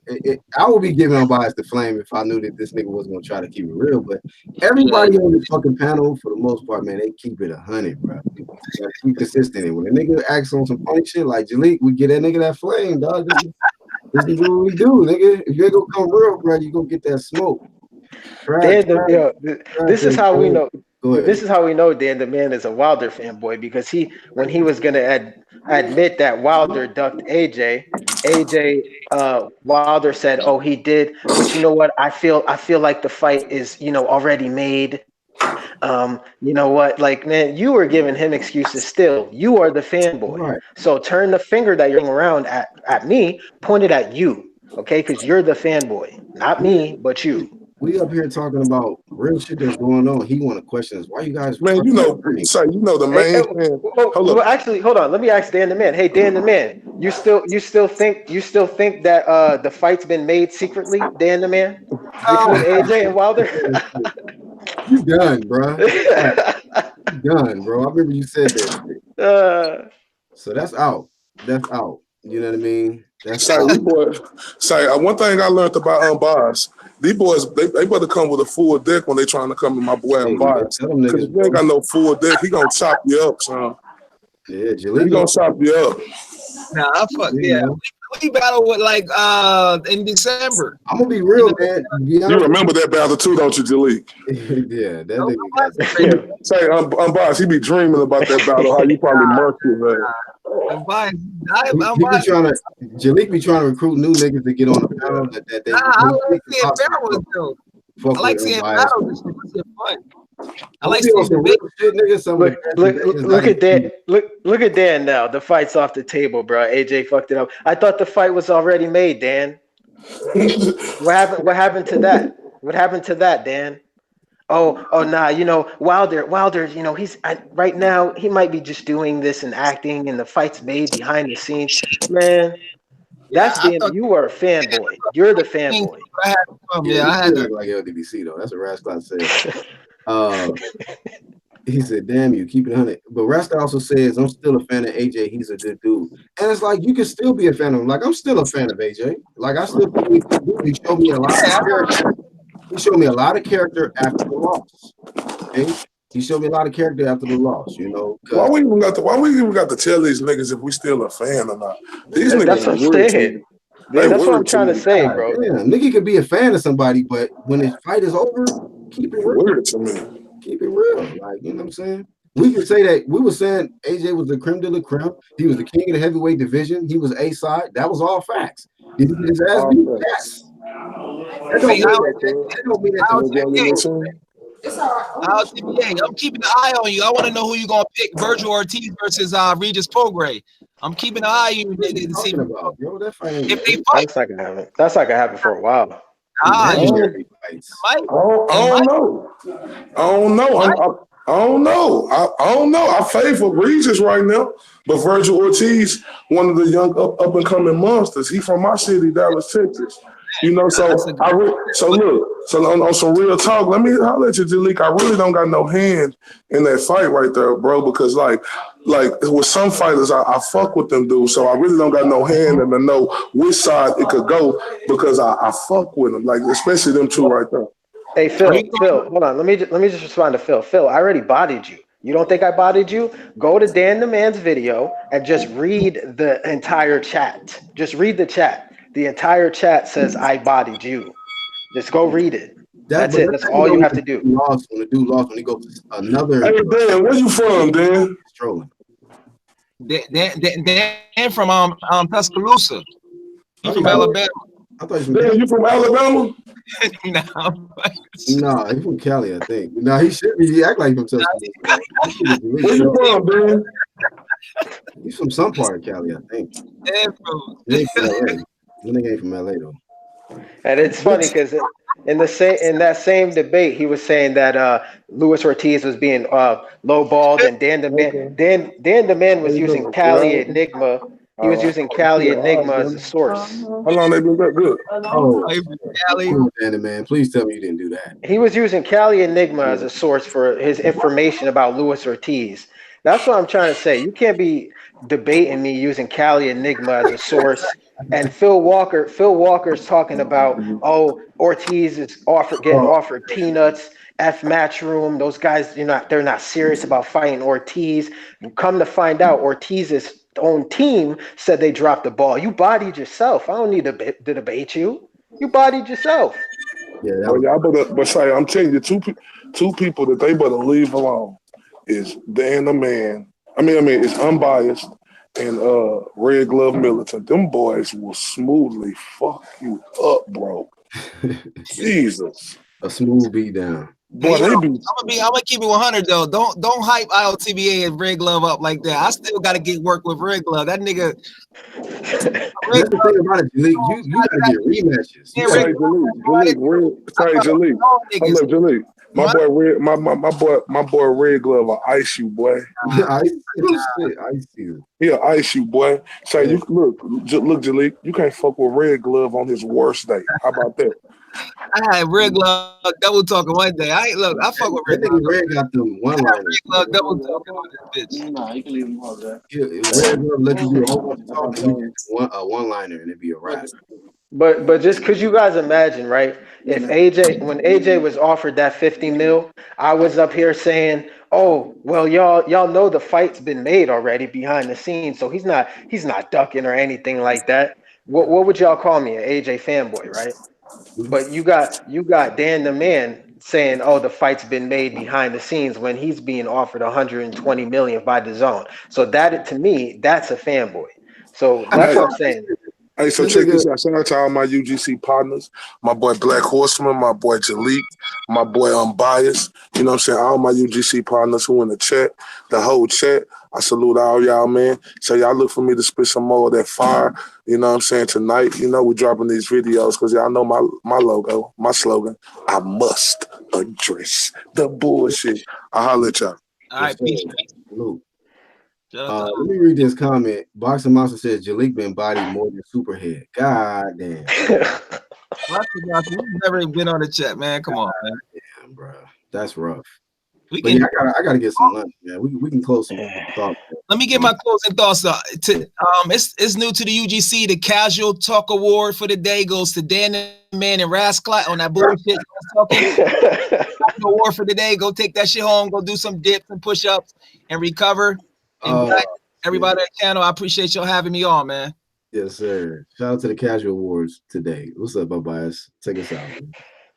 I would be giving Unbiased the flame if I knew that this nigga wasn't gonna try to keep it real. But everybody on this fucking panel, for the most part, man, they keep it 100, bro. Like, keep consistent. And when a nigga acts on some funny shit like Jalik, we get that nigga that flame, dog. This is what we do, nigga. If you ain't gonna come real, bro, you gonna get that smoke. This is how we know. This is how we know Dan the Man is a Wilder fanboy, because when he was gonna admit that Wilder ducked AJ, Wilder said, "Oh, he did, but you know what? I feel like the fight is already made. You know what? Like, man, you were giving him excuses. Still, you are the fanboy. Right. So turn the finger that you're around at me, point it at you, okay? Because you're the fanboy, not me, but you." We up here talking about real shit that's going on. He want to question us. Why you guys? Man, the main. Well, actually, hold on. Let me ask Dan the Man. Hey, Dan the Man, you still think that the fight's been made secretly, Dan the Man, between AJ and Wilder? You done, bro. You done, bro. I remember you said that. So that's out. That's out. You know what I mean? That's one thing I learned about Unbiased. These boys, they better come with a full deck when they trying to come to my boy Unbiased. Because if you ain't got no full deck, he gonna chop you up, son. Yeah, he gonna chop you up. Nah, we battle with in December. I'm gonna be real, man. You remember that battle too, don't you, Jalik? Yeah, that nigga. Say, Unbiased, he be dreaming about that battle. How you probably murked it, man. Jalik be trying to recruit new niggas to get on the panel. I like seeing battles though. I like seeing battles. This shit was fun. I like some seeing real shit, nigga. Some of the Look at Dan. Look at Dan now. The fight's off the table, bro. AJ fucked it up. I thought the fight was already made, Dan. What happened to that? What happened to that, Dan? Oh, nah. You know, Wilder. You know, right now he might be just doing this and acting, and the fight's made behind the scenes. Man, that's being. You are a fanboy. You're the fanboy. I had to. Like LDBC though. That's what Rascal said. He said, "Damn you, keep it 100." But Rascal also says, "I'm still a fan of AJ. He's a good dude." And it's like you can still be a fan of him. Like I'm still a fan of AJ. Like I still think he showed me a lot of character. He showed me a lot of character after the loss. Okay? He showed me a lot of character after the loss, you know. Why we even got to tell these niggas if we still a fan or not? These niggas That's what I'm saying. That's what I'm trying to say, bro. Yeah, nigga could be a fan of somebody, but when the fight is over, keep it real. Weird to me. Keep it real. Like, you know what I'm saying? We could say that we were saying AJ was the creme de la creme. He was the king of the heavyweight division. He was A-side. That was all facts. Did he get his ass beat? Yes. That don't mean that. I'm keeping an eye on you. I want to know who you're gonna pick: Virgil Ortiz versus Regis Prograis. I'm keeping an eye on you to see if they fight. That's not gonna happen for a while. I don't know. I favor Regis right now, but Virgil Ortiz, one of the young up and coming monsters. He from my city, Dallas, Texas. You know, so on some real talk, let me holler at you, Jalik. I really don't got no hand in that fight right there, bro, because like with some fighters, I fuck with them dudes, so I really don't got no hand in to know which side it could go because I fuck with them, like especially them two right there. Hey Phil, hold on. Let me just respond to Phil. Phil, I already bodied you. You don't think I bodied you? Go to Dan the Man's video and just read the entire chat. Just read the chat. The entire chat says I bodied you. Just go read it. That's it. That's all you have to do. When the dude lost, when he goes another. Hey Dan, where you from, Dan? Strolling. Dan from Tuscaloosa. He's from Alabama. I thought you from Alabama? No, he's from Cali, I think. No, he should be. He act like him. Where you from, man? He's from some part of Cali, I think. He ain't from LA though. And it's funny because in that same debate, he was saying that Luis Ortiz was being lowballed, and Dan the Man was using Cali Enigma. He was using Cali Enigma as a source. How long they been that good? Dan the Man, please tell me you didn't do that. He was using Cali Enigma as a source for his information about Luis Ortiz. That's what I'm trying to say. You can't be debating me using Cali Enigma as a source. And Phil Walker's talking about, Ortiz is getting offered peanuts, Matchroom. Those guys, they're not serious about fighting Ortiz. Come to find out, Ortiz's own team said they dropped the ball. You bodied yourself. I don't need to debate you. You bodied yourself. But say, I'm telling you, two people that they better leave alone is Dan the Man. I mean, it's Unbiased and Red Glove Militant. Them boys will smoothly fuck you up, bro. Jesus. A smooth beat down. Boy, I'm gonna keep it 100 though. Don't hype IOTBA and Red Glove up like that. I still gotta get work with Red Glove. That nigga. That's the thing about it, Jalik. You gotta get rematches. Jalik. My boy Red Glove will ice you, boy. Ice you. He'll ice you, boy. Say, you look, Jalik, you can't fuck with Red Glove on his worst day. How about that? I had Red Glove double talking one day. I fuck with Red Glove. Red got them one line. Red Glove double talking on this bitch. Nah, you can leave him all that. Red Glove let you do a whole bunch of talking. One liner and it'd be a wrap. But just because you guys imagine, right? If when AJ was offered that 50 mil, I was up here saying, "Oh, well, y'all know the fight's been made already behind the scenes, so he's not ducking or anything like that." What would y'all call me, an AJ fanboy, right? But you got Dan the Man saying, "Oh, the fight's been made behind the scenes," when he's being offered 120 million by DAZN. So that, to me, that's a fanboy. So that's what I'm saying. Hey, so check this out. Shout out to all my UGC partners. My boy Black Horseman, my boy Jalik, my boy Unbiased. You know what I'm saying? All my UGC partners who in the chat, the whole chat. I salute all y'all, man. So y'all look for me to spit some more of that fire. You know what I'm saying? Tonight, you know, we're dropping these videos because y'all know my logo, my slogan. I must address the bullshit. I'll holler at y'all. All right, peace. Let me read this comment. Boxing Monster says Jalik been bodied more than Superhead. God damn. You've never been on the chat, man. Come on, man. Damn, bro. That's rough. Yeah, I gotta get some lunch, man. We can close some thoughts. Let me get my closing thoughts. It's new to the UGC. The Casual Talk Award for the day goes to Dan the Man and Rasclot on that bullshit. Award for the day. Go take that shit home. Go do some dips and push-ups and recover. And everybody on the channel, I appreciate y'all having me on, man. Yes, sir. Shout out to the Casual Awards today. What's up, Bias? Take us out, man.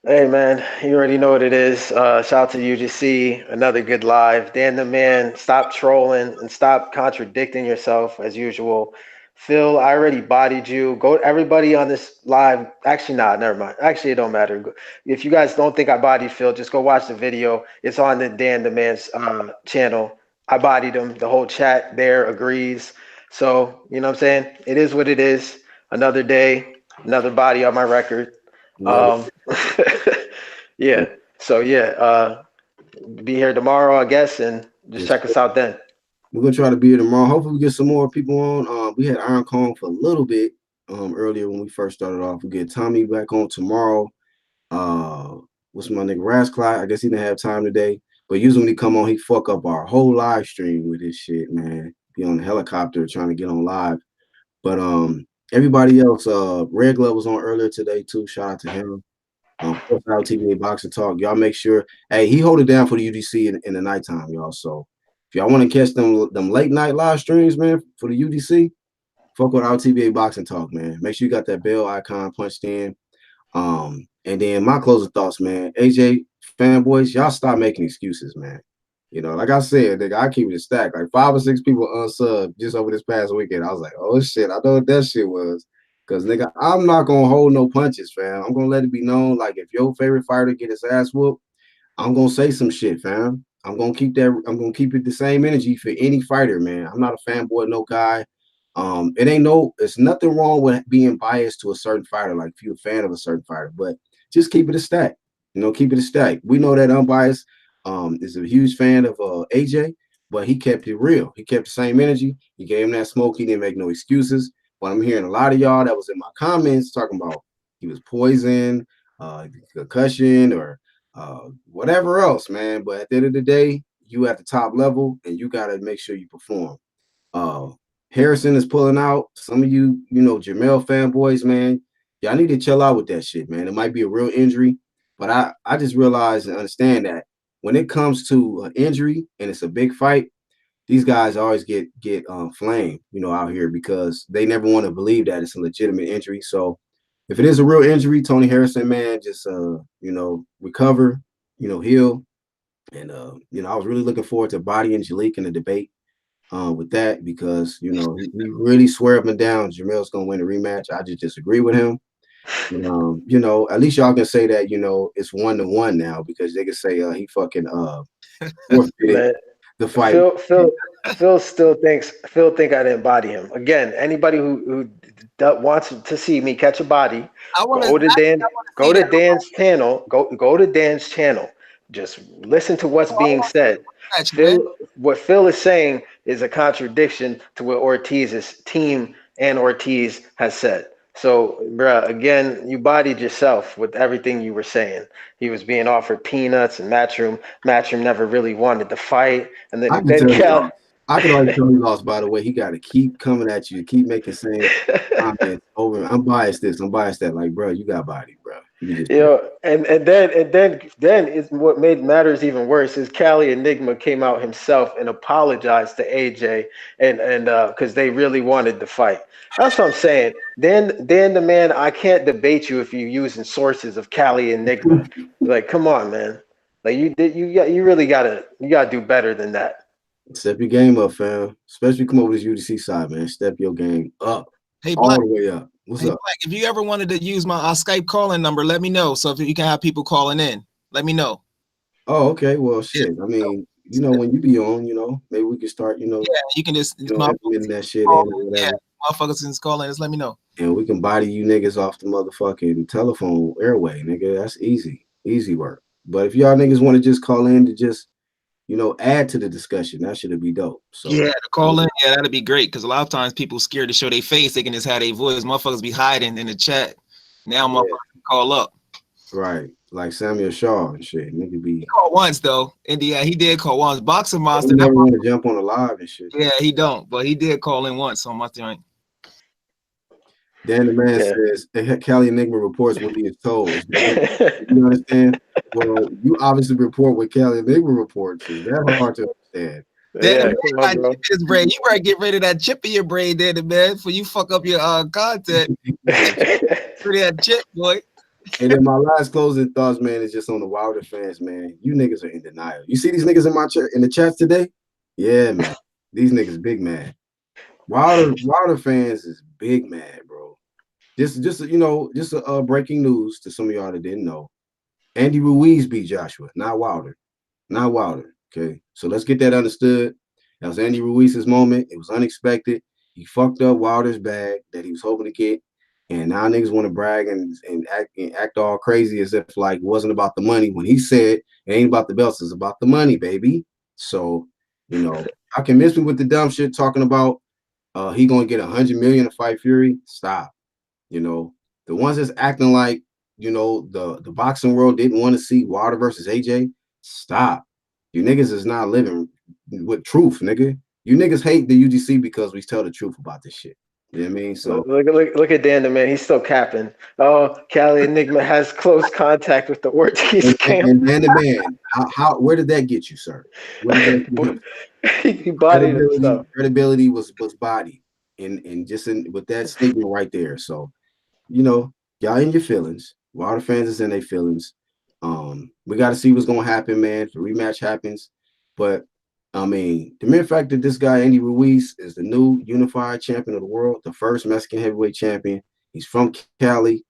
Hey, man, you already know what it is. Shout out to UGC, another good live. Dan the Man, stop trolling and stop contradicting yourself as usual. Phil, I already bodied you. Go, everybody on this live. Actually, never mind. Actually, it don't matter. If you guys don't think I bodied Phil, just go watch the video. It's on the Dan the Man's channel. I bodied him. The whole chat there agrees. So, you know what I'm saying? It is what it is. Another day, another body on my record. Yeah. So, be here tomorrow, I guess, and just check us out then. We're going to try to be here tomorrow. Hopefully we get some more people on. We had Iron Kong for a little bit earlier when we first started off. We get Tommy back on tomorrow. What's my nigga Rasclot? I guess he didn't have time today. But usually when he come on, he fuck up our whole live stream with this shit, man. Be on the helicopter trying to get on live. But everybody else, Red Glove was on earlier today too. Shout out to him. TBA Boxing Talk. Y'all make sure. Hey, he hold it down for the UDC in the nighttime, y'all. So if y'all want to catch them late night live streams, man, for the UDC, fuck with our TBA Boxing Talk, man. Make sure you got that bell icon punched in. And then my closing thoughts, man. AJ fanboys, y'all stop making excuses, man. You know, like I said, nigga, I keep it stacked. Like 5 or 6 people unsubbed just over this past weekend. I was like, oh shit, I know what that shit was. Cause nigga, I'm not gonna hold no punches, fam. I'm gonna let it be known. Like if your favorite fighter get his ass whooped, I'm gonna say some shit, fam. I'm gonna keep it the same energy for any fighter, man. I'm not a fanboy, no guy. It's nothing wrong with being biased to a certain fighter, like if you're a fan of a certain fighter, but just keep it a stack. You know, keep it a stack. We know that Unbiased is a huge fan of AJ, but he kept it real. He kept the same energy. He gave him that smoke. He didn't make no excuses. But I'm hearing a lot of y'all that was in my comments talking about he was poisoned, concussion, or whatever else, man. But at the end of the day, you at the top level, and you got to make sure you perform. Harrison is pulling out. Some of you, Jamel fanboys, man, y'all need to chill out with that shit, man. It might be a real injury, but I just realize and understand that when it comes to an injury and it's a big fight, these guys always get flamed, out here because they never want to believe that it's a legitimate injury. So if it is a real injury, Tony Harrison, man, just recover, heal. And I was really looking forward to Body and Jalik in the debate with that because he really swear up and down Jamel's gonna win a rematch. I just disagree with him. At least y'all can say that it's 1-1 now because they can say he fucking forfeited the fight. Phil still thinks I didn't body him. Again, anybody who wants to see me catch a body, go to Dan's channel. Go to Dan's channel. Just listen to what's being said. What Phil is saying is a contradiction to what Ortiz's team and Ortiz has said. So, bruh, again, you bodied yourself with everything you were saying. He was being offered peanuts and Matchroom. Matchroom never really wanted to fight. And then Cal. I can already tell he lost, by the way. He got to keep coming at you, keep making same comments over. I'm biased this, I'm biased that. Like, bro, you got body, bro. And then it's what made matters even worse is Cali Enigma came out himself and apologized to AJ and because they really wanted to fight. That's what I'm saying. Then the man, I can't debate you if you're using sources of Cali Enigma. Like, come on, man. Like you really gotta do better than that. Step your game up, fam. Especially come over this UDC side, man. Step your game up. Hey, all the way up. What's Hey, up? Black, if you ever wanted to use my Skype calling number, let me know. So if you can have people calling in, let me know. Oh, okay. Well, shit. I mean, when you be on, maybe we can start, Yeah, you can just implementing that shit in call, or whatever. motherfuckers can call in. Just let me know. And we can body you niggas off the motherfucking telephone airway, nigga. That's easy. Easy work. But if y'all niggas want to just call in to just, add to the discussion, that should be dope. So Yeah, to call in, yeah, that'd be great. Because a lot of times people scared to show their face. They can just have their voice. Motherfuckers be hiding in the chat. Now motherfuckers can call up. Right. Like Samuel Shaw and shit. Nigga be. He called once though. India, he did call once. Boxing Monster. He never want to jump on a live and shit. Yeah, he don't. But he did call in once on my joint. Dan the Man says Cali Enigma reports what he is told. You understand? Well, you obviously report what Cali Enigma reports. Is that hard to understand? Dan, his brain. You better get rid of that chip in your brain, Dan, man, before you fuck up your content. Get rid of that chip, boy. And then my last closing thoughts, man, is just on the Wilder fans, man. You niggas are in denial. You see these niggas in the chats today? Yeah, man. These niggas big mad. Wilder fans is big mad, bro. Just breaking news to some of y'all that didn't know. Andy Ruiz beat Joshua, not Wilder. Not Wilder. Okay. So let's get that understood. That was Andy Ruiz's moment. It was unexpected. He fucked up Wilder's bag that he was hoping to get. And now niggas want to brag and act all crazy as if like it wasn't about the money when he said it ain't about the belts, it's about the money, baby. So, I can miss me with the dumb shit talking about he gonna get $100 million to fight Fury. Stop. The ones that's acting like the boxing world didn't want to see Wilder versus AJ. Stop. You niggas is not living with truth, nigga. You niggas hate the UGC because we tell the truth about this shit. You know what I mean? So look at Dan the Man. He's still capping. Oh, Cali Enigma has close contact with the Ortiz camp. And Dan the Man, where did that get you, sir? He bodied himself. Credibility was bodied with that statement right there. So, y'all in your feelings. Wilder fans is in their feelings. We got to see what's gonna happen, man. If the rematch happens, but I mean, the mere fact that this guy Andy Ruiz is the new unified champion of the world, the first Mexican heavyweight champion. He's from Cali,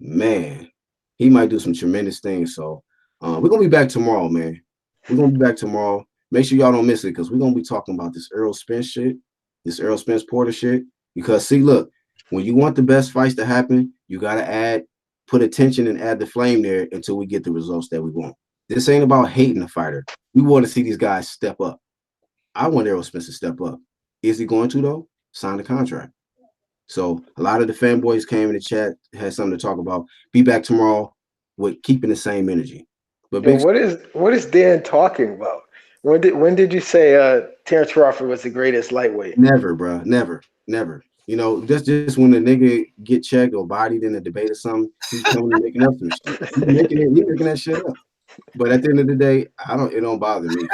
man. He might do some tremendous things. So we're gonna be back tomorrow, man. We're gonna be back tomorrow. Make sure y'all don't miss it because we're gonna be talking about this Errol Spence shit, this Errol Spence Porter shit. Because see, look, when you want the best fights to happen, you gotta put attention and add the flame there until we get the results that we want. This ain't about hating the fighter. We want to see these guys step up. I want Errol Spence to step up. Is he going to, though? Sign the contract. So a lot of the fanboys came in the chat, had something to talk about. Be back tomorrow with keeping the same energy. But what is Dan talking about? When did you say Terrence Crawford was the greatest lightweight? Never, bro. Never. Just when the nigga get checked or bodied in a debate or something, he's coming and making up some shit. He's making that shit up. But at the end of the day, it don't bother me.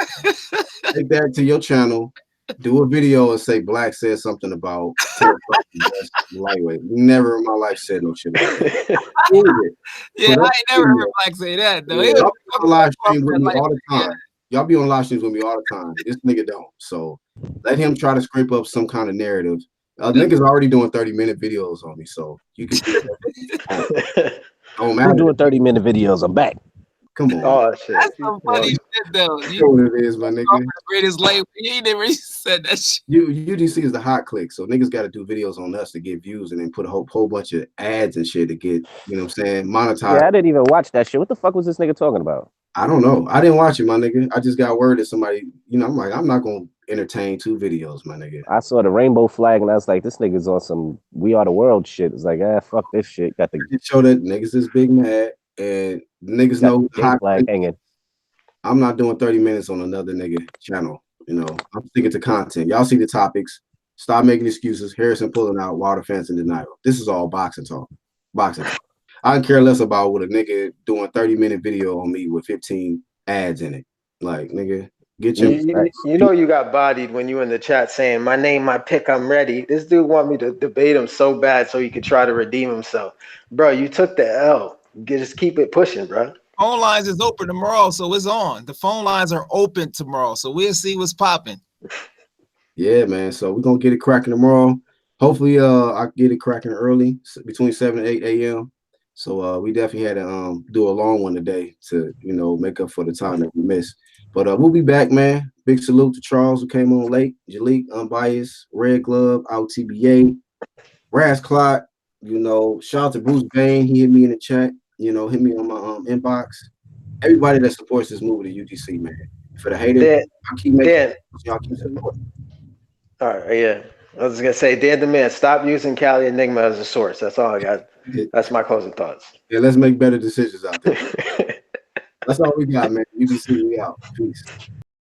Take that to your channel, do a video and say Black said something about lightweight. Never in my life said no shit like that. Yeah, I ain't never heard Black say that though. Yeah, y'all be on live stream with me all the time. Y'all be on live streams with me all the time. This nigga don't. So let him try to scrape up some kind of narrative. Niggas already doing 30-minute videos on me, so you can don't matter. I'm doing 30-minute videos. I'm back. Come on. Oh shit. That's some funny shit though. You know what it is, my nigga. Greatest light. He never said that shit. UGC is the hot click, so niggas got to do videos on us to get views and then put a whole bunch of ads and shit to get, you know what I'm saying, monetized. Yeah, I didn't even watch that shit. What the fuck was this nigga talking about? I don't know. I didn't watch it, my nigga. I just got word that somebody, I'm like, I'm not gonna entertain 2 videos, my nigga. I saw the rainbow flag and I was like, this nigga's on some We Are the World shit. It's like, fuck this shit. Got the show that niggas is big mad and niggas know hot flag hanging. I'm not doing 30 minutes on another nigga channel. I'm sticking to content. Y'all see the topics. Stop making excuses. Harrison pulling out, Wilder fans in denial. This is all boxing talk. Boxing talk. I don't care less about what a nigga doing 30-minute video on me with 15 ads in it. Like, nigga, get your. You got bodied when you in the chat saying, my name, my pick, I'm ready. This dude want me to debate him so bad so he could try to redeem himself. Bro, you took the L. Just keep it pushing, bro. Phone lines is open tomorrow, so it's on. The phone lines are open tomorrow, so we'll see what's popping. Yeah, man. So we're gonna get it cracking tomorrow. hopefully I get it cracking early between 7 and 8 a.m. So we definitely had to do a long one today to, make up for the time that we missed. But we'll be back, man. Big salute to Charles who came on late, Jalik, Unbiased, Red Glove, Out TBA, Raz Clot, shout out to Bruce Bain. He hit me in the chat, hit me on my inbox. Everybody that supports this movie to UGC, man. For the haters, I keep making y'all keep supporting. All right, yeah. I was gonna say, Dan the Man, stop using Cali Enigma as a source. That's all I got. That's my closing thoughts. Yeah, let's make better decisions out there. That's all we got, man. UGC, we out. Peace.